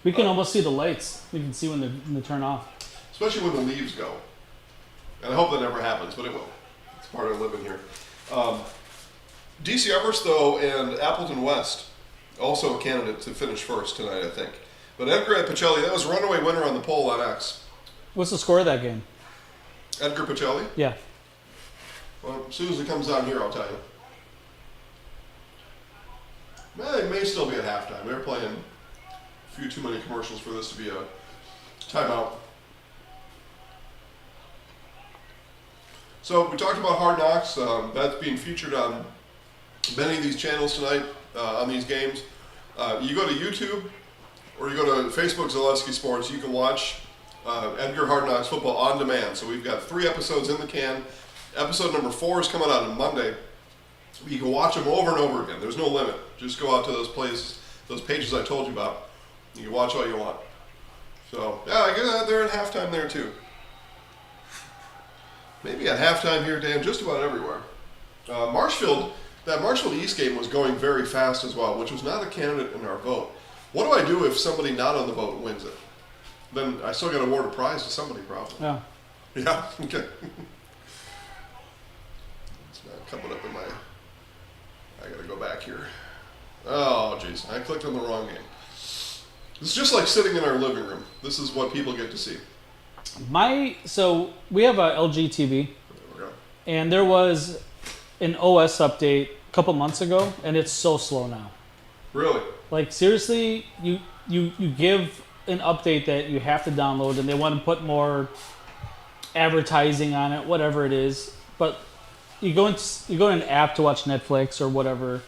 We can almost see the lights. We can see when they turn off. Especially when the leaves go. And I hope that never happens, but it will. It's part of living here. DC Everest, though, and Appleton West, also a candidate to finish first tonight, I think. But Edgar at Pacelli, that was a runaway winner on the poll on X. What's the score of that game? Edgar Pacelli? Yeah. Well, as soon as it comes on here, I'll tell you. Well, it may still be at halftime. They're playing a few too many commercials for this to be a timeout. So we talked about Hard Knocks. That's being featured on many of these channels tonight on these games. You go to YouTube or you go to Facebook Zaleski Sports, you can watch Edgar Hard Knocks football on demand. So we've got 3 episodes in the can. Episode number 4 is coming out on Monday. You can watch them over and over again. There's no limit. Just go out to those pages I told you about. You can watch all you want. So yeah, I guess they're at halftime there too. Maybe at halftime here, Dan, just about everywhere. Marshfield, that Marshfield East game was going very fast as well, which was not a candidate in our vote. What do I do if somebody not on the vote wins it? Then I still got to award a prize to somebody, probably. Yeah. Yeah. Okay. It's not coming up in my. I got to go back here. Oh, jeez, I clicked on the wrong game. It's just like sitting in our living room. This is what people get to see. So we have a LG TV, There we go. and there was an OS update a couple months ago, and it's so slow now. Really? Like seriously, you give an update that you have to download, and they want to put more advertising on it, whatever it is. But you go in an app to watch Netflix or whatever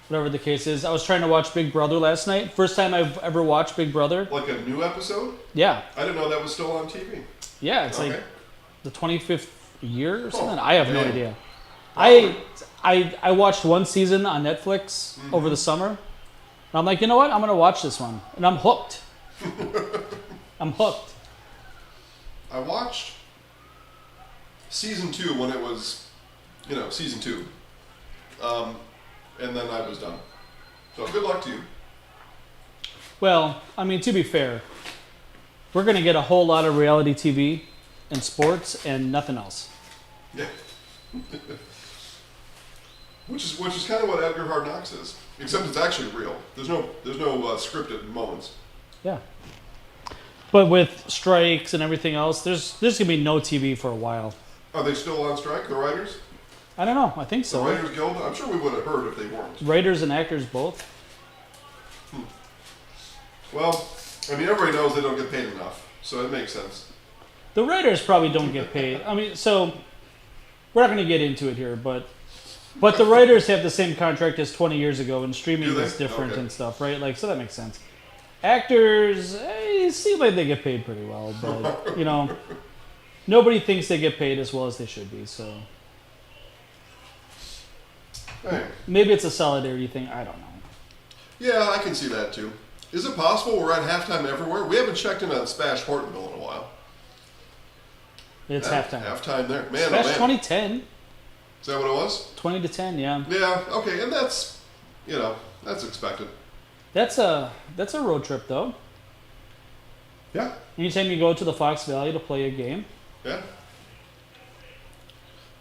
the case is. I was trying to watch Big Brother last night. First time I've ever watched Big Brother. Like a new episode? Yeah, I didn't know that was still on TV. yeah, it's Okay. like the 25th year or something. Oh, I have no man. idea. I watched one season on Netflix over the summer. And I'm like, you know what? I'm gonna watch this one, and I'm hooked. I'm hooked. I watched season 2 when it was, season 2. And then I was done. So good luck to you. Well, I mean, to be fair, we're gonna get a whole lot of reality TV and sports and nothing else. Yeah. which is kind of what Edgar Hard Knocks is, except it's actually real. There's no scripted moments. Yeah. But with strikes and everything else, there's gonna be no TV for a while. Are they still on strike, the writers? I don't know. I think The so. Writers Guild? I'm sure we would have heard if they weren't. Writers and actors both. Well, I mean, everybody knows they don't get paid enough, so it makes sense. The writers probably don't get paid. I mean, so we're not going to get into it here, but the writers have the same contract as 20 years ago, and streaming Do they? is different Okay. and stuff, right? Like, so that makes sense. Actors, it seems like they get paid pretty well, but nobody thinks they get paid as well as they should be. So Hey. maybe it's a solidarity thing. I don't know. Yeah, I can see that too. Is it possible we're at halftime everywhere? We haven't checked in on Spash Hortonville in a while. It's Yeah, halftime. Halftime there. Man, Smash oh man. 2010, Is that what it was? 20-10. Yeah, Yeah, okay, and that's expected. that's a road trip though. Yeah, Anytime you go to the Fox Valley to play a game. yeah.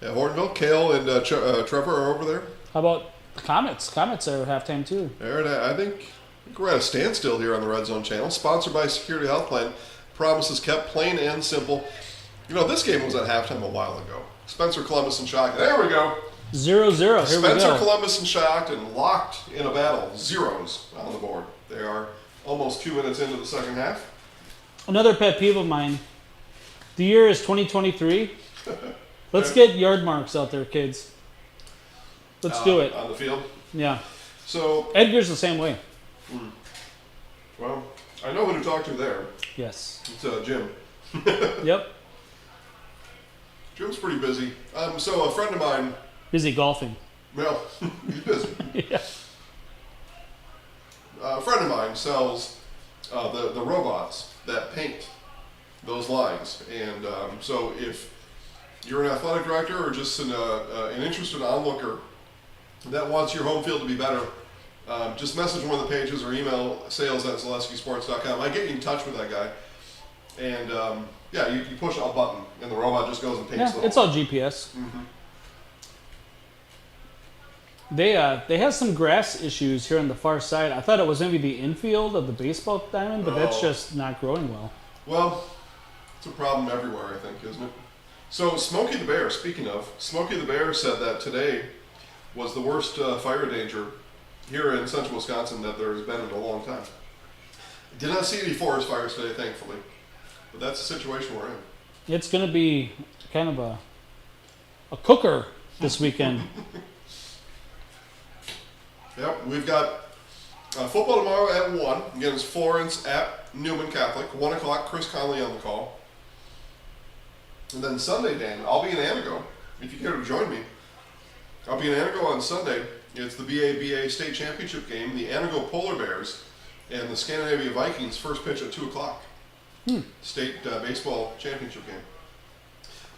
Yeah, Hortonville, Kale and Trevor are over there. How about the Comets? Comets are halftime too. I think we're at a standstill here on the Red Zone channel. Sponsored by Security Health Plan. Promises kept, plain and simple. This game was at halftime a while ago. Spencer Columbus and Shocked. There we go. 0-0. Here we Spencer go. Columbus and Shocked and locked in a battle. Zeros on the board. They are almost 2 minutes into the second half. Another pet peeve of mine. The year is 2023. Let's get yard marks out there, kids. Let's do it. On the field. Yeah. So, Edgar's the same way. well, I know who to talk to there. Yes. It's Jim. Yep. Jim's pretty busy. So a friend of mine, Busy golfing. well, he's busy. Yeah. A friend of mine sells the robots that paint those lines, and so if you're an athletic director or just an interested onlooker that wants your home field to be better, just message one of the pages or email sales@zaleskisports.com. I get you in touch with that guy, and yeah, you push a button and the robot just goes and paints Yeah, the it's all GPS. They have some grass issues here on the far side. I thought it was maybe the infield of the baseball diamond, but that's Oh. just not growing well. Well, it's a problem everywhere, I think, isn't it? So Smokey the Bear, speaking of, Smokey the Bear said that today was the worst fire danger here in central Wisconsin that there has been in a long time. Did not see any forest fires today, thankfully, but that's the situation we're in. It's going to be kind of a cooker this weekend. Yep, we've got football tomorrow at 1 against Florence at Newman Catholic. 1 o'clock, Chris Conley on the call. And then Sunday, Dan, I'll be in Anago. If you care to join me, I'll be in Anago on Sunday. It's the BABA State Championship game. The Anago Polar Bears and the Scandinavia Vikings first pitch at 2 o'clock. State baseball championship game.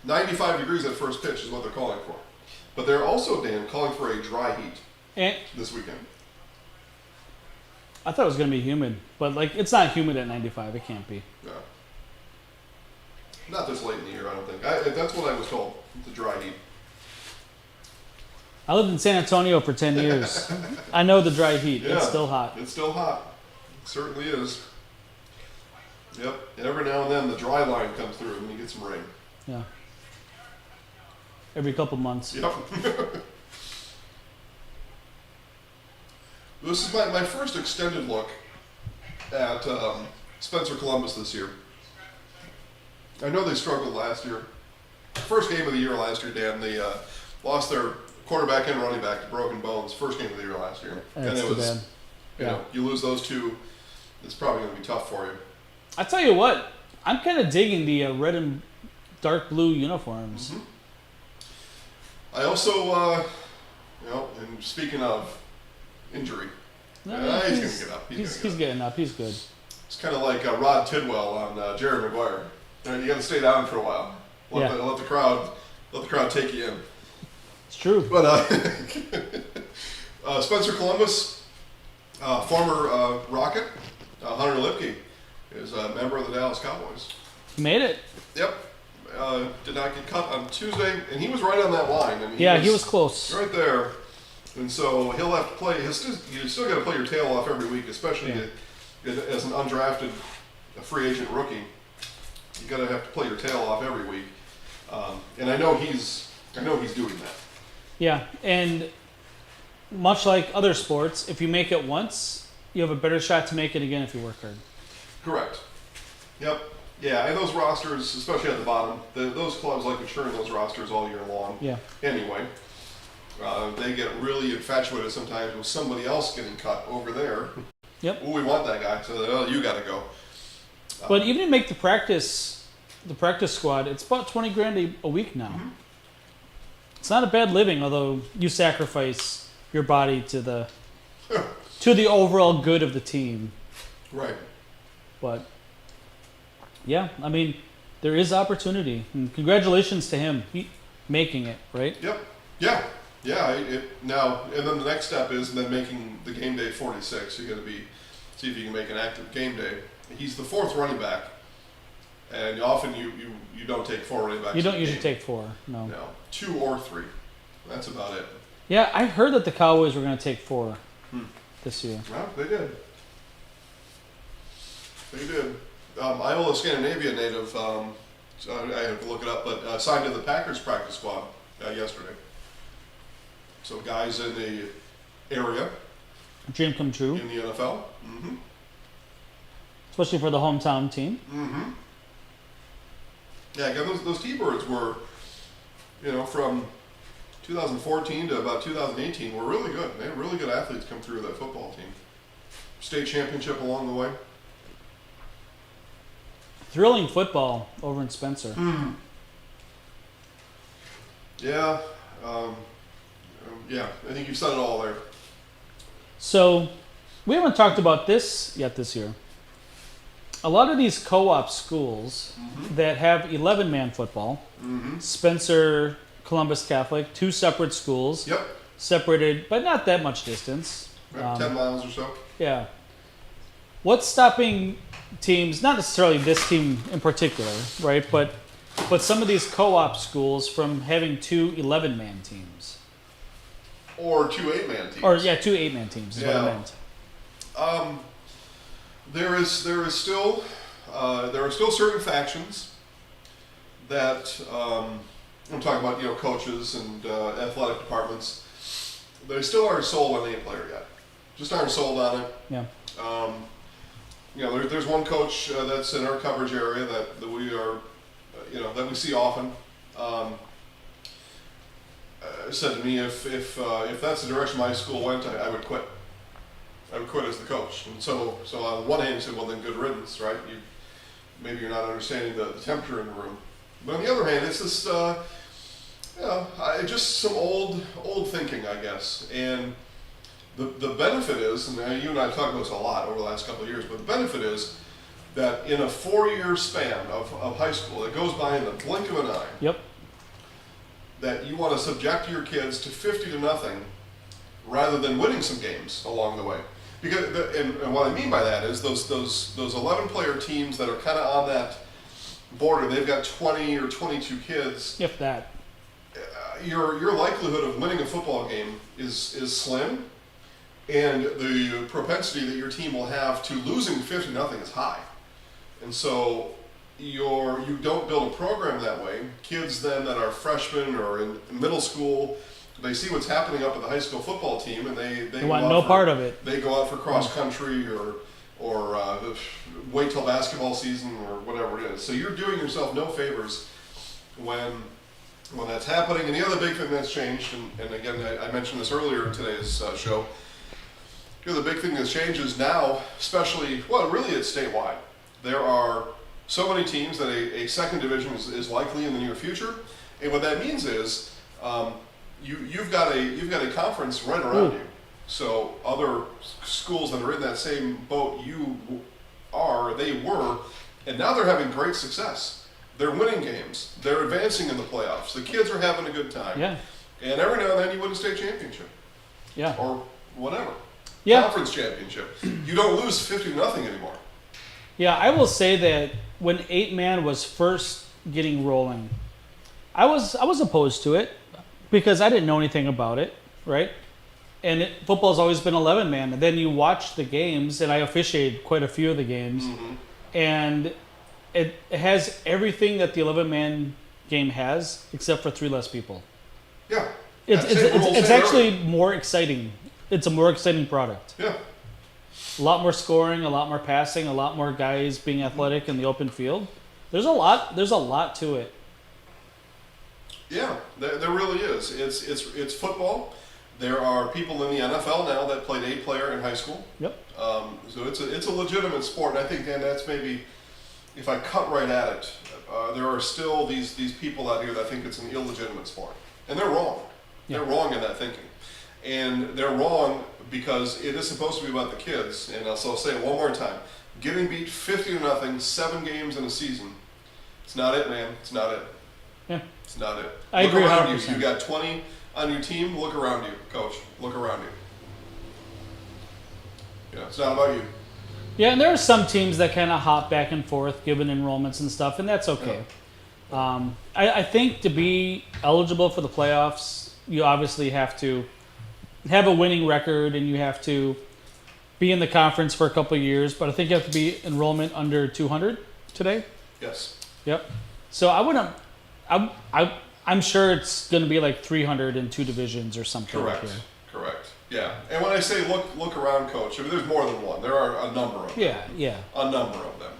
95 degrees at first pitch is what they're calling for. But they're also, Dan, calling for a dry heat And this weekend. I thought it was going to be humid, but like it's not humid at 95. It can't be. No. Not this late in the year, I don't think. That's what I was told. It's a dry heat. I lived in San Antonio for 10 years. I know the dry heat. Yeah. It's still hot. It's still hot. It certainly is. Yep. And every now and then the dry line comes through and you get some rain. Yeah. Every couple months. Yep. This is my first extended look at Spencer Columbus this year. I know they struggled last year. First game of the year last year, Dan, they lost their quarterback and running back to broken bones. First game of the year last year. That's and it too was, bad. you know, you lose those two, it's probably going to be tough for you. I tell you what, I'm kind of digging the red and dark blue uniforms. Mm-hmm. I also, you know, and speaking of injury, No, he's going to get up. He's getting up. He's good. It's kind of like Rod Tidwell on Jerry Maguire. You got to stay down for a while. Let the crowd take you in. It's true. But Spencer Columbus, former Rocket, Hunter Lipke, is a member of the Dallas Cowboys. He made it. Yep. Did not get cut on Tuesday, and he was right on that line. I mean, He was close. right there. And so he'll have to play. You still got to play your tail off every week, especially as an undrafted free agent rookie. You got to have to play your tail off every week. And I know he's doing that. Yeah, and much like other sports, if you make it once, you have a better shot to make it again if you work hard. Correct. Yep. Yeah, and those rosters, especially at the bottom, those clubs like to churn those rosters all year long. Yeah. Anyway, they get really infatuated sometimes with somebody else getting cut over there. Yep. Oh, we want that guy, so you got to go. But even to make the practice squad, it's about $20,000 a week now. Mm-hmm. It's not a bad living, although you sacrifice your body to the overall good of the team. Right. But yeah, I mean, there is opportunity. And congratulations to him making it, right? Yep. Yeah. Yeah. Now, and then the next step is then making the game day 46. You got to see if you can make an active game day. He's the fourth running back, and often you don't take four running backs. You don't in a usually game. take four, no. No, 2 or 3. That's about it. Yeah, I heard that the Cowboys were going to take 4 this year. Well, they did. They did. Iola Scandinavia native, so I have to look it up, but signed to the Packers practice squad yesterday. So guys in the area, Dream come true, in the NFL. Mm-hmm. especially for the hometown team. Mm-hmm. Yeah, again, those T-Birds were, from 2014 to about 2018 were really good. They had really good athletes come through that football team. State championship along the way. Thrilling football over in Spencer. Yeah. Yeah. I think you've said it all there. So, we haven't talked about this yet this year. A lot of these co-op schools that have 11-man football, Spencer, Columbus Catholic, two separate schools, Yep. separated, but not that much distance. 10 miles or so. Yeah. What's stopping teams, not necessarily this team in particular, right, but some of these co-op schools from having two 11-man teams? Or 2 8-man teams. Or, yeah, two 8-man teams is what I Yeah. meant. There are still certain factions that I'm talking about, coaches and athletic departments. They still aren't sold on the 8-player yet. Just aren't sold on it. Yeah. There's one coach that's in our coverage area that we are, that we see often. Said to me, if that's the direction my school went, I would quit. I would quit as the coach. And so on one hand, he said, well, then good riddance, right? Maybe you're not understanding the temperature in the room. But on the other hand, it's this, just some old thinking, I guess. And the benefit is, and you and I have talked about this a lot over the last couple of years, but the benefit is that in a 4-year span of high school, it goes by in the blink of an eye. Yep. That you want to subject your kids to 50-0 rather than winning some games along the way. Because and what I mean by that is those 11-player teams that are kind of on that border, they've got 20 or 22 kids. If that. Your likelihood of winning a football game is slim, and the propensity that your team will have to losing 50-0 is high. And so you don't build a program that way. Kids then that are freshmen or in middle school, they see what's happening up at the high school football team, and they want no part of it. They go out for cross country or wait till basketball season or whatever it is. So you're doing yourself no favors when that's happening. And the other big thing that's changed, and again I mentioned this earlier in today's show. The big thing that's changed is now, especially, well, really it's statewide. There are so many teams that a second division is likely in the near future, and what that means is you've got a conference right around you. So other schools that are in that same boat they were, and now they're having great success. They're winning games. They're advancing in the playoffs. The kids are having a good time. Yeah. And every now and then you win a state championship. Yeah. Or whatever. Yeah. Conference championship. You don't lose 50-0 anymore. Yeah, I will say that when 8-man was first getting rolling, I was opposed to it because I didn't know anything about it, right? And football's always been 11-man. And then you watch the games, and I officiated quite a few of the games, and it has everything that the 11-man game has, except for 3 less people. Yeah. It's actually more exciting. It's a more exciting product. Yeah. A lot more scoring, a lot more passing, a lot more guys being athletic in the open field. There's a lot to it. Yeah, there really is. It's football. There are people in the NFL now that played 8-player in high school. Yep. So it's a legitimate sport, and I think, Dan, that's maybe, if I cut right at it, there are still these people out here that think it's an illegitimate sport, and they're wrong. Yeah. They're wrong in that thinking, and they're wrong because it is supposed to be about the kids. And so I'll say it one more time: getting beat 50-0, 7 games in a season. It's not it, man. It's not it. Yeah. It's not it. I Look agree around 100%. you. You got 20 on your team. Look around you, coach. Look around you. Yeah, it's not about you. Yeah, and there are some teams that kind of hop back and forth given enrollments and stuff, and that's okay. I think to be eligible for the playoffs, you obviously have to have a winning record and you have to be in the conference for a couple of years, but I think you have to be enrollment under 200 today. Yes. Yep. So I wouldn't. I'm sure it's going to be like 300 in 2 divisions or something. Correct. Like here. Correct. Yeah. And when I say look around, coach, I mean, there's more than one. There are a number of them. Yeah. A number of them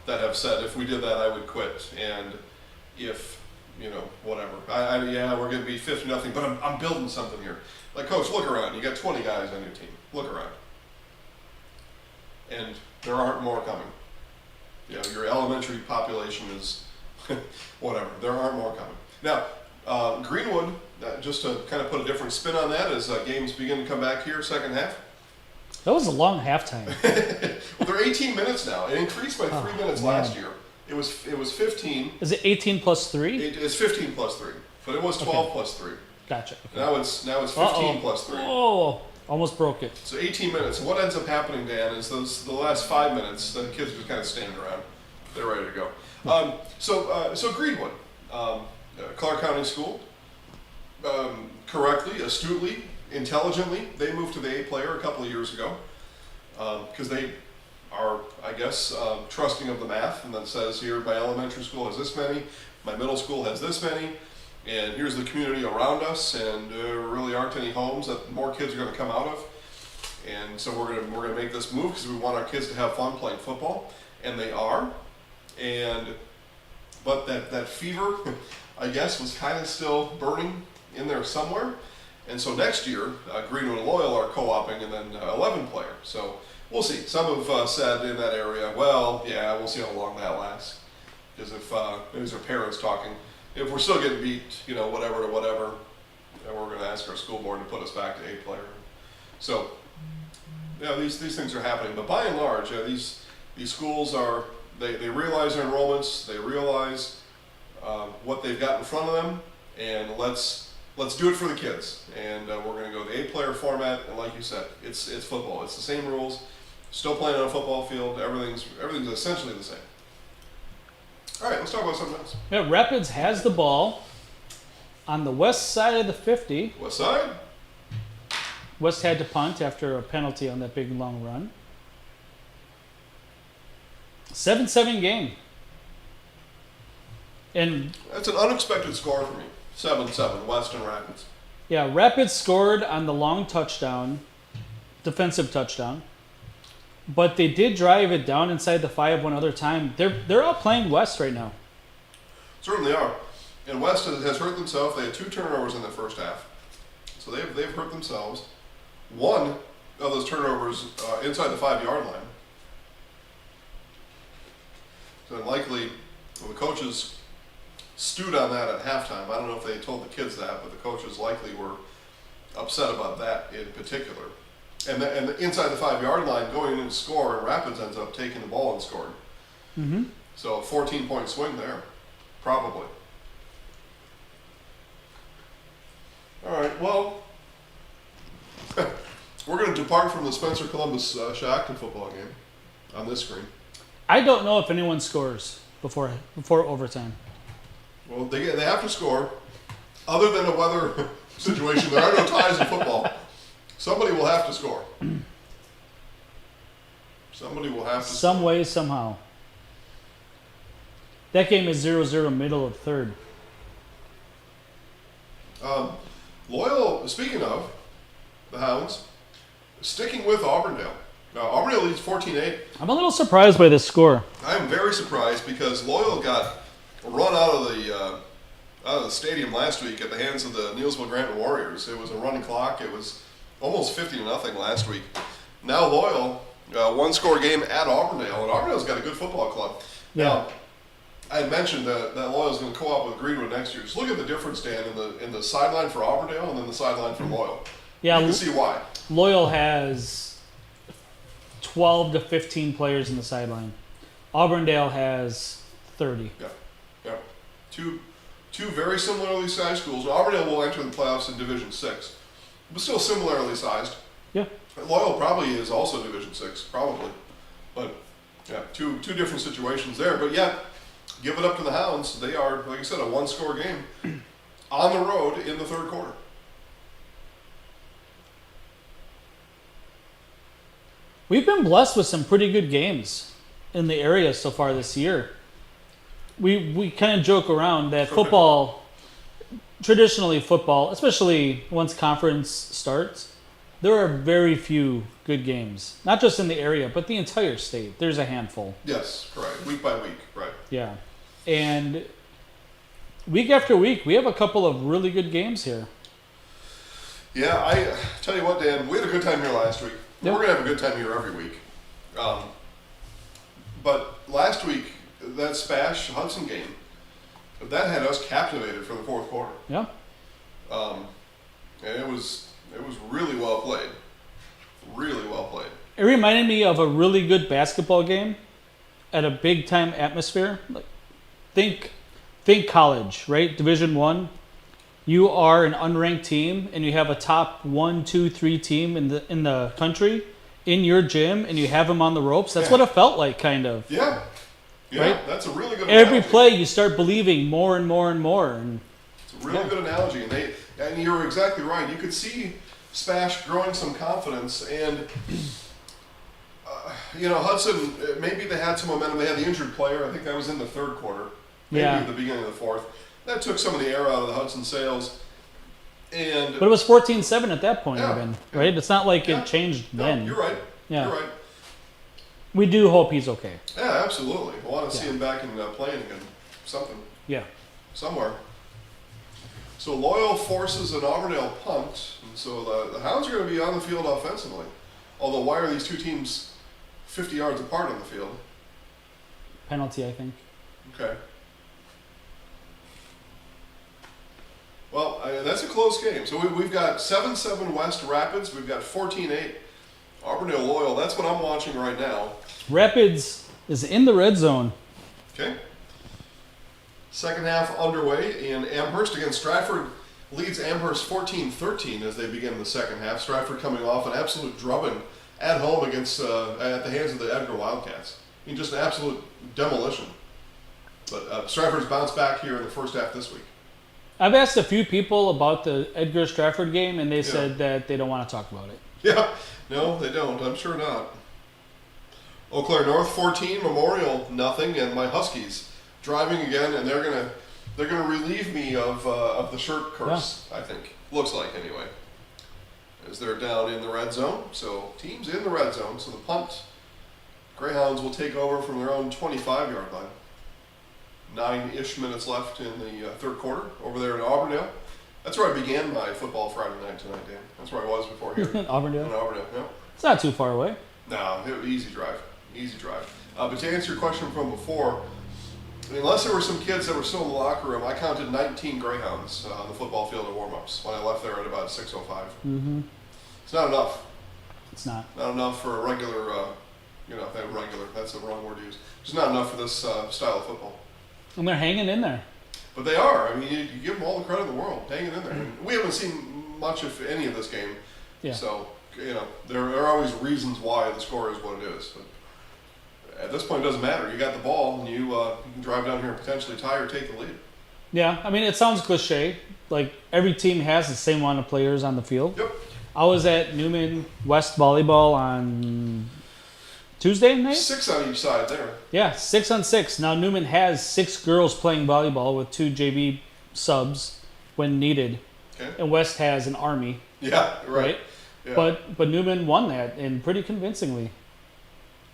that have said, if we did that, I would quit. And if, whatever. We're going to be 50-0, but I'm building something here. Like, coach, look around. You got 20 guys on your team. Look around. And there aren't more coming. Your elementary population is whatever. There aren't more coming. Now, Greenwood, just to kind of put a different spin on that, as games begin to come back here, second half. That was a long halftime. Well, they're 18 minutes now. It increased by 3 minutes man. last year. It was 15. Is it 18 plus 3? It's 15 plus 3, but it was 12 plus 3. Gotcha. Okay. Now it's 15 plus 3. Oh, almost broke it. So 18 minutes. And what ends up happening, Dan, is the last 5 minutes, the kids are just kind of standing around. They're ready to go. So Greenwood, Clark County School, correctly, astutely, intelligently, they moved to the 8-player a couple of years ago because they are, I guess, trusting of the math, and then says here, my elementary school has this many, my middle school has this many, and here's the community around us, and there really aren't any homes that more kids are going to come out of, and so we're gonna make this move because we want our kids to have fun playing football, and they are, but that fever, I guess, was kind of still burning in there somewhere, and so next year, Greenwood and Loyal are co-oping, and then 11-player. So we'll see. Some have said in that area, well, yeah, we'll see how long that lasts. Because if these are parents talking, if we're still getting beat, whatever to whatever, then we're going to ask our school board to put us back to 8-player. So, these things are happening. But by and large, these schools are, they realize their enrollments, they realize what they've got in front of them, and let's do it for the kids. And we're going to go the 8-player format, and like you said, it's football. It's the same rules. Still playing on a football field. Everything's essentially the same. All right, let's talk about something else. Yeah, Rapids has the ball on the west side of the 50. West side? West had to punt after a penalty on that big long run. 7-7 game. And That's an unexpected score for me. 7-7, West and Rapids. yeah, Rapids scored on the long touchdown, defensive touchdown. But they did drive it down inside the 5 one other time. They're outplaying West right now. Certainly are. And West has hurt themselves. They had 2 turnovers in the first half. So they've hurt themselves. One of those turnovers inside the 5-yard line. So likely, the coaches stewed on that at halftime. I don't know if they told the kids that, but the coaches likely were upset about that in particular. And inside the 5-yard line, going in to score, and Rapids ends up taking the ball and scored. Mm-hmm. So a 14-point swing there, probably. All right, well, we're going to depart from the Spencer Columbus Shackton football game on this screen. I don't know if anyone scores before overtime. Well, they have to score. Other than a weather situation, there are no ties in football. Somebody will have to score. Somebody will have to Some way, somehow. That game is 0-0 middle of third. Loyal, speaking of the Hounds, sticking with Auburndale. Auburndale leads 14-8. I'm a little surprised by this score. I am very surprised because Loyal got run out of the stadium last week at the hands of the Neillsville Grant Warriors. It was a running clock. It was almost 50-0 last week. Now Loyal, 1-score game at Auburndale, and Auburndale's got a good football club. Yeah. Now, I had mentioned that Loyal's going to co-op with Greenwood next year. Just look at the difference, Dan, in the sideline for Auburndale and then the sideline for Loyal. Yeah, You can see why. Loyal has 12 to 15 players in the sideline. Auburndale has 30. Yeah. Two very similarly sized schools. Auburndale will enter the playoffs in Division 6, but still similarly sized. Yeah. Loyal probably is also Division 6, probably. But yeah, two different situations there. But yet, give it up to the Hounds. They are, like I said, a 1-score game on the road in the third quarter. We've been blessed with some pretty good games in the area so far this year. We kind of joke around that football, traditionally football, especially once conference starts, there are very few good games. Not just in the area, but the entire state. There's a handful. Yes, correct. Week by week, right. Yeah. And week after week, we have a couple of really good games here. Yeah, I tell you what, Dan, we had a good time here last week. Yep. We're going to have a good time here every week. But last week, that Spash Hudson game, But that had us captivated for the fourth quarter. Yeah. And it was really well played. Really well played. It reminded me of a really good basketball game at a big time atmosphere. Like, think college, right? Division 1. You are an unranked team and you have a top 1, 2, 3 team in the country in your gym and you have them on the ropes. That's what it felt like, kind of. Yeah. Yeah, right? That's a really good Every analogy. play you start believing more and more and more. And It's a really good analogy. And you're exactly right. You could see Spash growing some confidence. And, Hudson, maybe they had some momentum. They had the injured player. I think that was in the third quarter. Maybe at the beginning of the fourth. That took some of the air out of the Hudson sails. But it was 14-7 at that point, Yeah. even, right? It's not like Yeah. it changed No, then. you're right. Yeah. You're right. We do hope he's okay. Yeah, absolutely. I want to see Yeah. him back in playing again. Yeah. Somewhere. So Loyal forces an Auburndale punt, and so the Hounds are going to be on the field offensively. Although, why are these two teams 50 yards apart on the field? Penalty, I think. Okay. Well, that's a close game. So we've got 7-7 West Rapids. We've got 14-8 Auburndale Loyal. That's what I'm watching right now. Rapids is in the red zone. Okay. Second half underway, and Amherst against Stratford leads Amherst 14-13 as they begin the second half. Stratford coming off an absolute drubbing at home against at the hands of the Edgar Wildcats. I mean, just an absolute demolition. But Stratford's bounced back here in the first half this week. I've asked a few people about the Edgar Stratford game, and they said that they don't want to talk about it. Yeah, no, they don't. I'm sure not. Eau Claire North 14, Memorial nothing, and my Huskies driving again, and they're gonna relieve me of the shirt curse. I think looks like anyway, as they're down in the red zone. So teams in the red zone. So the punt, Greyhounds will take over from their own 25-yard line. 9-ish minutes left in the third quarter over there in Auburndale. That's where I began my football Friday night tonight, Dan. That's where I was before here. Auburndale. In Auburndale, yeah. It's not too far away. No, easy drive. Easy drive. But to answer your question from before, unless there were some kids that were still in the locker room, I counted 19 Greyhounds on the football field at warm-ups when I left there at about 6:05. Mm-hmm. It's not enough. It's not. Not enough for a regular, that's the wrong word to use. It's not enough for this style of football. And they're hanging in there. But they are. I mean, you give them all the credit in the world, hanging in there. And we haven't seen much of any of this game. Yeah. So, there are always reasons why the score is what it is. But at this point, it doesn't matter. You got the ball, and you can drive down here and potentially tie or take the lead. Yeah, I mean, it sounds cliche. Like, every team has the same amount of players on the field. Yep. I was at Newman West Volleyball on Tuesday night? 6 on each side there. Yeah, 6-on-6. Now, Newman has 6 girls playing volleyball with 2 JV subs when needed. Okay. And West has an army, Yeah, right. Yeah. But Newman won that, and pretty convincingly.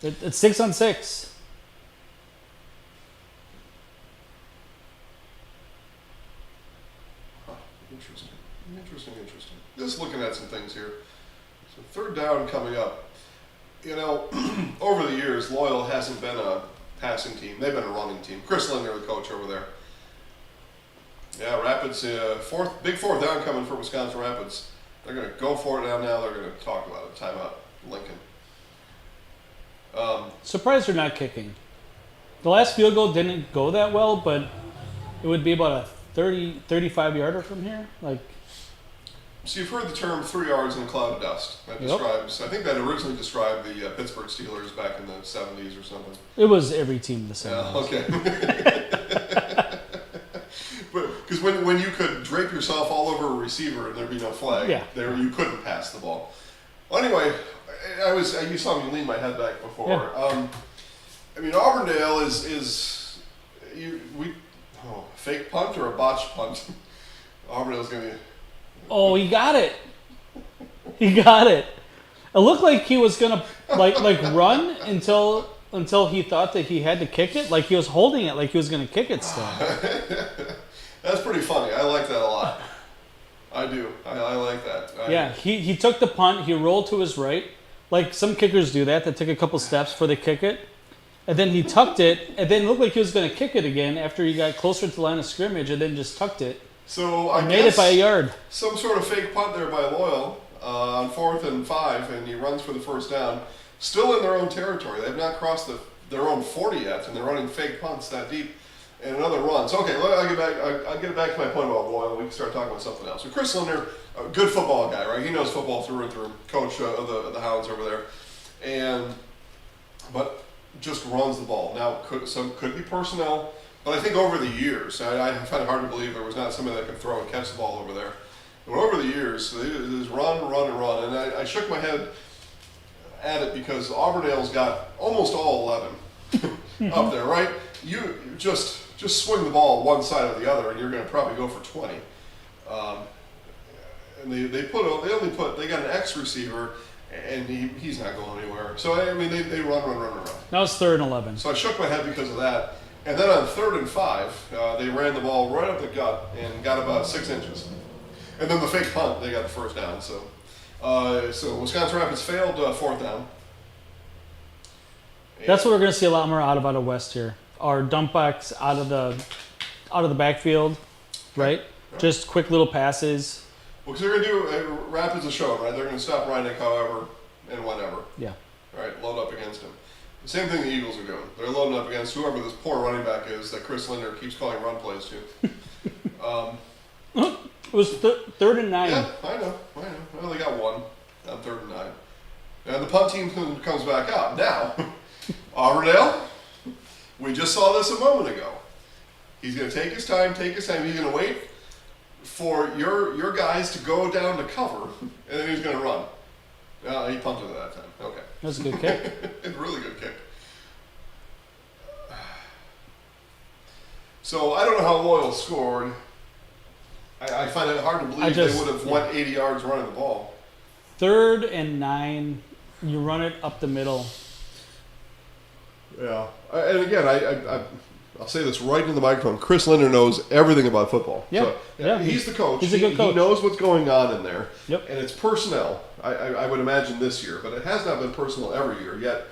It's 6-on-6. Interesting. Just looking at some things here. So third down coming up. Over the years, Loyal hasn't been a passing team. They've been a running team. Chris Linder, the coach over there. Yeah, Rapids, big fourth down coming for Wisconsin Rapids. They're going to go for it now. They're going to talk about it. Timeout. Lincoln. Surprised they're not kicking. The last field goal didn't go that well, but it would be about a 35-yarder from here. So you've heard the term 3 yards in a cloud of dust. That describes, I think that originally described the Pittsburgh Steelers back in the 70s or something. It was every team the same. Yeah, okay. Because when you could drape yourself all over a receiver and there'd be no flag, you couldn't pass the ball. Well, anyway, you saw me lean my head back before. Yeah. Auburndale is fake punt or a botched punt? Auburndale's going to... Oh, he got it. He got it. It looked like he was gonna run until he thought that he had to kick it. Like he was holding it, like he was gonna kick it still. That's pretty funny. I like that a lot. I do. I like that. He took the punt. He rolled to his right, like some kickers do that. They take a couple steps before they kick it, and then he tucked it, and then it looked like he was going to kick it again after he got closer to the line of scrimmage, and then just tucked it. So I Made it by a yard. Some sort of fake punt there by Loyal on 4th and 5, and he runs for the first down. Still in their own territory. They've not crossed their own 40 yet, and they're running fake punts that deep. And another run. So okay, I'll get back to my point about Loyal. We can start talking about something else. So Chris Linder, a good football guy, right? He knows football through and through. Coach of the Hounds over there, but just runs the ball. Now could be personnel, but I think over the years, I find it hard to believe there was not somebody that could throw and catch the ball over there. But over the years, they just run, and I shook my head at it because Auburndale's got almost all 11 up there, right? You just swing the ball one side or the other, and you're going to probably go for 20. And they got an X receiver, and he's not going anywhere. So I mean, they run. That was 3rd and 11. So I shook my head because of that. And then on 3rd and 5, they ran the ball right up the gut and got about 6 inches. And then the fake punt, they got the first down. So Wisconsin Rapids failed 4th down. That's what we're going to see a lot more out of West here. Our dump backs out of the backfield, right? Just quick little passes. Well, because they're going to do Rapids a show, right? They're going to stop Reineck however and whenever. Yeah. Right, load up against him. The same thing the Eagles are doing. They're loading up against whoever this poor running back is that Chris Linder keeps calling run plays to. It was 3rd and 9. Yeah, I know. Well, they got one on 3rd and 9. And the punt team comes back out. Now, Auburndale, we just saw this a moment ago. He's going to take his time. He's going to wait for your guys to go down to cover, and then he's going to run. He punted it that time. Okay. That was a good kick. A really good kick. So I don't know how Loyal scored. I find it hard to believe they would have went 80 yards running the ball. 3rd and 9, you run it up the middle. Yeah. And again, I'll say this right in the microphone. Chris Linder knows everything about football. Yeah. So, yeah. He's the coach. He's a good coach. He knows what's going on in there. Yep. And it's personnel, I would imagine this year. But it has not been personal every year yet.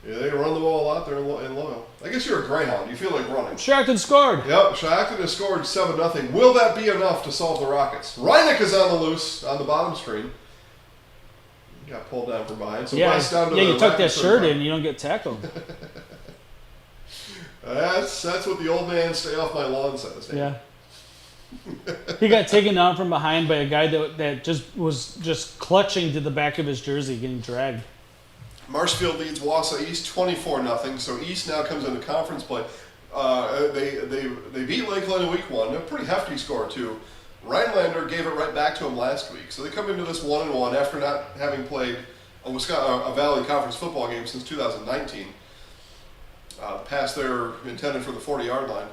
Yeah, they run the ball a lot. They're in Loyal. I guess you're a Greyhound. You feel like running. Shackton scored. Yep, Shackton has scored 7-0. Will that be enough to solve the Rockets? Reineck is on the loose on the bottom screen. Got pulled down from behind. So Yeah, down to you the tuck that Rockets shirt in, you don't get tackled. That's what the old man stay off my lawn says. Yeah. He got taken down from behind by a guy that was just clutching to the back of his jersey, getting dragged. Marshfield leads Wausau East 24-0. So East now comes into conference play. They beat Lakeland in week 1. A pretty hefty score too. Rhinelander gave it right back to him last week. So they come into this 1-1 after not having played a Valley Conference football game since 2019. Past their intended for the 40-yard line.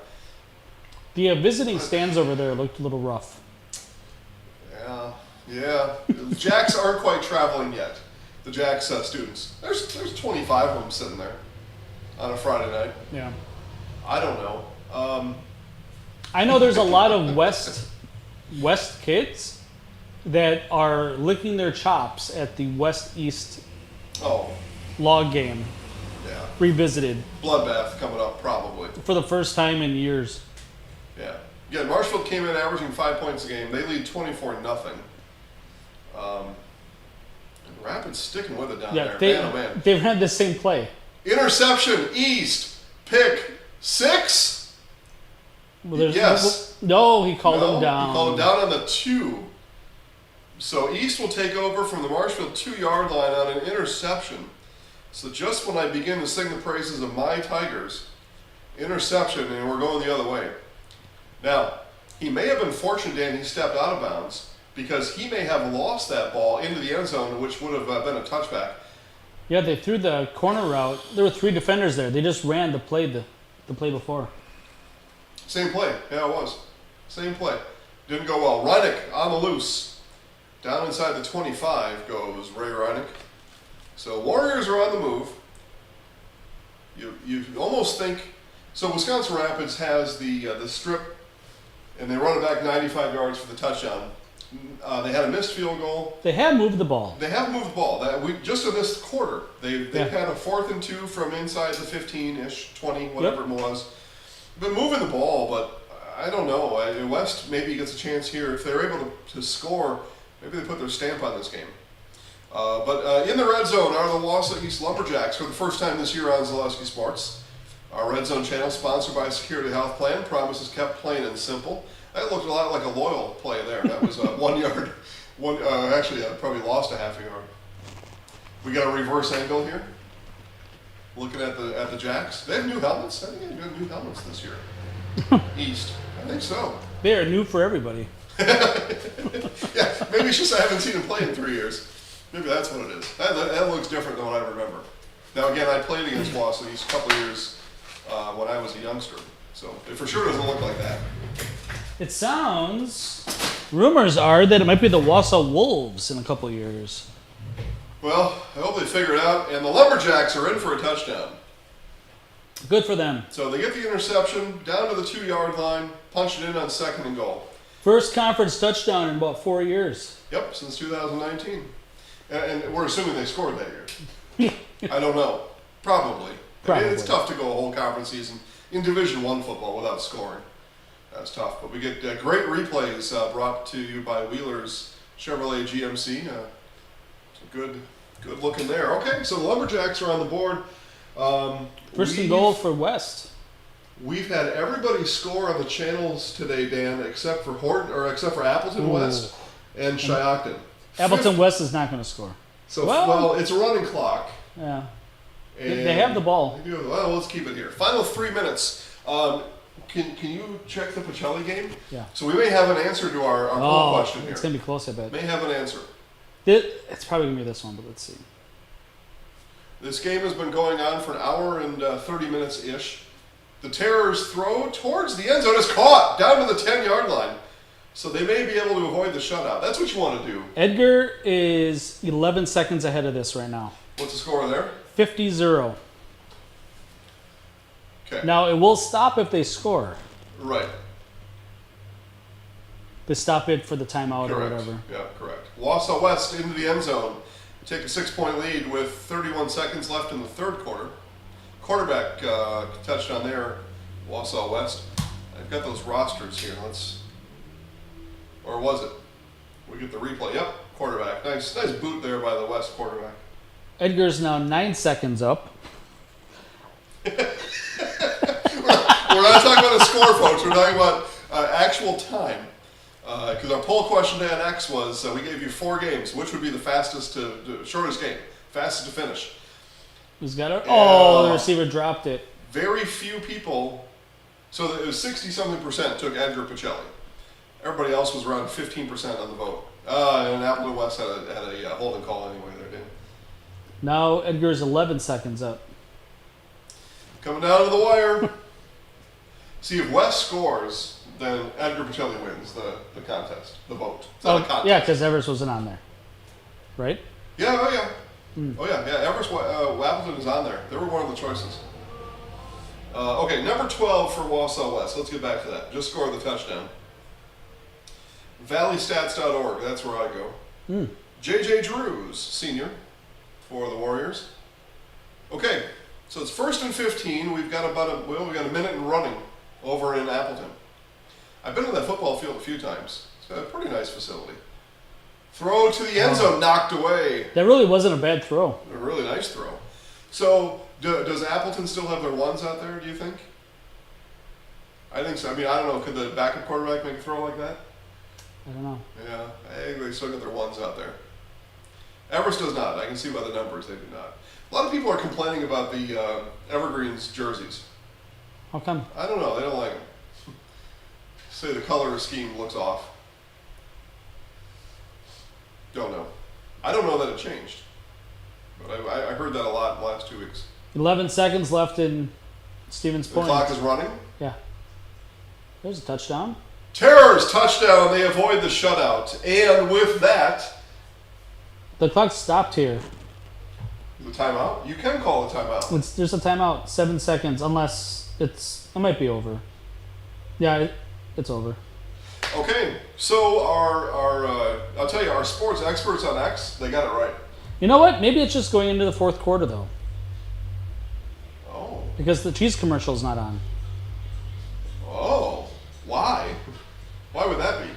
The visiting stands over there looked a little rough. Yeah. The Jacks aren't quite traveling yet. The Jacks students. There's 25 of them sitting there on a Friday night. Yeah. I don't know. I know there's a lot of West kids that are licking their chops at the West-East log game. Yeah. Revisited. Bloodbath coming up probably. For the first time in years. Yeah. Again, Marshfield came in averaging 5 points a game. They lead 24-0. Rapids sticking with it down there. Man. They've had the same play. Interception, East, pick 6. Well, yes. No, he called him down. He called him down on the 2. So East will take over from the Marshfield 2-yard line on an interception. So just when I begin to sing the praises of my Tigers, interception, and we're going the other way. Now, he may have been fortunate, Dan, he stepped out of bounds because he may have lost that ball into the end zone, which would have been a touchback. Yeah, they threw the corner route. There were 3 defenders there. They just ran the play before. Same play. Yeah, it was. Same play. Didn't go well. Reineck on the loose. Down inside the 25 goes Ray Reineck. So Warriors are on the move. You almost think... So Wisconsin Rapids has the strip, and they run it back 95 yards for the touchdown. They had a missed field goal. They have moved the ball. They have moved the ball. That we just in this quarter, they've Yeah. had a 4th and 2 from inside the 15-ish, 20, whatever it was. Been moving the ball, but I don't know. West maybe gets a chance here if they're able to score. Maybe they put their stamp on this game. But in the red zone are the Wausau East Lumberjacks for the first time this year on Zaleski Sports. Our red zone channel, sponsored by Security Health Plan, promises kept plain and simple. That looked a lot like a loyal play there. That was 1 yard. Actually, I probably lost a half a yard. We got a reverse angle here. Looking at the Jacks. They have new helmets. I think they have new helmets this year. East. I think so. They are new for everybody. Yeah, maybe it's just I haven't seen him play in 3 years. Maybe that's what it is. That looks different than what I remember. Now again, I played against Wausau East a couple of years when I was a youngster, so it for sure doesn't look like that. It sounds. Rumors are that it might be the Wausau Wolves in a couple of years. Well, I hope they figure it out. And the Lumberjacks are in for a touchdown. Good for them. So they get the interception down to the 2 yard line, punch it in on 2nd and goal. First conference touchdown in about 4 years. Yep, since 2019. And we're assuming they scored that year. I don't know. Probably. I mean, it's tough to go a whole conference season in Division I football without scoring. That's tough. But we get great replays brought to you by Wheeler's Chevrolet GMC. Good looking there. Okay, so the Lumberjacks are on the board. First and goal for West. We've had everybody score on the channels today, Dan, except for Appleton West and Shiocton. Appleton West is not going to score. So well, it's a running clock. Yeah. They have the ball. They do. Well, let's keep it here. Final 3 minutes. Can you check the Pacelli game? Yeah. So we may have an answer to our poll question here. It's going to be close, I bet. May have an answer. It's probably going to be this one, but let's see. This game has been going on for an hour and 30 minutes-ish. The Terrors throw towards the end zone is caught down to the 10-yard line. So they may be able to avoid the shutout. That's what you want to do. Edgar is 11 seconds ahead of this right now. What's the score there? 50-0. Okay. Now, it will stop if they score. Right. They stop it for the timeout Correct. or whatever. Yeah, correct. Wausau West into the end zone. Take a 6-point lead with 31 seconds left in the 3rd quarter. Quarterback touchdown there, Wausau West. I've got those rosters here. Or was it? We get the replay. Yep, quarterback. Nice boot there by the West quarterback. Edgar's now 9 seconds up. We're not talking about the score, folks. We're talking about actual time. Because our poll question to NX was, we gave you 4 games. Which would be the shortest game? Fastest to finish. Who's got it? Oh, the receiver dropped it. Very few people. So it was 60-something% took Edgar Pacelli. Everybody else was around 15% on the vote. And Appleton West had a holding call anyway there, didn't it? Now Edgar's 11 seconds up. Coming down to the wire. See, if West scores, then Edgar Pacelli wins the contest, the vote. It's not a contest. Yeah, because Everest wasn't on there. Right? Yeah, oh yeah. Oh yeah, Everest Appleton is on there. They were one of the choices. Okay, number 12 for Wausau West. Let's get back to that. Just scored the touchdown. ValleyStats.org, that's where I go. J.J. Drews, senior, for the Warriors. Okay, so it's 1st and 15. We've got we got a minute and running over in Appleton. I've been to that football field a few times. It's a pretty nice facility. Throw to the end zone, knocked away. That really wasn't a bad throw. A really nice throw. So, does Appleton still have their ones out there, do you think? I think so. I mean, I don't know. Could the backup quarterback make a throw like that? I don't know. Yeah, I think they still got their ones out there. Everest does not. I can see by the numbers they do not. A lot of people are complaining about the Evergreens jerseys. How come? I don't know. They don't like them. Say the color scheme looks off. Don't know. I don't know that it changed. But I heard that a lot in the last 2 weeks. 11 seconds left in Stevens The Point. clock is running. Yeah. There's a touchdown. Terrors touchdown. They avoid the shutout. And with that, The clock stopped here. the timeout. You can call a timeout. There's a timeout. 7 seconds, unless it might be over. Yeah, it's over. Okay, so I'll tell you, our sports experts on X, they got it right. You know what? Maybe it's just going into the fourth quarter though, Oh, because the cheese commercial's not on. oh, why? Why would that be?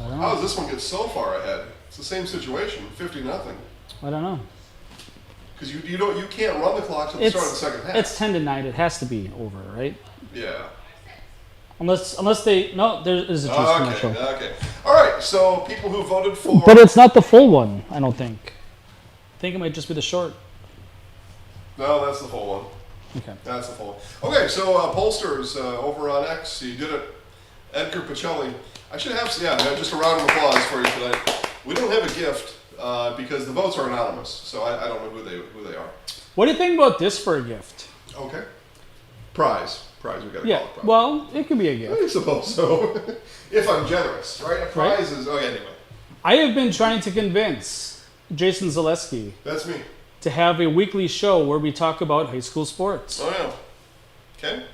I don't How know. does this one get so far ahead? It's the same situation, 50-0. I don't know. Because you can't run the clock till the start of the second half. It's 10-9. It has to be over, right? Yeah. Unless they there is a cheese commercial. Okay. All right. So people who voted for. But it's not the full one, I don't think. I think it might just be the short. No, that's the full one. Okay. That's the full one. Okay. So pollsters over on X, you did it. Edgar Pacelli. I should have just a round of applause for you tonight. We don't have a gift because the votes are anonymous, so I don't know who they are. What do you think about this for a gift? Okay. Prize. We gotta call Yeah. it prize. Well, it could be a gift. I suppose so. If I'm generous, right? A prize is anyway. I have been trying to convince Jason Zaleski That's me. to have a weekly show where we talk about high school sports. Oh yeah. Okay.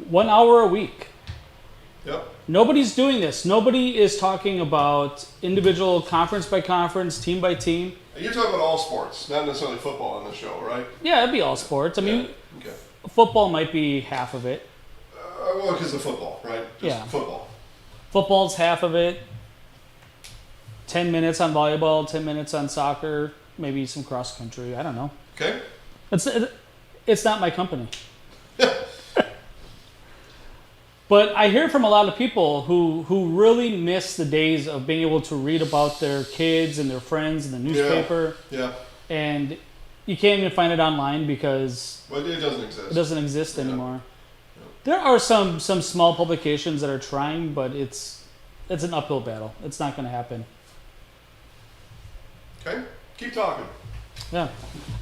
1 hour a week. Yep. Nobody's doing this. Nobody is talking about individual conference by conference, team by team. And you're talking about all sports, not necessarily football on the show, right? Yeah, it'd be all sports. I mean, Yeah. Okay. football might be half of it. Well, because of football, right? Just Yeah. football. Football's half of it. 10 minutes on volleyball, 10 minutes on soccer, maybe some cross country. I don't know. Okay. It's not my company. But I hear from a lot of people who really miss the days of being able to read about their kids and their friends in the newspaper. Yeah. And you can't even find it online because But it doesn't exist. it doesn't exist anymore. There are some small publications that are trying, but it's an uphill battle. It's not going to happen. Okay. Keep talking. Yeah.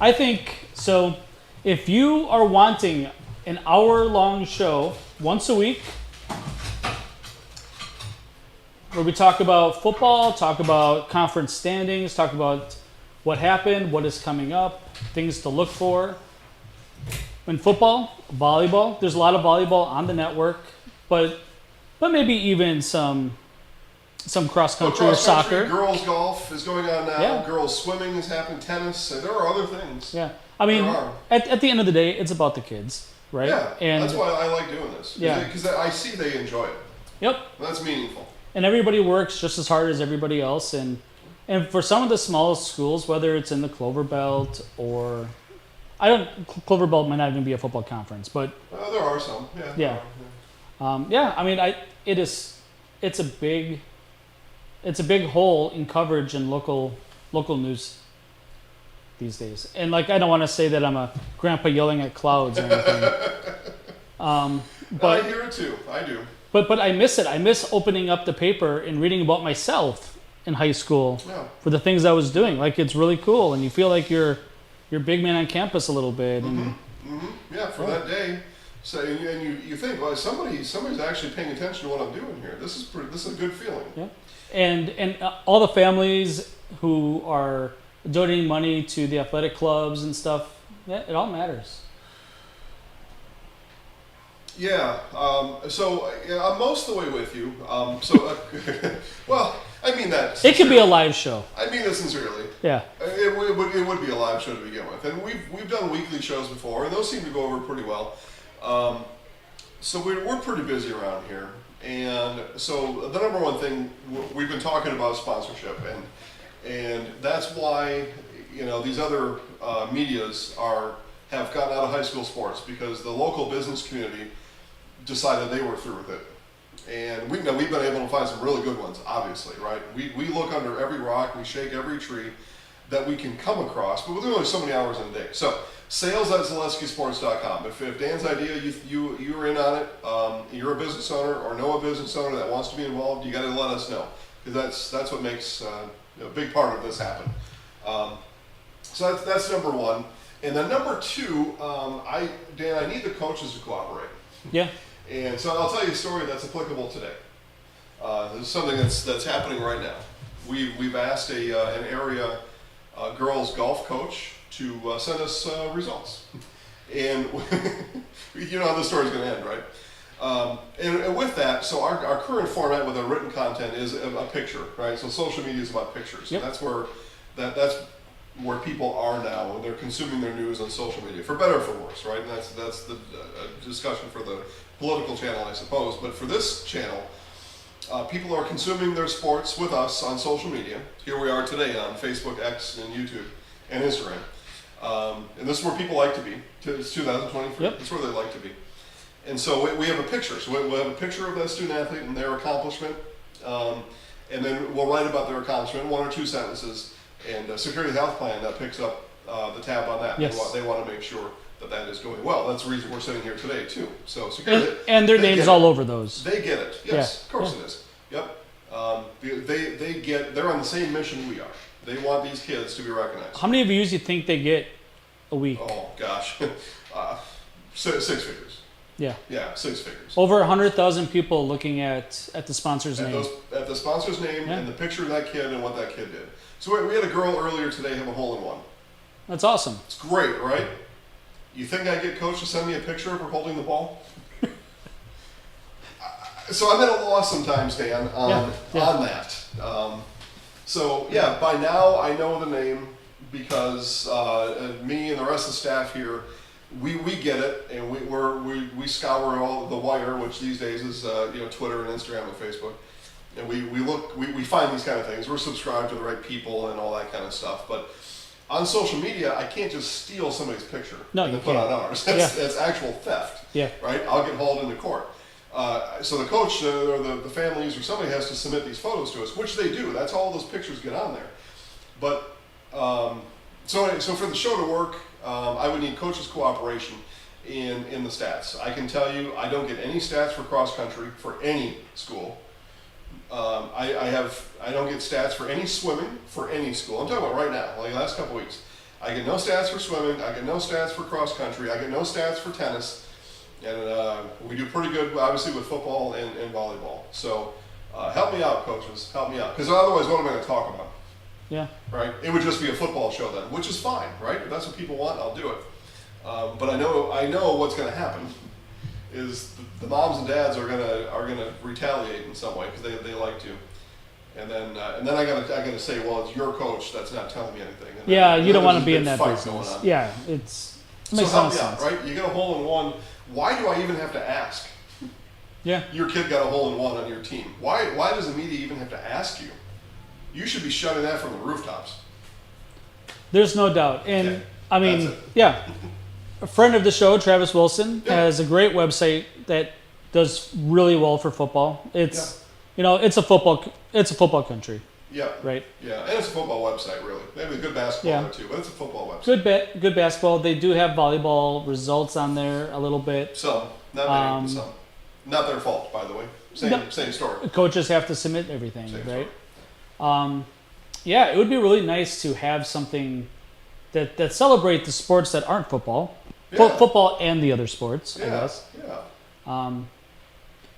I think so. If you are wanting an hour-long show once a week where we talk about football, talk about conference standings, talk about what happened, what is coming up, things to look for. In football, volleyball, there's a lot of volleyball on the network, but maybe even some cross country or soccer. Girls golf is going on now. Yeah. Girls swimming is happening. Tennis. And there are other things. Yeah. I mean, There are. at the end of the day, it's about the kids, right? Yeah. And that's why I like doing this. Yeah. Because I see they enjoy it. yep. That's meaningful. And everybody works just as hard as everybody else. And for some of the smallest schools, whether it's in the Clover Belt or Clover Belt might not even be a football conference, but There are some. Yeah. Yeah. there are, yeah, I mean, it's a big hole in coverage in local news these days. And like, I don't want to say that I'm a grandpa yelling at clouds or anything. I But hear it too. I do. but I miss it. I miss opening up the paper and reading about myself in high school Yeah. for the things I was doing. Like, it's really cool, and you feel like you're big man on campus a little bit. And Yeah, for that day. So and you think, well, somebody's actually paying attention to what I'm doing here. This is a good feeling. yeah, and all the families who are donating money to the athletic clubs and stuff. Yeah, it all matters. Yeah. So I'm most of the way with you. Well, I mean that. It could be a sincerely. live show. I mean that sincerely. Yeah. It would be a live show to begin with, and we've done weekly shows before, and those seem to go over pretty well. So we're pretty busy around here, and so the number one thing we've been talking about is sponsorship, and that's why these other medias have gotten out of high school sports because the local business community decided they were through with it. And we've been able to find some really good ones, obviously, right? We look under every rock, we shake every tree that we can come across, but there's only so many hours in a day. So sales@ZaleskiSports.com. If Dan's idea, you're in on it, you're a business owner or know a business owner that wants to be involved, you got to let us know, because that's what makes a big part of this happen. So that's number one. And then number two, Dan, I need the coaches to cooperate. Yeah. And so I'll tell you a story that's applicable today. This is something that's happening right now. We've asked an area girls golf coach to send us results, and you know how this story's going to end, right? And with that, that, so our current format with our written content is a picture, right? So social media is about pictures. Yep. And that's where people are now when they're consuming their news on social media, for better or for worse, right? And that's the discussion for the political channel, I suppose. But for this channel, people are consuming their sports with us on social media. Here we are today on Facebook, X, and YouTube, and Instagram. And this is where people like to be. It's 2023. Yep. That's where they like to be. And so we have a picture. So we'll have a picture of that student athlete and their accomplishment. And then we'll write about their accomplishment, 1 or 2 sentences. And Security Health Plan picks up the tab on that. Yes. They want to make sure that is going well. That's the reason we're sitting here today, too. So And, Security, and their they names get all it. over those. They get it. Yes, Yeah. of course it is. Yep. They're on the same mission we are. They want these kids to be recognized. How many views do you think they get a week? Oh, gosh. 6 figures. Yeah. Yeah, 6 figures. Over 100,000 people looking at the sponsor's name. At the sponsor's name Yeah. and the picture of that kid and what that kid did. So we had a girl earlier today have a hole-in-one. That's awesome. It's great, right? You think I get coach to send me a picture of her holding the ball? So I'm at a loss sometimes, Dan, on that. So yeah, by now I know the name because me and the rest of the staff here, we get it, and we scour all the wire, which these days is Twitter and Instagram and Facebook, and we find these kind of things. We're subscribed to the right people and all that kind of stuff, but on social media, I can't just steal somebody's picture No, and you then put can't. on ours. That's actual theft. Yeah. Right? I'll get hauled into court. So the coach or the families or somebody has to submit these photos to us, which they do. That's all those pictures get on there. But so for the show to work, I would need coaches' cooperation in the stats. I can tell you, I don't get any stats for cross country for any school. I don't get stats for any swimming for any school. I'm talking about right now, like the last couple weeks. I get no stats for swimming. I get no stats for cross country. I get no stats for tennis. And we do pretty good, obviously, with football and volleyball. So help me out, coaches. Help me out. Because otherwise, what am I going to talk about? Yeah. Right? It would just be a football show then, which is fine, right? If that's what people want, I'll do it. But I know what's going to happen is the moms and dads are gonna retaliate in some way because they like to. And then I gotta say, well, it's your coach that's not telling me anything. And Yeah, then you don't want there's to a be big in that fight business. going on. Yeah, it So makes help no me out, sense. right? You get a hole in one. Why do I even have to ask? Yeah. Your kid got a hole in one on your team. Why does the media even have to ask you? You should be shouting that from the rooftops. There's no doubt. And Okay, I mean, that's it. yeah. A friend of the show, Travis Wilson, Yeah. has a great website that does really well for football. It's it's a football country, Yeah. right? Yeah, and it's a football website, really. Maybe a good basketball Yeah. there too, but it's a football website. Good basketball. They do have volleyball results on there a little bit. Some, not many, but some. Not their fault, by the way. Same story. Coaches have to submit everything, Same right? Yeah, it would be really nice to have something that celebrate the sports that aren't football, Yeah. football and the other sports, I Yeah, guess. yeah.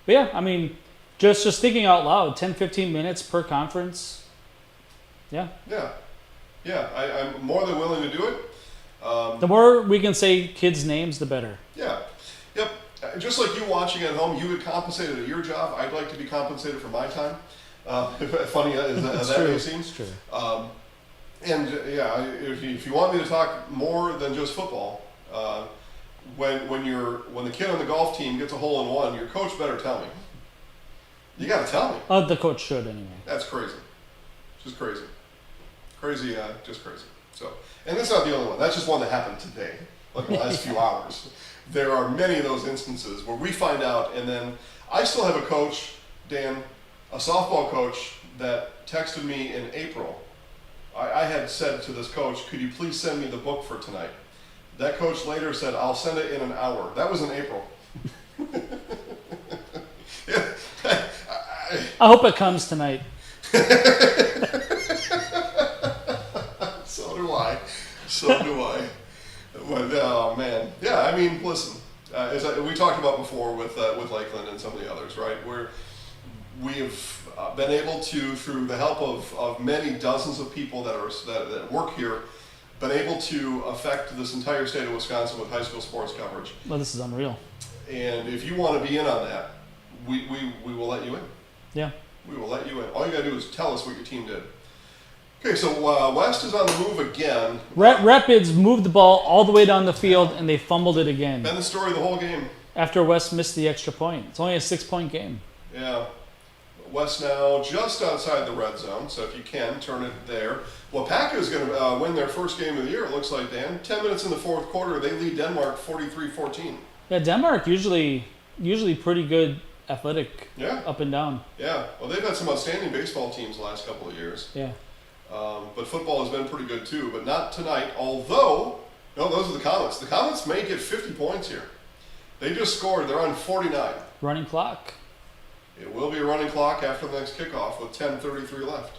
But yeah, I mean, just thinking out loud, 10, 15 minutes per conference. Yeah. Yeah. Yeah, I'm more than willing to do it. The more we can say kids' names, the better. Yeah. Yep. Just like you watching at home, you get compensated at your job. I'd like to be compensated for my time. Funny as that may seem. It's true. And yeah, if you want me to talk more than just football, when the kid on the golf team gets a hole in one, your coach better tell me. You got to tell me. The coach should anyway. That's crazy. Just crazy. Crazy, just crazy. So, and that's not the only one. That's just one that happened today, like in the last few hours. There are many of those instances where we find out, and then I still have a coach, Dan, a softball coach, that texted me in April. I had said to this coach, could you please send me the book for tonight? That coach later said, I'll send it in an hour. That was in April. Yeah. I hope it comes tonight. So do I. So do I. But, oh, man. Yeah, I mean, listen. As we talked about before with Lakeland and some of the others, right? We have been able to, through the help of many dozens of people that work here, been able to affect this entire state of Wisconsin with high school sports coverage. Well, this is unreal. And if you want to be in on that, we will let you in. Yeah. We will let you in. All you got to do is tell us what your team did. Okay, so West is on the move again. Rapids moved the ball all the way down the field, and they fumbled it again. Been the story of the whole game. After West missed the extra point. It's only a 6-point game. Yeah. West now just outside the red zone, so if you can, turn it there. Wapaka is going to win their first game of the year, it looks like, Dan. 10 minutes in the fourth quarter, they lead Denmark 43-14. Yeah, Denmark usually pretty good athletic Yeah. up and down. Yeah, well, they've had some outstanding baseball teams the last couple of years. Yeah. But football has been pretty good too, but not tonight. Although, no, those are the Comets. The Comets may get 50 points here. They just scored. They're on 49. Running clock. It will be a running clock after the next kickoff with 10:33 left,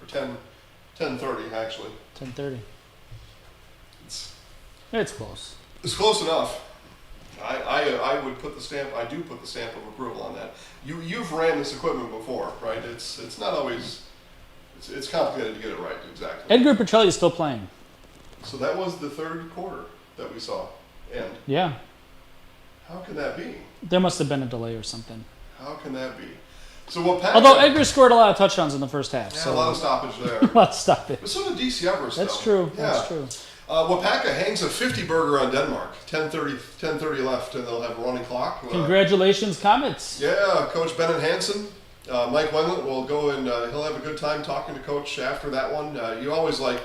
or 10:30 actually. 10:30. It's Close. close enough. I would put the stamp. I do put the stamp of approval on that. You've ran this equipment before, right? It's not always. It's complicated to get it right exactly. Edgar Petrelli is still playing. So that was the third quarter that we saw end. Yeah. How can that be? There must have been a delay or something. How can that be? So Wapaka. Although Edgar scored a lot of touchdowns in the first half. Yeah, So a lot of stoppage there. let's stop it. But so did DC Everest. That's though. true. Yeah. That's true. Wapaka hangs a 50 burger on Denmark. 10:30 left, and they'll have a running clock. Congratulations, Comets. Yeah, Coach Bennett Hansen. Mike Wendlandt will go and he'll have a good time talking to Coach after that one. You always like,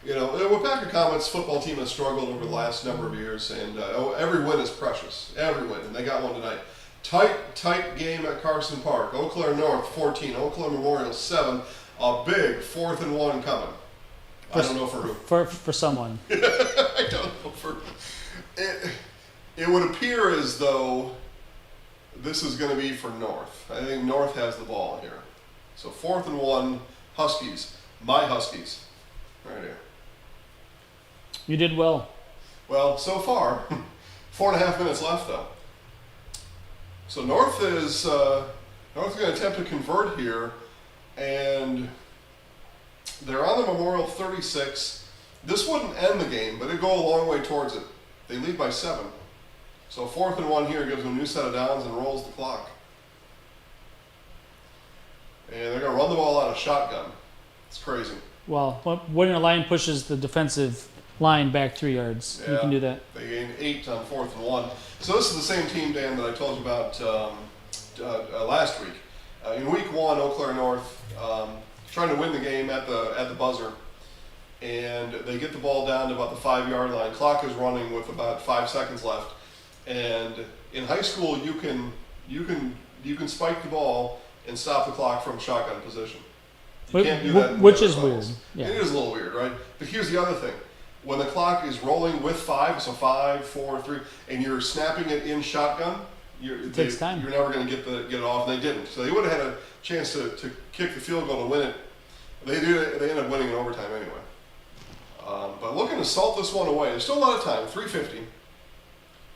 the Wapaka Comets football team has struggled over the last number of years, and every win is precious. Every win, and they got one tonight. Tight game at Carson Park. Eau Claire North 14, Eau Claire Memorial 7. A big 4th and 1 coming. I don't know for who. For someone. I don't know for. It would appear as though this is going to be for North. I think North has the ball here. So 4th and 1, Huskies. My Huskies. Right here. You did well. Well, so far, 4.5 minutes left though. So North is going to attempt to convert here, and they're on the Memorial 36. This wouldn't end the game, but it'd go a long way towards it. They lead by 7. So 4th and 1 here gives them a new set of downs and rolls the clock. And they're going to run the ball out of shotgun. It's crazy. Well, when a line pushes the defensive line back 3 yards, you can do that. They gained 8 on 4th and 1. So this is the same team, Dan, that I told you about last week. In week 1, Eau Claire North trying to win the game at the buzzer, and they get the ball down to about the 5-yard line. Clock is running with about 5 seconds left, and in high school you can spike the ball and stop the clock from shotgun position. You can't do that. Which is weird. Yeah. It is a little weird, right? But here's the other thing. When the clock is rolling with 5, so 5, 4, 3, and you're snapping it in shotgun, it takes time. You're never going to get it off, and they didn't. So they would have had a chance to kick the field goal to win it. They end up winning in overtime anyway. But looking to salt this one away. There's still a lot of time, 3:50.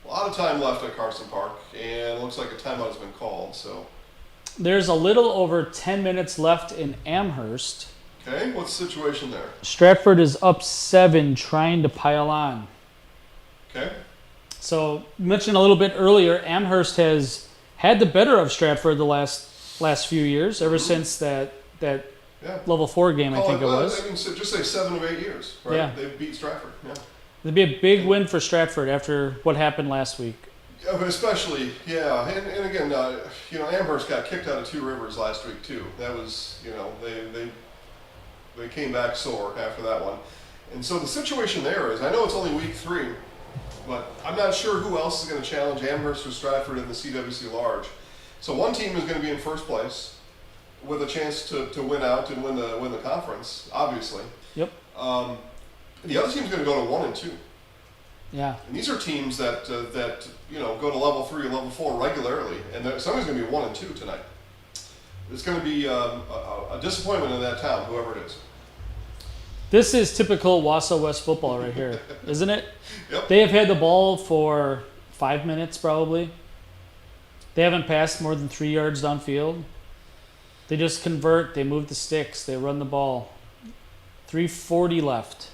A lot of time left at Carson Park, and it looks like a timeout has been called. So There's a little over 10 minutes left in Amherst. okay, what's the situation there? Stratford is up 7, trying to pile on. Okay. So, mentioned a little bit earlier, Amherst has had the better of Stratford the last few years, ever since that Yeah. level 4 game, I think it was. I mean, so just say 7 of 8 years, right? Yeah. They've beat Stratford. Yeah. It'd be a big win for Stratford after what happened last week. Yeah, but especially, yeah, and again, Amherst got kicked out of Two Rivers last week too. That was, they came back sore after that one, and so the situation there is, I know it's only week 3, but I'm not sure who else is going to challenge Amherst or Stratford in the CWC Large. So one team is going to be in first place with a chance to win out and win the conference, obviously. Yep. The other team's going to go to 1 and 2. Yeah. And these are teams that go to level 3 or level 4 regularly, and somebody's going to be 1 and 2 tonight. It's going to be a disappointment in that town, whoever it is. This is typical Wausau West football right here, isn't it? Yep. They have had the ball for 5 minutes probably. They haven't passed more than 3 yards downfield. They just convert, they move the sticks, they run the ball. 3:40 left.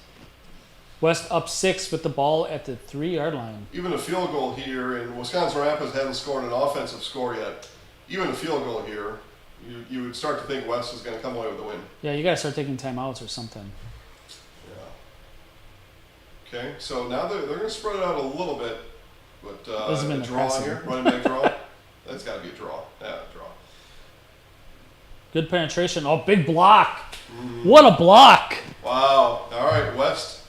West up 6 with the ball at the 3-yard line. Even a field goal here, and Wisconsin Rapids hasn't scored an offensive score yet. even a field goal here, you would start to think West is going to come away with the win. Yeah, you gotta start taking timeouts or something. Yeah. Okay, so now they're going to spread it out a little bit, but This has been a draw impressive. here, running back draw. That's got to be a draw. Yeah, draw. Good penetration. Oh, big block. What a block. Wow. All right, West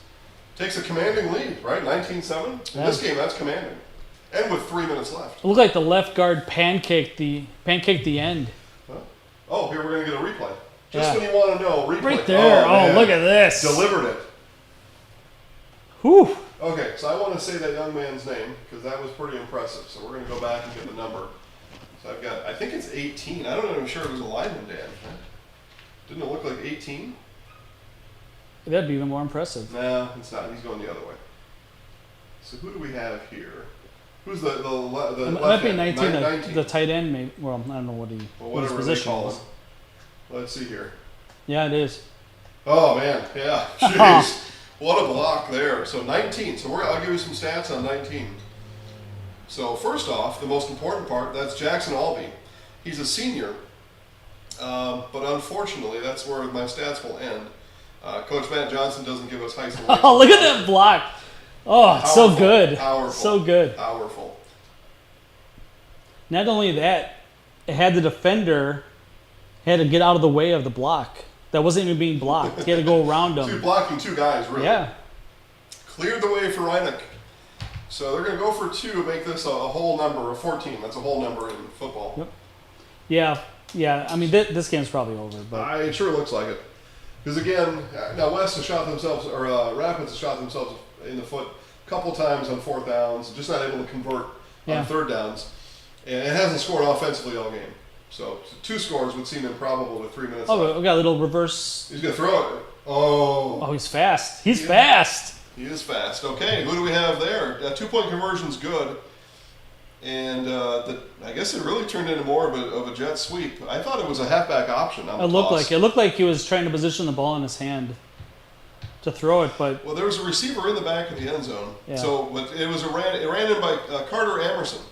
takes a commanding lead, right? 19-7. In Yeah. this game, that's commanding. And with 3 minutes left. It looked like the left guard pancaked the end. Huh? Oh, here we're going to get a replay. Just Yeah. when you want to know, replay. Right there. Oh, man. look at this. Delivered it. Whew. Okay, so I want to say that young man's name because that was pretty impressive. So we're going to go back and get the number. So I've got, I think it's 18. I don't know, I'm sure it was a lineman, Dan. Didn't it look like 18? That'd be even more impressive. No, it's not. He's going the other way. So who do we have here? Who's the It might left be hand? 19, 19. the tight end. Maybe. Well, I don't know what Well, his whatever they position call is. him. Let's see here. Yeah, it is. Oh man, yeah. Jeez. What a block there. So 19. So I'll give you some stats on 19. So first off, the most important part, that's Jackson Albee. He's a senior, but unfortunately, that's where my stats will end. Coach Matt Johnson doesn't give us high school. Oh, look at that block. Oh, it's so good. Powerful. So good. Powerful. Not only that, it had the defender had to get out of the way of the block. That wasn't even being blocked. He had to go around So you're him. blocking two guys, really. Yeah. Cleared the way for Reineck. So they're going to go for two, make this a whole number, a 14. That's a whole number in football. Yep. Yeah. Yeah. I mean, this game's probably over, but It sure looks like it. Because again, now West has shot themselves, or Rapids has shot themselves in the foot a couple times on fourth downs, just not able to convert Yeah. on third downs. And it hasn't scored offensively all game. So two scores would seem improbable with 3 minutes left. oh, we got a little reverse. He's going to throw it. Oh, Oh, he's fast. He's fast. he is fast. Okay, who do we have there? 2-point conversion's good. And I guess it really turned into more of a jet sweep. I thought it was a halfback option on the It looked toss. like he was trying to position the ball in his hand to throw it, but Well, there was a receiver in the back of the end zone. Yeah. So but it ran in by Carter Emerson.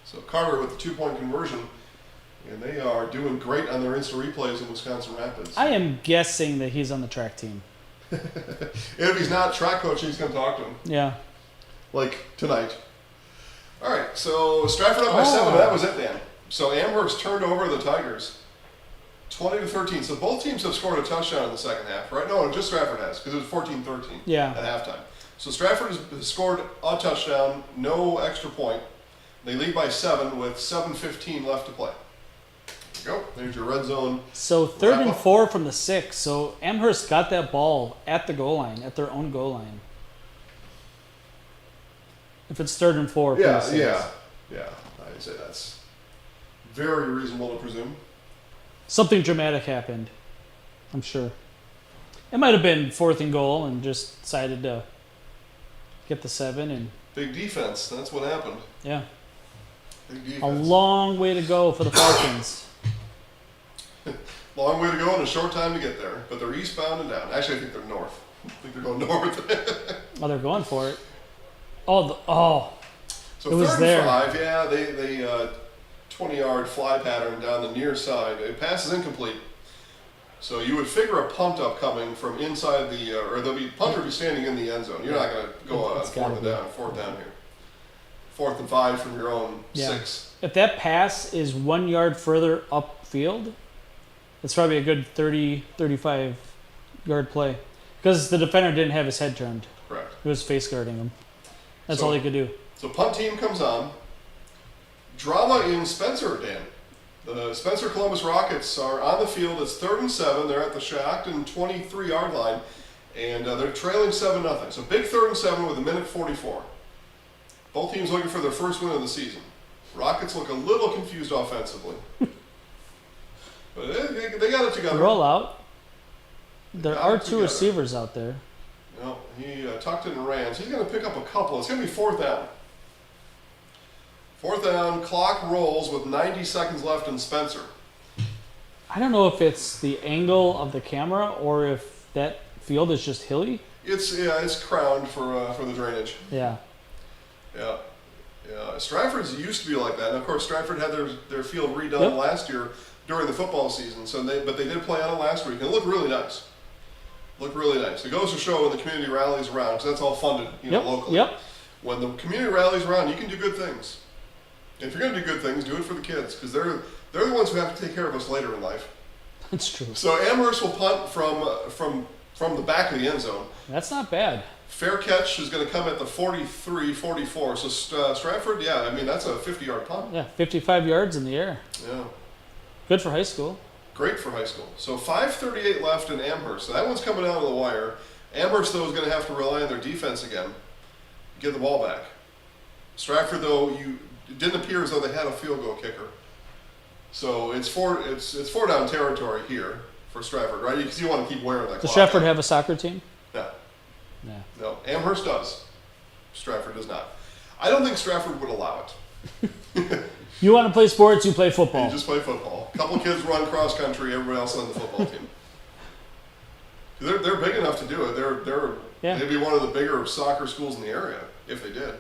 So Carter with the 2-point conversion, and they are doing great on their instant replays in Wisconsin Rapids. I am guessing that he's on the track team. If he's not track coach, he's going to talk to him Yeah. like tonight. All right, so Stratford up by 7. That was it, Dan. So Amherst turned over the Tigers, 20-13. So both teams have scored a touchdown in the second half, right? No, just Stratford has because it was 14-13 Yeah. at halftime. So Stratford has scored a touchdown, no extra point. They lead by 7 with 7:15 left to play. There you go. There's your red zone. So third Wrap and up. 4 from the 6. So Amherst got that ball at the goal line, at their own goal line. If it's third and 4 from the 6. Yeah. I'd say that's very reasonable to presume. Something dramatic happened, I'm sure. It might have been 4th and goal and just decided to get the 7 and Big defense. That's what happened. yeah. Big defense. A long way to go for the Falcons. Long way to go and a short time to get there. But they're eastbound and down. Actually, I think they're north. I think they're going north. Oh, they're going for it. Oh, So It was 3rd there. and 5, yeah, they 20-yard fly pattern down the near side. It passes incomplete. So you would figure a punt up coming from inside the, or there'll be punter will be standing in the end zone. You're not going to go on It's gotta fourth down here. 4th and 5 from your own Yeah. 6. if that pass is 1 yard further upfield, it's probably a good 30, 35 yard play. Because the defender didn't have his head turned. Correct. He was face guarding him. That's So- all he could do. So punt team comes on. Drama in Spencer, Dan. The Spencer Columbus Rockets are on the field. It's 3rd and 7. They're at the Shackton 23-yard line, and they're trailing 7-0. So big 3rd and 7 with 1:44. Both teams looking for their first win of the season. Rockets look a little confused offensively, but they got it together. Roll out. There Got are it 2 together. receivers out there. No, he tucked it and ran. So he's going to pick up a couple. It's going to be 4th down. 4th down, clock rolls with 90 seconds left in Spencer. I don't know if it's the angle of the camera or if that field is just hilly. It's crowned for the drainage. Yeah. Yeah. Yeah, Stratford's used to be like that, and of course Stratford had their field redone last year during the football season. So but they did play on it last week, and it looked really nice. Looked really nice. It goes to show when the community rallies around, because that's all funded, locally. Yep. When the community rallies around, you can do good things. And if you're going to do good things, do it for the kids, because they're the ones who have to take care of us later in life. That's true. So Amherst will punt from the back of the end zone. That's not bad. Fair catch is going to come at the 43, 44. So Stratford, yeah, I mean, that's a 50-yard punt. Yeah, 55 yards in the air. Yeah. Good for high school. Great for high school. So 5:38 left in Amherst. So that one's coming out of the wire. Amherst, though, is going to have to rely on their defense again. Get the ball back. Stratford, though, it didn't appear as though they had a field goal kicker. So it's four down territory here for Stratford, right? Because you want to keep wearing that. Does Stratford have a soccer team? No. Yeah. No. Amherst does. Stratford does not. I don't think Stratford would allow it. You want to play sports, you play football. You just play football. A couple kids run cross country, everybody else on the football team. They're big enough to do it. They'd be one of the bigger soccer schools in the area if they did.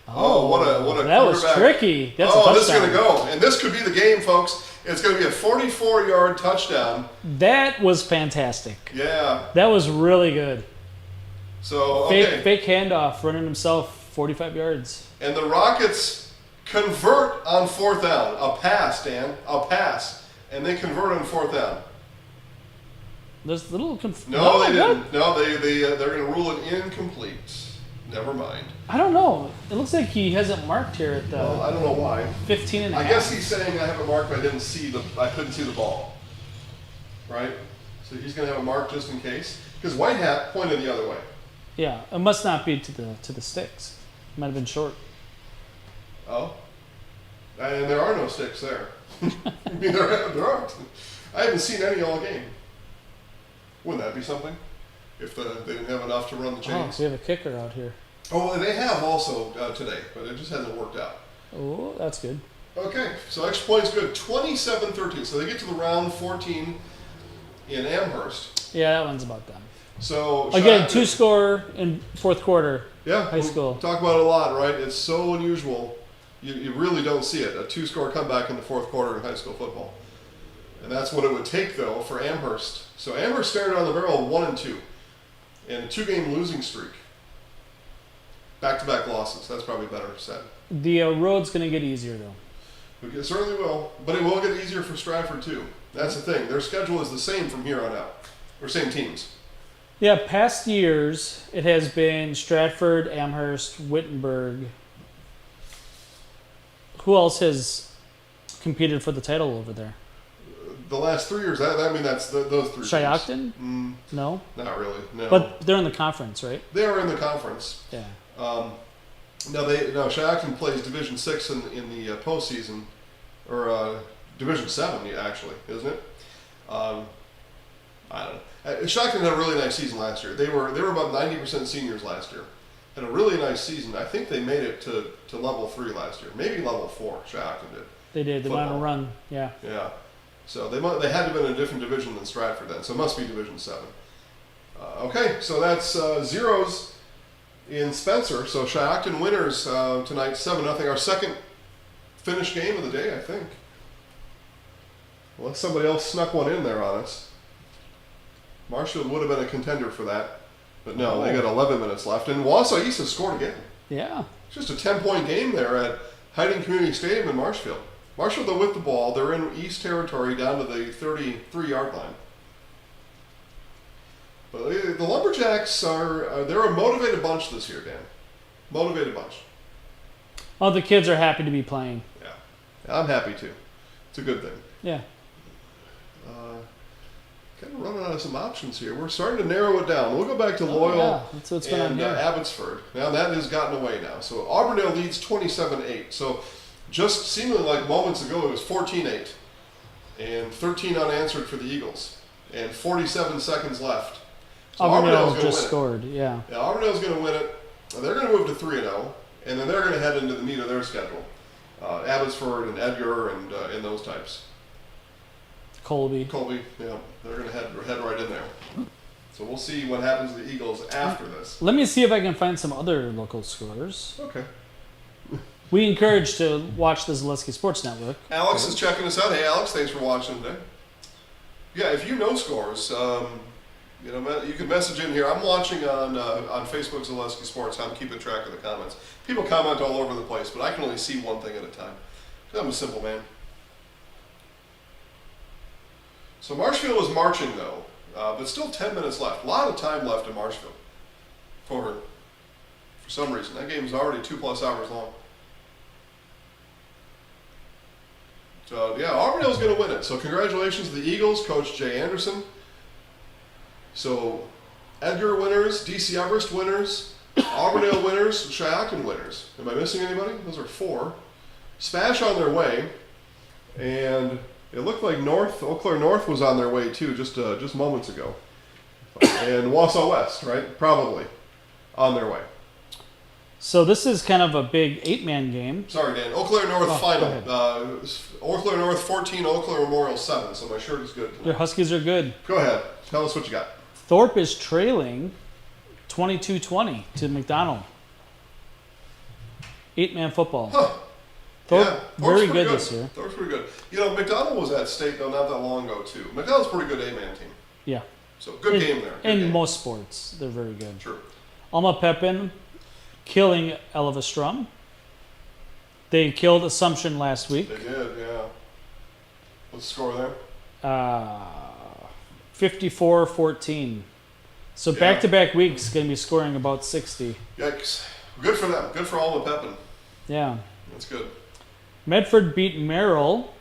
What a that was tricky. That's a touchdown. This is going to go. And this could be the game, folks. It's going to be a 44-yard touchdown. That was fantastic. Yeah. That was really good. So, Fake handoff, running himself 45 yards. And the Rockets convert on fourth down. A pass, Dan. A pass. And they convert on fourth down. There's a little No, they didn't. No, they're going to rule it incomplete. Never mind. I don't know. It looks like he hasn't marked here at the I don't know why. 15 and a I half. guess he's saying I have it marked, but I couldn't see the ball. Right? So he's going to have it marked just in case. Because White Hat pointed the other way. Yeah, it must not be to the sticks. It might have been short. Oh. And there are no sticks there. I mean, there aren't. I haven't seen any all game. Wouldn't that be something? If they didn't have enough to run the chains. Oh, we have a kicker out here. Oh, they have also today, but it just hasn't worked out. Oh, that's good. Okay, so extra point's good. 27-13. So they get to the round 14 in Amherst. Yeah, that one's about done. So again, 2-score in fourth quarter. Yeah, high school. We talk about it a lot, right? It's so unusual. You really don't see it. A 2-score comeback in the fourth quarter in high school football. And that's what it would take, though, for Amherst. So Amherst started on the barrel 1-2 in a 2-game losing streak. Back-to-back losses. That's probably better said. The road's going to get easier, though. It certainly will, but it will get easier for Stratford, too. That's the thing. Their schedule is the same from here on out. Or same teams. Yeah, past years, it has been Stratford, Amherst, Wittenberg. Who else has competed for the title over there? The last 3 years, I mean, that's those three Shiocton? teams. No? Not really, no. But they're in the conference, right? They are in the conference. Yeah. Shiocton plays Division 6 in the postseason, or Division 7 actually, isn't it? I don't know. Shiocton had a really nice season last year. They were about 90% seniors last year. Had a really nice season. I think they made it to level 3 last year, maybe level 4. Shiocton did. They did. They went on a run. Yeah. Yeah. So they had to have been in a different division than Stratford then. So it must be Division 7. Okay, so that's zeros in Spencer. So Shiocton winners tonight, 7-0. Our second finished game of the day, I think. Unless somebody else snuck one in there on us. Marshfield would have been a contender for that. But no, they got 11 minutes left. And Wausau East has scored again. Yeah. It's just a 10-point game there at Hiding Community Stadium in Marshfield. Marshfield, though, with the ball, they're in East territory down to the 33-yard line. But the Lumberjacks they're a motivated bunch this year, Dan. Motivated bunch. Oh, the kids are happy to be playing. Yeah. I'm happy too. It's a good thing. Yeah. Kind of running out of some options here. We're starting to narrow it down. We'll go back to Loyal That's what's going on and here. Abbotsford. Now that has gotten away now. So Auburndale leads 27-8. So just seemingly like moments ago, it was 14-8. And 13 unanswered for the Eagles. And 47 seconds left. So Auburndale Auburndale's just scored, yeah. Yeah, Auburndale's going to win it. They're going to move to 3-0. And then they're going to head into the meat of their schedule. Abbotsford and Edgar and those types. Colby, yeah, they're going to head right in there. So we'll see what happens to the Eagles after this. Let me see if I can find some other local scores. Okay. We encourage to watch the Zaleski Sports Network. Alex is checking us out. Hey, Alex, thanks for watching today. Yeah, if you know scores, you know, you can message in here. I'm watching on Facebook Zaleski Sports. I'm keeping track of the comments. People comment all over the place, but I can only see one thing at a time. 'Cause I'm a simple man. So Marshfield is marching though, but still 10 minutes left. A lot of time left in Marshfield for some reason. That game's already 2+ hours long. So yeah, Auburndale's going to win it. So congratulations to the Eagles, Coach Jay Anderson. So Edgar winners, DC Everest winners, Auburndale winners, Shiakan winners. Am I missing anybody? Those are 4. Spash on their way, and it looked like Eau Claire North was on their way too, just moments ago. And Wausau West, right? Probably on their way. So this is kind of a big 8-man game. Sorry, Dan. Eau Claire North final. Go Eau Claire North 14, Eau Claire Memorial 7. So my shirt is good tonight. Your Huskies are good. Go ahead. Tell us what you got. Thorpe is trailing 22-20 to McDonald. 8-man football. Huh. Thorpe, Yeah, very Thorpe's good this year. Thorpe's pretty good. You know, McDonald was at state though not that long ago too. McDonald's a pretty good 8-man team. Yeah. So good in, game there. Good in game. most sports, they're very good. Sure. Alma Pepin killing Elvestrom. They killed Assumption last week. They did, yeah. What's the score there? 54-14. So Yeah. back-to-back weeks going to be scoring about 60. Yikes. Good for them. Good for Alma Pepin. Yeah. That's good. Medford beat Merrill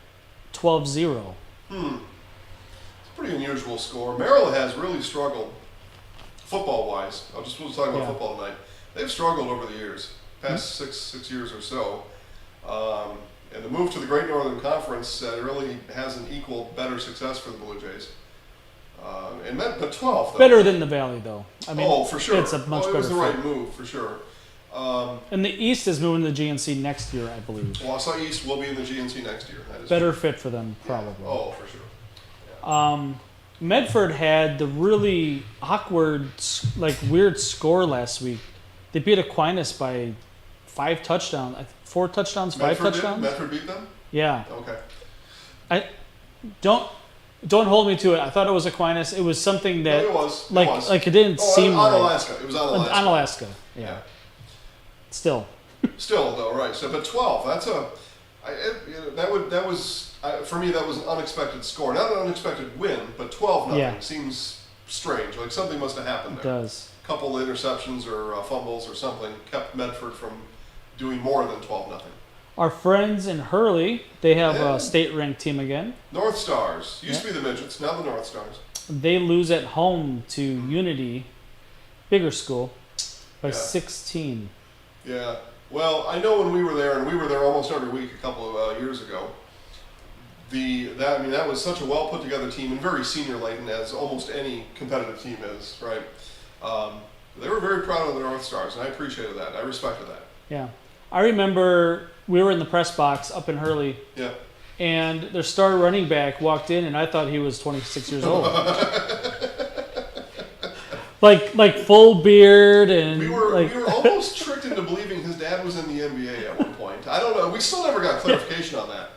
12-0. It's a pretty unusual score. Merrill has really struggled football-wise. We'll talk about Yeah. football tonight. They've struggled over the years, past six years or so. And the move to the Great Northern Conference really hasn't equaled better success for the Blue Jays. But 12, though. Better than the Valley, though. I mean, for sure. It's a much it better was the fit. right move, for sure. And the East is moving to the GNC next year, I believe. Wausau East will be in the GNC next year. That is Better fit for them, probably. Oh, for sure. Medford had the really awkward, weird score last week. They beat Aquinas by 5 touchdowns. 4 touchdowns, 5 touchdowns. Medford beat them? Yeah. Okay. Don't hold me to it. I thought it was Aquinas. It was something that No, it was. it didn't seem on right. Alaska. It was on Alaska. On Alaska. Yeah. Still. Still though, right? So, but 12. That's for me. That was an unexpected score. Not an unexpected win, but 12-0 Yeah. seems strange. Like something must have happened It there. does. A couple of interceptions or fumbles or something kept Medford from doing more than 12-0. Our friends in Hurley, they have Yeah. a state-ranked team again. North Stars used to be the Midgets, now the North Stars. They lose at home to Unity, bigger school, by Yeah. 16. Yeah. Well, I know when we were there, and we were there almost every week a couple of years ago. That was such a well put together team and very senior laden, as almost any competitive team is, right? They were very proud of the North Stars, and I appreciated that. I respected that. Yeah. I remember we were in the press box up in Hurley, Yeah. and their star running back walked in, and I thought he was 26 years old. like full beard and We were almost tricked into believing his dad was in the NBA at one point. I don't know. We still never got clarification on that.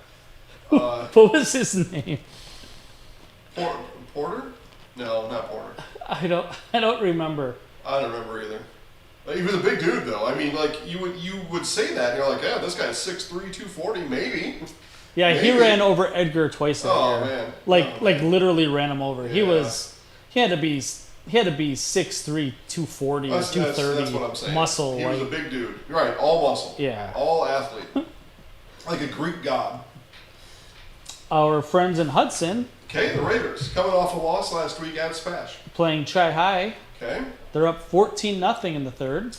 what was his name? Porter? No, not Porter. I don't remember. I don't remember either. He was a big dude, though. I mean, like you would say that, and you're like, yeah, this guy's 6'3", 240, maybe. Yeah, he Maybe. ran over Edgar twice that Oh year. man. Like literally ran him over. Yeah. He had to be 6'3", 240 or That's 230 what I'm saying. muscle. He was a big dude. You're right, all muscle. Yeah. All athlete. Like a Greek god. Our friends in Hudson Okay, the Raiders coming off a loss last week at Spash. playing Chi High. Okay. They're up 14-0 in the third.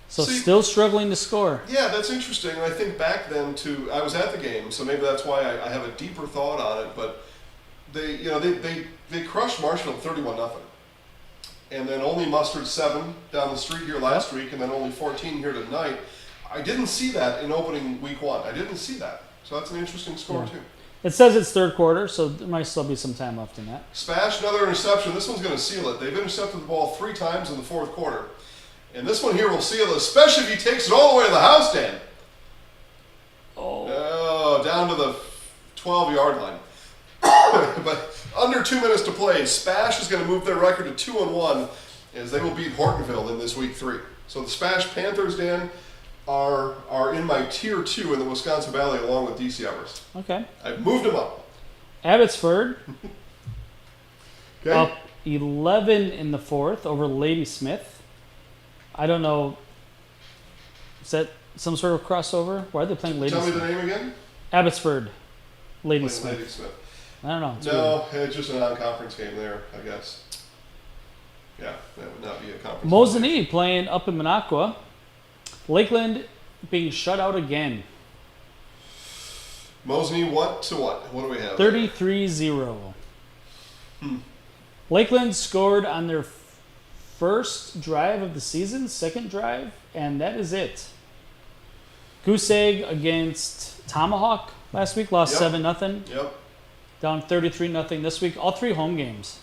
So See- still struggling to score. Yeah, that's interesting. And I think back then I was at the game, so maybe that's why I have a deeper thought on it. But they crushed Marshfield 31-0, and then only mustered 7 down the street here last week, and then only 14 here tonight. I didn't see that in opening week 1. I didn't see that, so that's an interesting score Yeah. too. It says it's third quarter, so there might still be some time left in that. Spash, another interception. This one's going to seal it. They've intercepted the ball 3 times in the fourth quarter. And this one here will seal it, especially if he takes it all the way to the house, Dan. down to the 12-yard line. But under 2 minutes to play, Spash is going to move their record to 2-1 as they will beat Hortonville in this week 3. So the Spash Panthers, Dan, are in my tier 2 in the Wisconsin Valley along with DC Everest. Okay. I've moved them up. Abbotsford Okay. up 11 in the 4th over Ladysmith. I don't know. Is that some sort of crossover? Why are they playing Tell me Ladysmith? the name again. Abbotsford, Ladysmith. Lady Smith. I don't know. It's No, it's just a non-conference game there, I guess. Yeah, that would not be a conference. Mosinee playing up in Minocqua. Lakeland being shut out again. Mosinee, what to what? What do we have? 33-0. Lakeland scored on their first drive of the season, second drive, and that is it. Goose Egg against Tomahawk last week lost Yep. 7-0. Yep. Down 33-0 this week. All 3 home games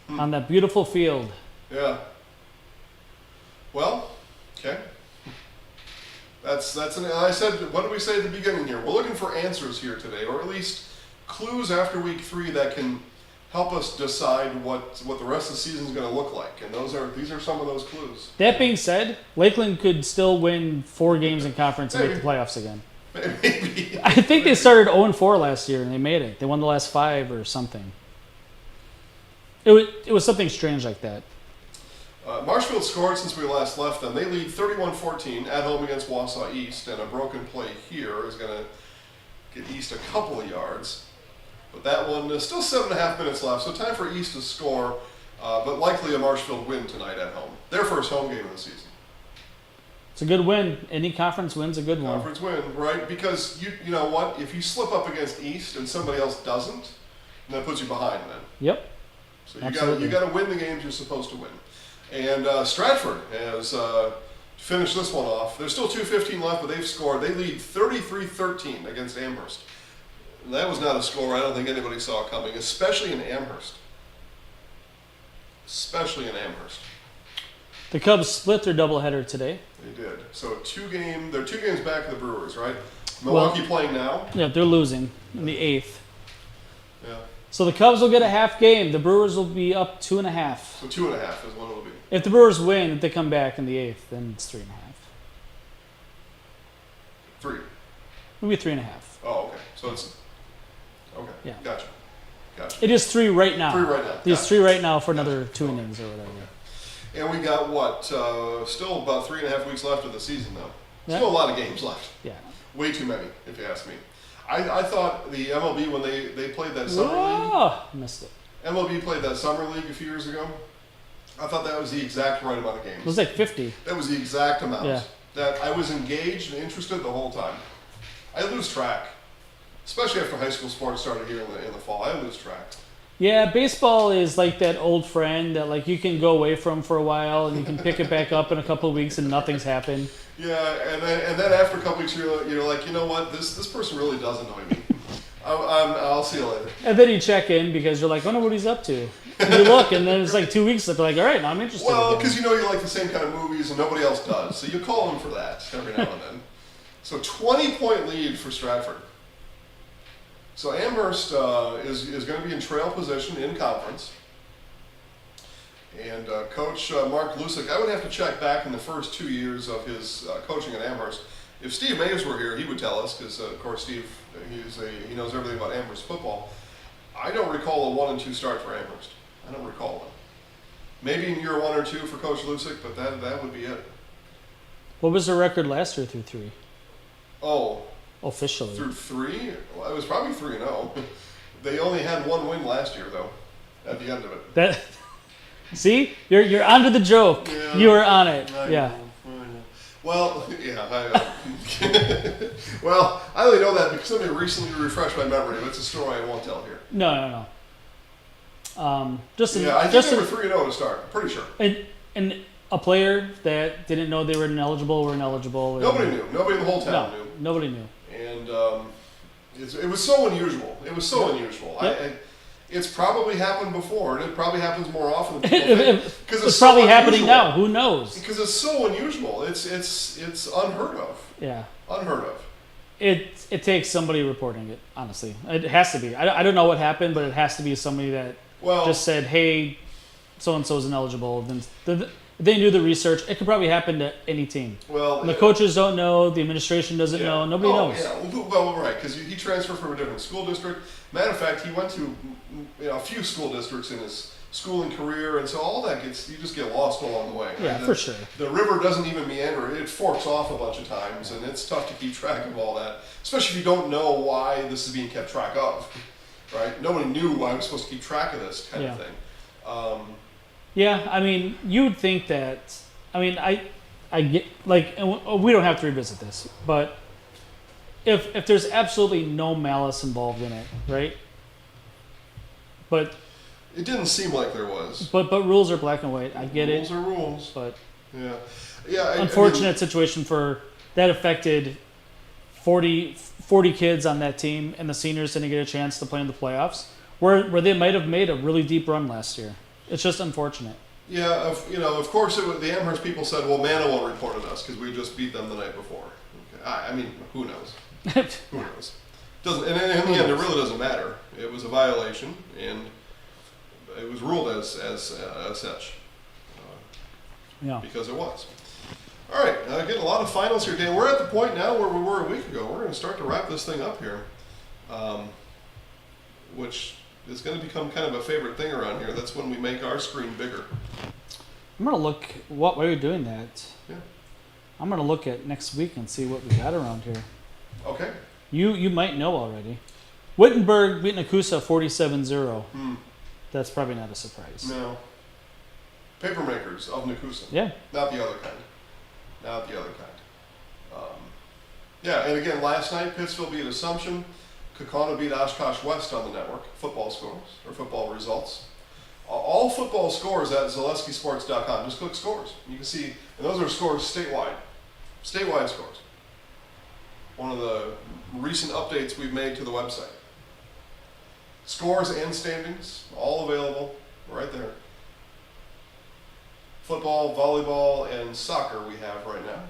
on that beautiful field. Yeah. Well, okay. That's I said, what did we say at the beginning here? We're looking for answers here today, or at least clues after week 3 that can help us decide what the rest of the season is going to look like. And these are some of those clues. That being said, Lakeland could still win 4 games in conference and make the Maybe. playoffs again. Maybe. I think they started 0-4 last year and they made it. They won the last 5 or something. It was something strange like that. Marshfield scored since we last left them. They lead 31-14 at home against Wausau East, and a broken play here is going to get East a couple of yards. But that one is still 7.5 minutes left, so time for East to score, but likely a Marshfield win tonight at home. Their first home game of the season. It's a good win. Any conference win's a good one. Conference win, right? Because you know what? If you slip up against East and somebody else doesn't, then that puts you behind then. Yep. So Absolutely. you got to win the games you're supposed to win. And Stratford has finished this one off. There's still 2:15 left, but they've scored. They lead 33-13 against Amherst. And that was not a score I don't think anybody saw coming, especially in Amherst. Especially in Amherst. The Cubs split their doubleheader today. They did. So they're 2 games back of the Brewers, right? Milwaukee playing now. Yeah, they're losing in the 8th. Yeah. So the Cubs will get a half game. The Brewers will be up 2.5. So 2.5 is what it'll be. If the Brewers win, if they come back in the 8th, then it's 3.5. 3. It'll be 3.5. Oh, okay. So it's okay. Yeah. Gotcha. It is 3 right now. 3 right now. It is Gotcha. 3 right now for another 2 innings or whatever. And we got what? Still about 3.5 weeks left of the season, though. Yeah. Still a lot of games left. Yeah. Way too many, if you ask me. I thought the MLB, when they played that summer league, Whoa! Missed it. MLB played that summer league a few years ago. I thought that was the exact right amount of It games. was like 50. That was the exact amount. Yeah. That I was engaged and interested the whole time. I lose track, especially after high school sports started here in the fall. I lose track. Yeah, baseball is like that old friend that like you can go away from for a while and you can pick it back up in a couple of weeks and nothing's happened. Yeah, and then after a couple weeks, you're like, you know what? This person really does annoy me. I'll see you later. And then you check in because you're like, I wonder what he's up to. And you look, and then it's like 2 weeks left. You're like, all right, now I'm interested. Well, again. because you know you like the same kind of movies and nobody else does, so you call them for that every now and then. So 20-point lead for Stratford. So Amherst is going to be in trail position in conference. And Coach Mark Lusick, I would have to check back in the first 2 years of his coaching at Amherst. If Steve Mays were here, he would tell us, because of course Steve, he knows everything about Amherst football. I don't recall a 1-2 start for Amherst. I don't recall one. Maybe in year 1 or 2 for Coach Lusick, but that would be it. What was the record last year through 3? Oh, Officially. through 3? Well, it was probably 3-0. They only had 1 win last year, though, at the end of it. That. See, you're onto the joke. Yeah. You were on it. I Yeah. know. Well, yeah. Well, I only know that because somebody recently refreshed my memory, but it's a story I won't tell here. No. Just Yeah, I think they were 3-0 to start. I'm pretty sure. and a player that didn't know they were ineligible were ineligible. Nobody knew. Nobody in the whole town No, knew. nobody knew. And it was so unusual. It was so unusual. Yep. It's probably happened before, and it probably happens more often than people think. It's probably happening now. Who knows? Because it's so unusual. It's unheard of. Yeah. Unheard of. It takes somebody reporting it. Honestly, it has to be. I don't know what happened, but it has to be somebody that Well, just said, "Hey, so and so is ineligible." Then they do the research. It could probably happen to any team. well, And the coaches don't know. The administration doesn't yeah. know. Nobody knows. Yeah, well, right, because he transferred from a different school district. Matter of fact, he went to a few school districts in his schooling career, and so all that you just get lost along the way. Right? Yeah, for sure. The river doesn't even meander; it forks off a bunch of times, and it's tough to keep track of all that, especially if you don't know why this is being kept track of. Right? Nobody knew why I was supposed to keep track of this kind of thing. Yeah, I mean, you would think that. I mean, I get like, and we don't have to revisit this, but if there's absolutely no malice involved in it, right? But It didn't seem like there was. but rules are black and white. I get Rules it, are rules. but Yeah. unfortunate situation for that affected 40 kids on that team, and the seniors didn't get a chance to play in the playoffs, where they might have made a really deep run last year. It's just unfortunate. Yeah, of course, the Amherst people said, well, Manawa reported us because we just beat them the night before. Okay. I mean, who knows? Who knows? Doesn't, and in the end, it really doesn't matter. It was a violation, and it was ruled as such. Yeah. Because it was. All right, getting a lot of finals here, Dan. We're at the point now where we were a week ago. We're going to start to wrap this thing up here, which is going to become kind of a favorite thing around here. That's when we make our screen bigger. I'm gonna look. While you're doing that, Yeah. I'm gonna look at next week and see what we got around here. Okay. You might know already. Wittenberg beat Nakusa 47-0. That's probably not a surprise. No. Papermakers of Nakusa. Yeah. Not the other kind. Not the other kind. Yeah, and again, last night, Pittsville beat Assumption. Kaukauna beat Oshkosh West on the network. Football scores, or football results. All football scores at ZaleskiSports.com. Just click scores. You can see, and those are scores statewide. Statewide scores. One of the recent updates we've made to the website. Scores and standings, all available right there. Football, volleyball, and soccer we have right now.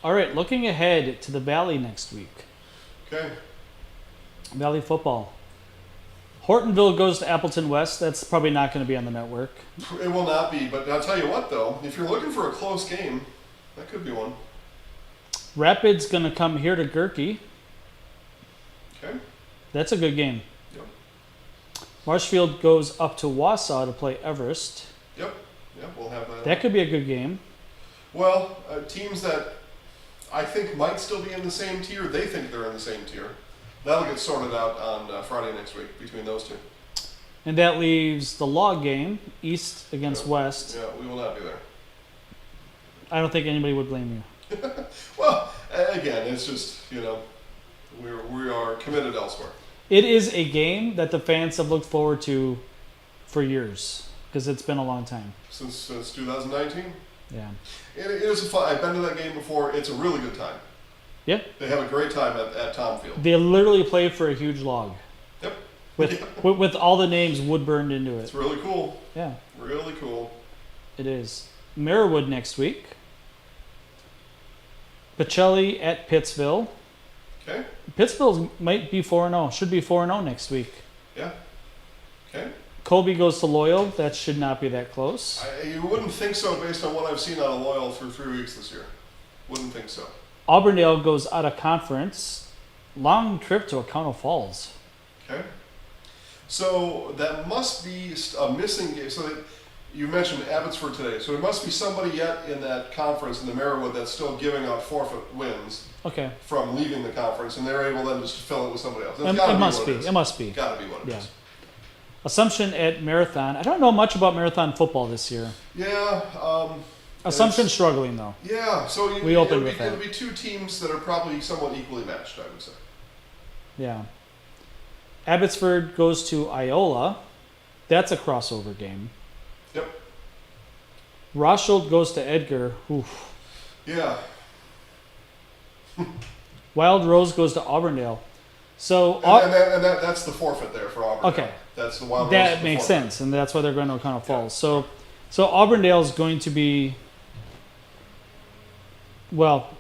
All right, looking ahead to the Valley next week. Okay. Valley football. Hortonville goes to Appleton West. That's probably not going to be on the network. It will not be, but I'll tell you what though, if you're looking for a close game, that could be one. Rapids going to come here to Gerke. Okay. That's a good game. Yep. Marshfield goes up to Wausau to play Everest. Yep, we'll have that. That could be a good game. Well, teams that I think might still be in the same tier, they think they're in the same tier. That'll get sorted out on Friday next week between those two. And that leaves the log game, East against West. Yeah, we will not be there. I don't think anybody would blame you. Well, again, it's just, we are committed elsewhere. It is a game that the fans have looked forward to for years because it's been a long time. Since 2019? Yeah. It is a fun. I've been to that game before. It's a really good time. Yeah. They have a great time at Tom Field. They literally play for a huge log. Yep. With all the names wood burned into it. It's really cool. Yeah. Really cool. It is. Marywood next week. Pacelli at Pittsville. Okay. Pittsville might be 4-0. Should be 4-0 next week. Yeah. Okay. Colby goes to Loyal. That should not be that close. You wouldn't think so based on what I've seen out of Loyal through 3 weeks this year. Wouldn't think so. Auburndale goes out of conference. Long trip to Oconto Falls. Okay. So that must be a missing game. So that you mentioned Abbotsford today. So there must be somebody yet in that conference in the Marywood that's still giving out forfeit wins Okay. from leaving the conference, and they're able then just to fill it with somebody else. It must be. It must be. Got to be what it is. Assumption at Marathon. I don't know much about Marathon football this year. Yeah. Assumption struggling though. Yeah. So We opened with that. It'll be two teams that are probably somewhat equally matched, I would say. Yeah. Abbotsford goes to Iola. That's a crossover game. Yep. Rothschild goes to Edgar. Oof. Yeah. Wild Rose goes to Auburndale. So That's the forfeit there for Auburndale. Okay. That's the Wild Rose. that makes sense, and that's why they're going to Oconto Falls. So Auburndale is going to be well,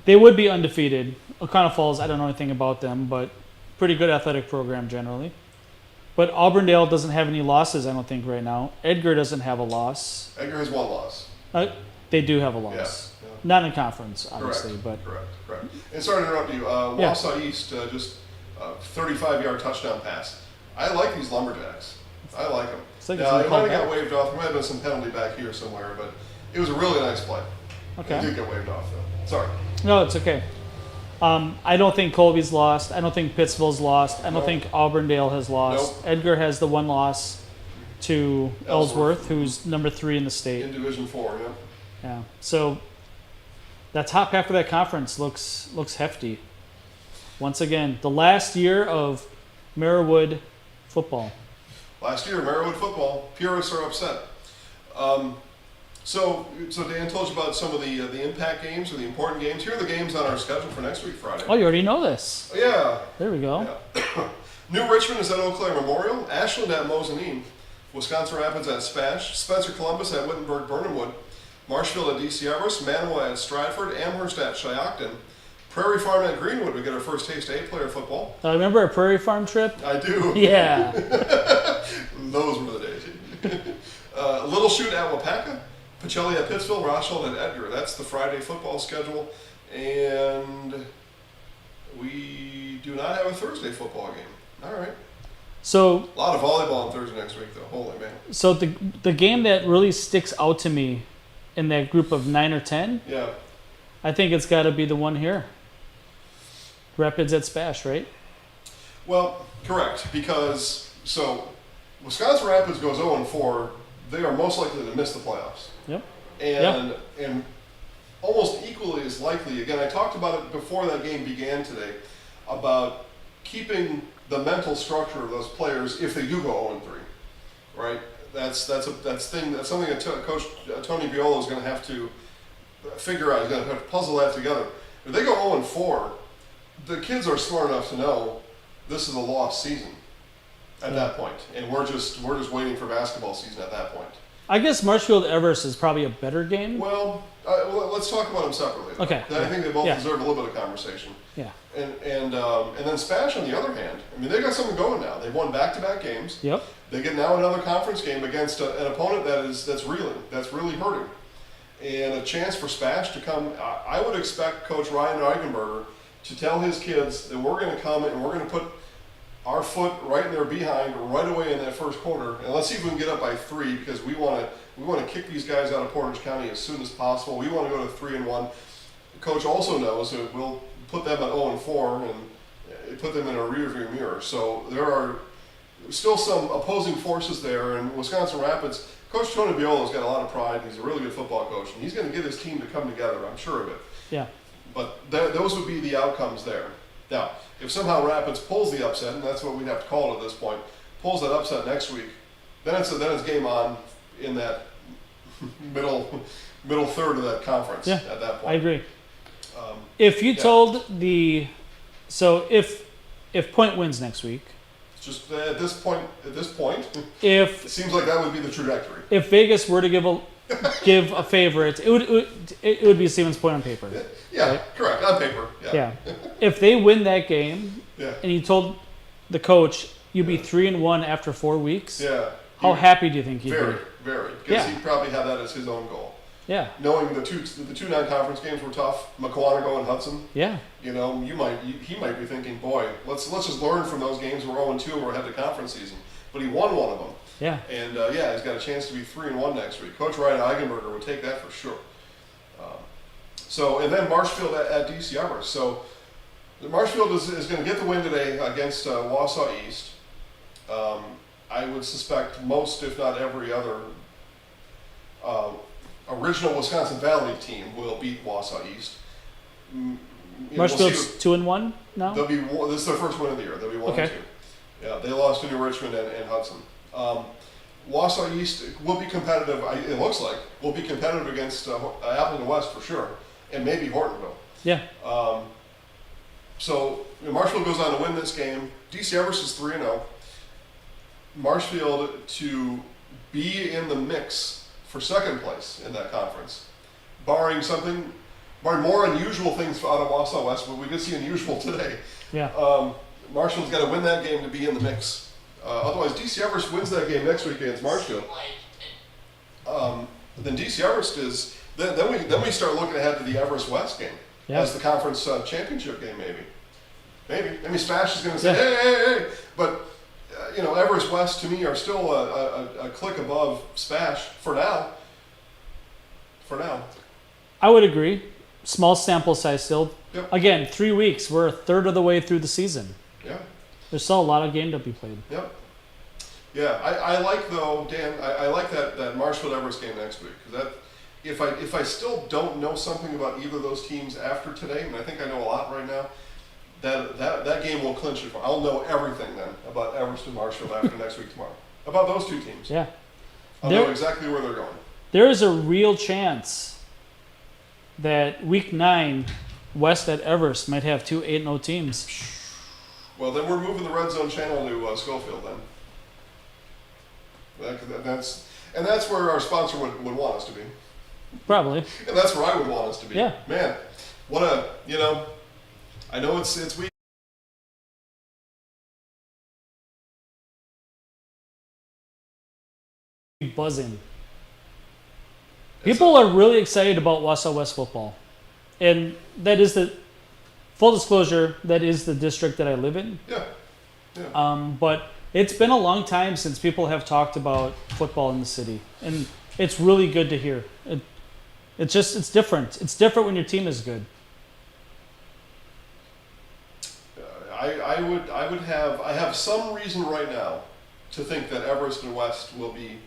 they would be undefeated. O'Connell Falls, I don't know anything about them, but pretty good athletic program generally. But Auburndale doesn't have any losses, I don't think, right now. Edgar doesn't have a loss. Edgar has one loss. They do have a loss. Yeah. Not in conference, obviously, but Correct. And sorry to interrupt you. Wausau East, just 35-yard touchdown pass. I like these Lumberjacks. I like them. it's like Now, it's it might have back. got waved off. There might have been some penalty back here somewhere, but it was a really nice play. Okay. It did get waved off, though. Sorry. No, it's okay. I don't think Colby's lost. I don't think Pittsville's lost. I don't Nope. think Auburndale has lost. Nope. Edgar has the one loss to Ellsworth, who's number 3 in the state. In Division 4, yeah. Yeah. So that top half of that conference looks hefty. Once again, the last year of Merriwood football. Last year, Merriwood football, purists are upset. So Dan told you about some of the impact games or the important games. Here are the games on our schedule for next week, Friday. Oh, you already know this. Yeah. There we go. Yeah. New Richmond is at Eau Claire Memorial, Ashland at Mosinine, Wisconsin Rapids at Spash, Spencer Columbus at Wittenberg Burnhamwood, Marshfield at DC Everest, Manawa at Stratford, Amherst at Shiocton, Prairie Farm at Greenwood. We get our first taste of 8-player football. Remember our Prairie Farm trip? I do. Yeah. Those were the days. Little Chute at Wapaka, Pacelli at Pittsville, Rochelle at Edgar. That's the Friday football schedule. And we do not have a Thursday football game. All right. So A lot of volleyball on Thursday next week, though. Holy man. So the game that really sticks out to me in that group of 9 or 10, Yeah. I think it's got to be the one here. Rapids at Spash, right? Well, correct. Because, Wisconsin Rapids goes 0-4. They are most likely to miss the playoffs. Yep. And almost equally as likely, again, I talked about it before that game began today, about keeping the mental structure of those players if they do go 0-3, right? That's something that Coach Tony Viola is going to have to figure out. He's going to have to puzzle that together. If they go 0-4, the kids are smart enough to know this is a lost season at that point, and we're just waiting for basketball season at that point. I guess Marshfield Everest is probably a better game. Well, let's talk about them separately. Okay. I think they both Yeah. deserve a little bit of conversation. Yeah. And then Spash, on the other hand, I mean, they got something going now. They've won back-to-back games. Yep. They get now another conference game against an opponent that's really hurting, and a chance for Spash to come. I would expect Coach Ryan Eigenberger to tell his kids that we're going to come and we're going to put our foot right in their behind right away in that first quarter, and let's see if we can get up by 3 because we want to kick these guys out of Portage County as soon as possible. We want to go to 3-1. The coach also knows that we'll put them at 0-4 and put them in a rearview mirror. So there are still some opposing forces there, and Wisconsin Rapids. Coach Tony Viola's got a lot of pride. He's a really good football coach, and he's going to get his team to come together. I'm sure of it. Yeah. But those would be the outcomes there. Now, if somehow Rapids pulls the upset, and that's what we'd have to call it at this point, pulls that upset next week, then it's game on in that middle third of that conference. Yeah, at that point. I agree. If you told if Point wins next week, Just at this point, if it seems like that would be the trajectory. if Vegas were to give a favorite, it would be Stevens Point on paper. Yeah, Right. correct. On paper. Yeah. If they win that game, Yeah. and you told the coach you'd be 3-1 after 4 weeks, Yeah. how happy do you think he'd Very, be? very. Because Yeah. he'd probably have that as his own goal. Yeah. Knowing the two non-conference games were tough, Macoanago and Hudson. Yeah. You know, he might be thinking, boy, let's just learn from those games. We're 0-2 and we're ahead of conference season. But he won one of them. Yeah. And he's got a chance to be 3-1 next week. Coach Ryan Eigenberger would take that for sure. And then Marshfield at DC Everest. So Marshfield is going to get the win today against Wausau East. I would suspect most, if not every other original Wisconsin Valley team will beat Wausau East. Marshfield's 2-1 now. This is their first win of the year. They'll be 1-2. Okay. Yeah, they lost to New Richmond and Hudson. Wausau East will be competitive. It looks like will be competitive against Appleton West for sure, and maybe Hortonville. Yeah. So Marshfield goes on to win this game. DC Everest is 3-0. Marshfield to be in the mix for second place in that conference, barring something more unusual things out of Wausau West, but we did see unusual today. Yeah. Marshall's got to win that game to be in the mix. Otherwise, DC Everest wins that game next week against Marshfield. Then DC Everest is then we start looking ahead to the Everest West game as the conference championship game. Maybe. I mean, Spash is going to say, hey, but Everest West to me are still a click above Spash for now. I would agree. Small sample size still. Yep. Again, 3 weeks. We're a third of the way through the season. Yeah. There's still a lot of game to be played. Yep. Yeah, I like though, Dan. I like that Marshfield Everest game next week because if I still don't know something about either of those teams after today, and I think I know a lot right now, that game will clinch it. I'll know everything then about Everest and Marshfield after next week tomorrow about those two teams. Yeah. I'll know exactly where they're going. There is a real chance that week 9, West at Everest might have 2 8-0 teams. Well, then we're moving the Red Zone channel to Schofield then. That's where our sponsor would want us to be. Probably. And that's where I would want us to be. Yeah. Man, what I know it's week. Buzzing. People are really excited about Wausau West football. And that is full disclosure, that is the district that I live in. Yeah. But it's been a long time since people have talked about football in the city. And it's really good to hear. It's different. It's different when your team is good. I have some reason right now to think that Everest and West will be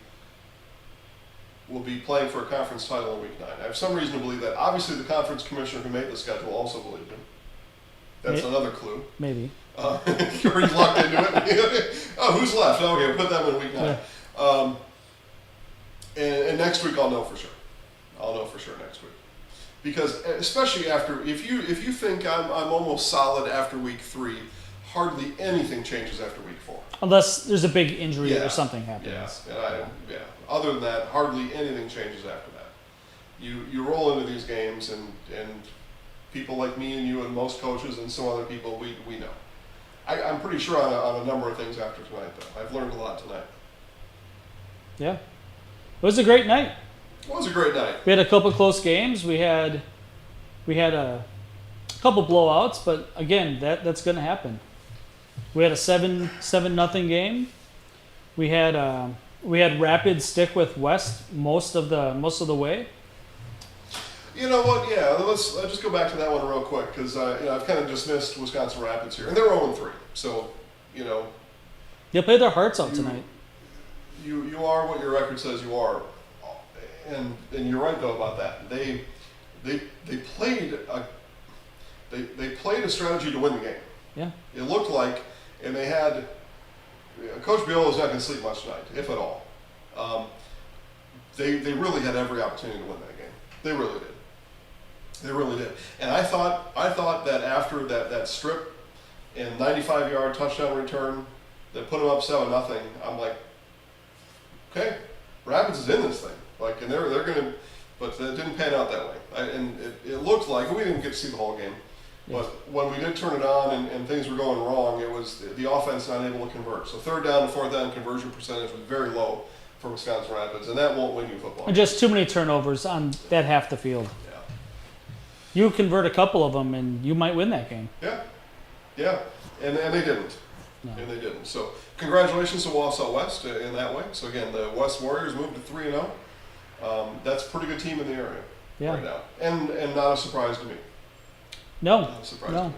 playing for a conference title in week 9. I have some reason to believe that. Obviously, the conference commissioner who made the schedule also believed him. That's another clue. Maybe. He's locked into it. Oh, who's left? Okay, we'll put them in week 9. Yeah. And next week I'll know for sure. I'll know for sure next week. Because especially after, if you think I'm almost solid after week 3, hardly anything changes after week 4. Unless there's a big injury or something happens. Yeah. Other than that, hardly anything changes after that. You roll into these games and people like me and you and most coaches and some other people, we know. I'm pretty sure on a number of things after tonight, though. I've learned a lot tonight. Yeah. It was a great night. It was a great night. We had a couple close games. We had a couple blowouts, but again, that's going to happen. We had a 7-0 game. We had Rapid stick with West most of the way. You know what? Yeah, let's just go back to that one real quick because I've kind of dismissed Wisconsin Rapids here, and they're 0-3. So They played their hearts out tonight. You are what your record says you are, and you're right though about that. They played a strategy to win the game. Yeah. It looked like, and they had. Coach Bill is not going to sleep much tonight, if at all. They really had every opportunity to win that game. They really did. They really did. And I thought that after that strip and 95-yard touchdown return that put them up 7-0, I'm like, okay, Rapids is in this thing. Like, and they're going to, but it didn't pan out that way. And it looked like, we didn't get to see the whole game, but when we did turn it on and things were going wrong, it was the offense not able to convert. So 3rd down and 4th down conversion percentage was very low for Wisconsin Rapids, and that won't win you football. And just too many turnovers on that half the field. Yeah. You convert a couple of them, and you might win that game. Yeah, and they didn't. No. And they didn't. So congratulations to Wausau West in that way. So again, the West Warriors moved to 3-0. That's a pretty good team in the area right now, and not a surprise to me. No. Not a surprise to me.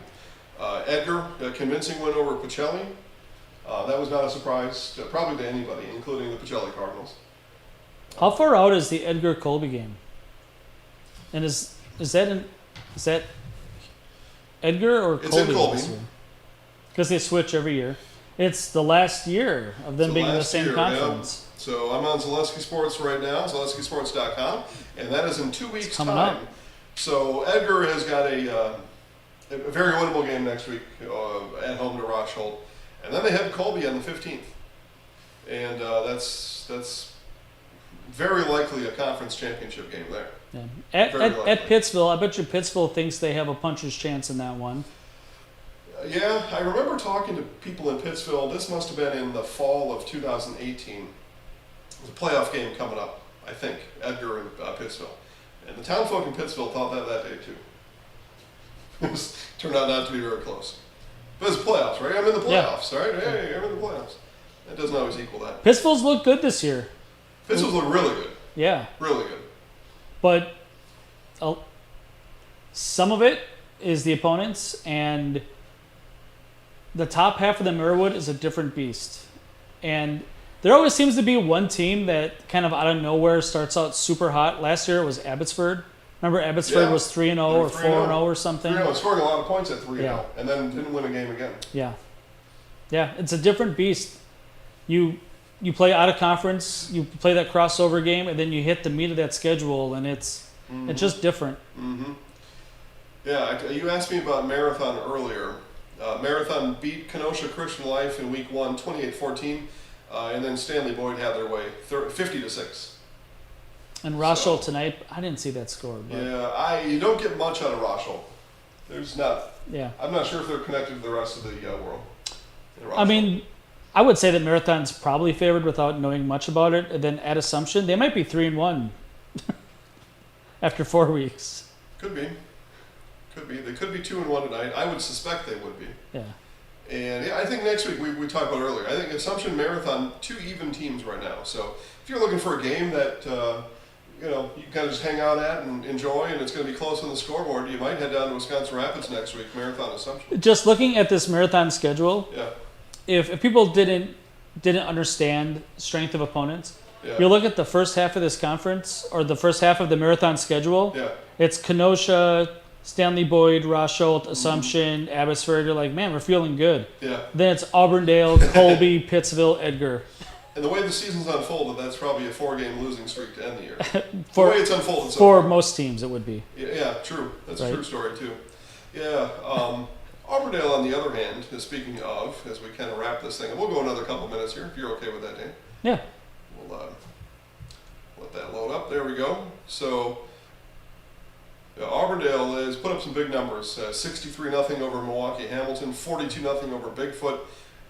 Edgar, a convincing win over Pacelli. That was not a surprise, probably to anybody, including the Pacelli Cardinals. How far out is the Edgar Colby game? And is that Edgar or Colby? It's in Colby. Because they switch every year. It's the last year of them being in the same conference. Yeah. So I'm on Zaleski Sports right now, ZaleskiSports.com, and that is in 2 weeks' coming time. up. So Edgar has got a very winnable game next week at home to Rochhold, and then they head to Colby on the 15th, and that's very likely a conference championship game there. Yeah. Very likely. At Pittsville, I bet you Pittsville thinks they have a puncher's chance in that one. Yeah, I remember talking to people in Pittsville. This must have been in the fall of 2018. There's a playoff game coming up, I think, Edgar and Pittsville. And the townfolk in Pittsville thought that day too. It turned out not to be very close. But it's playoffs, right? I'm in the playoffs, right? Hey, I'm in the playoffs. That doesn't always equal that. Pittsville's looked good this year. Pittsville's look really good. Yeah. Really good. But some of it is the opponents, and the top half of the Mirrorwood is a different beast. And there always seems to be one team that kind of out of nowhere starts out super hot. Last year it was Abbotsford. Remember Abbotsford was 3-0 or 4-0 or something? 3-0, scoring a lot of points at 3-0, Yeah. and then didn't win a game again. Yeah. Yeah, it's a different beast. You play out of conference, you play that crossover game, and then you hit the meat of that schedule, and it's just different. Mm-hmm. Yeah, you asked me about Marathon earlier. Marathon beat Kenosha Christian Life in week 1, 28-14, and then Stanley Boyd had their way 50-6. And Rochelle tonight, I didn't see that score. But Yeah, you don't get much out of Rochelle. There's not. Yeah. I'm not sure if they're connected to the rest of the world. I mean, I would say that Marathon's probably favored without knowing much about it. And then at Assumption, they might be 3-1 after 4 weeks. Could be. They could be 2-1 tonight. I would suspect they would be. Yeah. And yeah, I think next week we talked about earlier. I think Assumption Marathon, 2 even teams right now. So if you're looking for a game that you can kind of just hang out at and enjoy, and it's going to be close on the scoreboard, you might head down to Wisconsin Rapids next week. Marathon Assumption. Just looking at this Marathon schedule, Yeah. if people didn't understand strength of opponents, Yeah. you look at the first half of this conference or the first half of the Marathon schedule. Yeah. It's Kenosha, Stanley Boyd, Rochelle, Assumption, Abbotsford. You're like, man, we're feeling good. Yeah. Then it's Auburndale, Colby, Pittsville, Edgar. And the way the season's unfolded, that's probably a 4-game losing streak to end the year. For, the way it's unfolded so for far. most teams, it would be. Yeah, true. That's Right. a true story, too. Yeah. Auburndale, on the other hand, is speaking of, as we kind of wrap this thing, and we'll go another couple minutes here, if you're okay with that, Dan. Yeah. We'll let that load up. There we go. So, Auburndale has put up some big numbers. 63-0 over Milwaukee Hamilton, 42-0 over Bigfoot,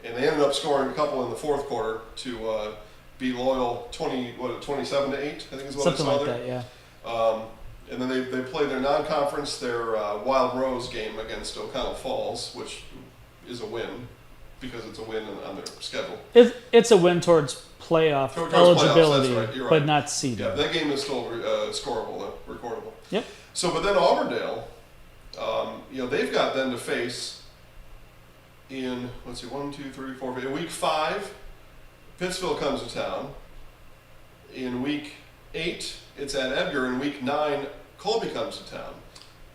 and they ended up scoring a couple in the fourth quarter to beat Loyal 27-8, I think is what Something I saw like there. that, yeah. And then they played their non-conference, their Wild Rose game against O'Connell Falls, which is a win because it's a win on their schedule. It's a win towards playoff Towards eligibility, playoffs, that's right, you're but right. not seeded. Yeah, that game is still scoreable, recordable. Yep. So, but then Auburndale, they've got then to face in, let's see, 1, 2, 3, 4, 5, in week 5, Pittsville comes to town. In week 8, it's at Edgar. In week 9, Colby comes to town.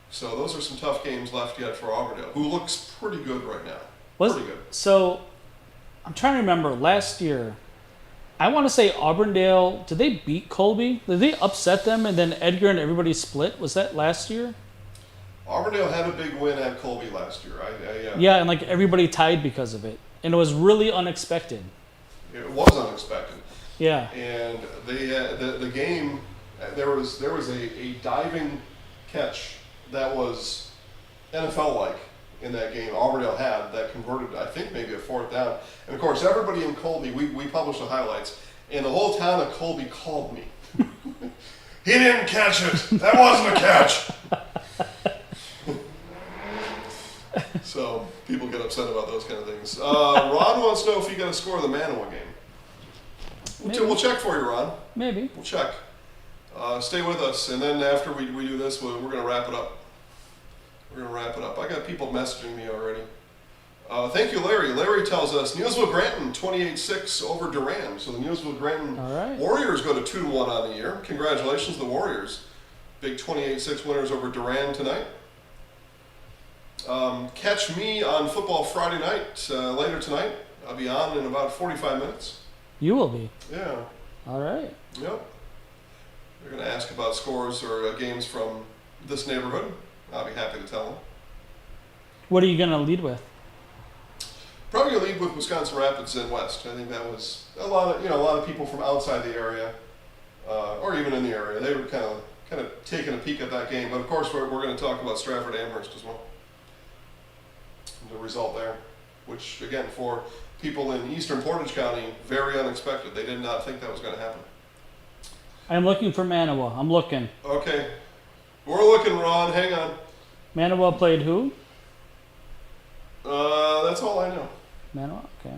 So those are some tough games left yet for Auburndale, who looks pretty good right now. Pretty good. So, I'm trying to remember, last year, I want to say Auburndale, did they beat Colby? Did they upset them and then Edgar and everybody split? Was that last year? Auburndale had a big win at Colby last year. Yeah, and like everybody tied because of it. And it was really unexpected. It was unexpected. Yeah. And they the game, there was a diving catch that was NFL-like in that game. Auburndale had that converted, I think, maybe a 4th down. And of course, everybody in Colby, we published the highlights, and the whole town of Colby called me. He didn't catch it. That wasn't a catch. So people get upset about those kind of things. Ron wants to know if you got a score of the Manawa game. We'll check for you, Ron. Maybe. We'll check. Stay with us, and then after we do this, we're going to wrap it up. I got people messaging me already. Thank you, Larry. Larry tells us Neilsville Granton 28-6 over Durand. So the Neilsville Granton Warriors go to 2-1 on the year. Congratulations, the Warriors. Big 28-6 winners over Durand tonight. Catch me on Football Friday night later tonight. I'll be on in about 45 minutes. You will be. Yeah. All right. Yep. They're going to ask about scores or games from this neighborhood. I'll be happy to tell them. What are you going to lead with? Probably going to lead with Wisconsin Rapids and West. I think that was a lot of people from outside the area or even in the area. They were kind of taking a peek at that game. But of course, we're going to talk about Stratford Amherst as well. The result there, which again for people in eastern Portage County, very unexpected. They did not think that was going to happen. I'm looking for Manawa. I'm looking. Okay, we're looking, Ron. Hang on. Manawa played who? That's all I know. Manawa. Okay.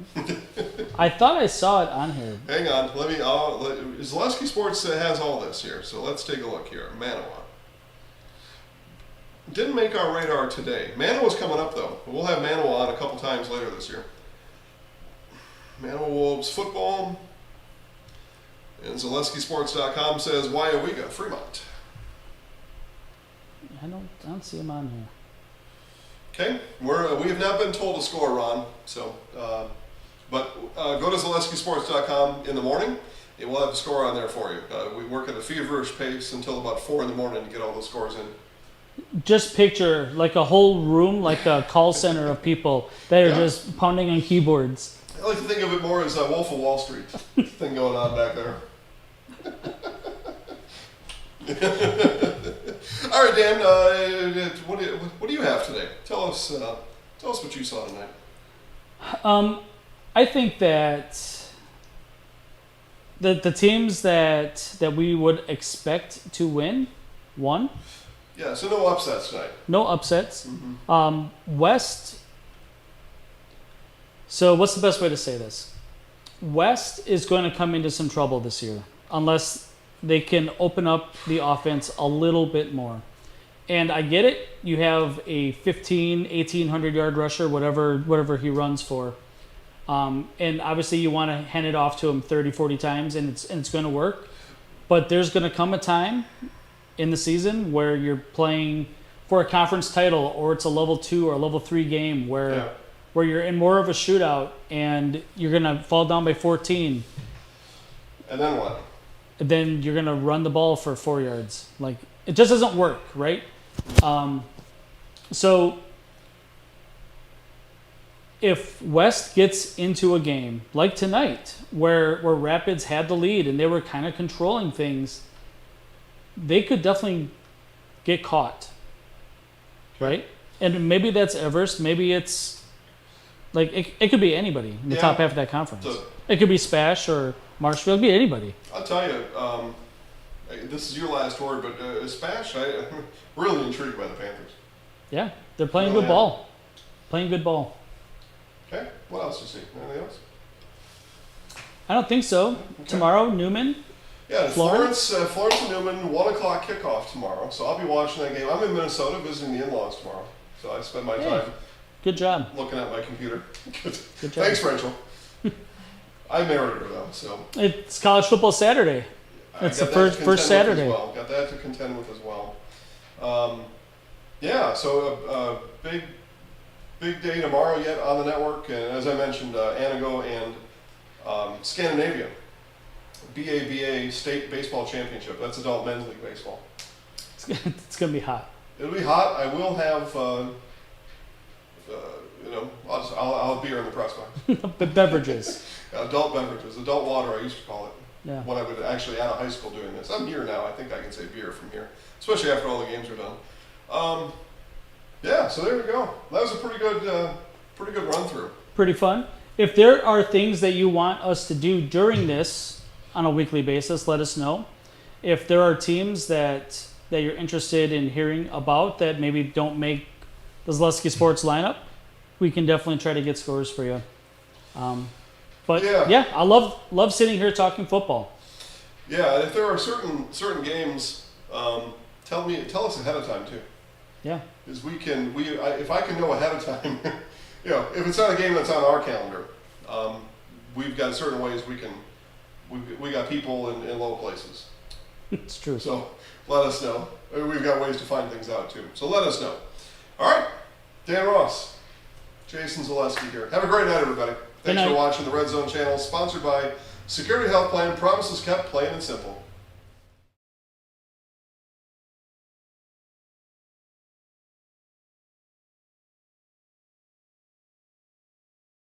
I thought I saw it on here. Hang on. Zaleski Sports has all this here, so let's take a look here. Manawa. Didn't make our radar today. Manawa's coming up though. We'll have Manawa on a couple times later this year. Manawa Wolves football. And ZaleskiSports.com says Wyowega, Fremont. I don't see him on here. Okay, we have not been told a score, Ron. So, but go to ZaleskiSports.com in the morning. It will have the score on there for you. We work at a feverish pace until about 4 in the morning to get all the scores in. Just picture like a whole room, like a call center of people that are just pounding on keyboards. I like to think of it more as a Wolf of Wall Street thing going on back there. All right, Dan. What do you have today? Tell us what you saw tonight. I think that the teams that we would expect to win won. Yeah, so no upsets tonight. No upsets. West. So what's the best way to say this? West is going to come into some trouble this year unless they can open up the offense a little bit more. And I get it. You have a 1,800 yard rusher, whatever he runs for. And obviously you want to hand it off to him 30, 40 times and it's going to work. But there's going to come a time in the season where you're playing for a conference title or it's a level 2 or level 3 game where you're in more of a shootout and you're going to fall down by 14. And then what? Then you're going to run the ball for 4 yards. Like, it just doesn't work, right? So if West gets into a game like tonight where Rapids had the lead and they were kind of controlling things, they could definitely get caught, right? And maybe that's Everest. Maybe it's like it could be anybody in the top half of that conference. So, it could be Spash or Marshfield. It could be anybody. I'll tell you, this is your last word, but Spash, I'm really intrigued by the Panthers. Yeah, they're playing good ball. Playing good ball. Okay, what else do you see? Anything else? I don't think so. Okay. Tomorrow, Newman. Yeah, Florence and Newman, 1 o'clock kickoff tomorrow. So I'll be watching that game. I'm in Minnesota visiting the in-laws tomorrow. So I spend my time. Good job. Looking at my computer. Good job. Thanks, Rachel. I married her though, so. It's college football Saturday. It's the first Saturday. Well. Got that to contend with as well. So a big day tomorrow yet on the network. And as I mentioned, Anago and Scandinavia. BABA State Baseball Championship. That's adult men's league baseball. It's going to be hot. It'll be hot. I will have, I'll have beer in the press box. Beverages. Adult beverages. Adult water, I used to call it. Yeah. When I would actually out of high school doing this. I'm here now. I think I can say beer from here, especially after all the games are done. So there we go. That was a pretty good run through. Pretty fun. If there are things that you want us to do during this on a weekly basis, let us know. If there are teams that you're interested in hearing about that maybe don't make the Zaleski Sports lineup, we can definitely try to get scores for you. I love sitting here talking football. Yeah, if there are certain games, tell us ahead of time too. Yeah. Because if I can know ahead of time, if it's not a game that's on our calendar, we've got certain ways we got people in low places. It's true. So let us know. We've got ways to find things out too. So let us know. All right, Dan Ross, Jason Zaleski here. Have a great night, everybody. Thanks for watching the Red Zone channel, sponsored by Security Health Plan. Promises kept, plain and simple.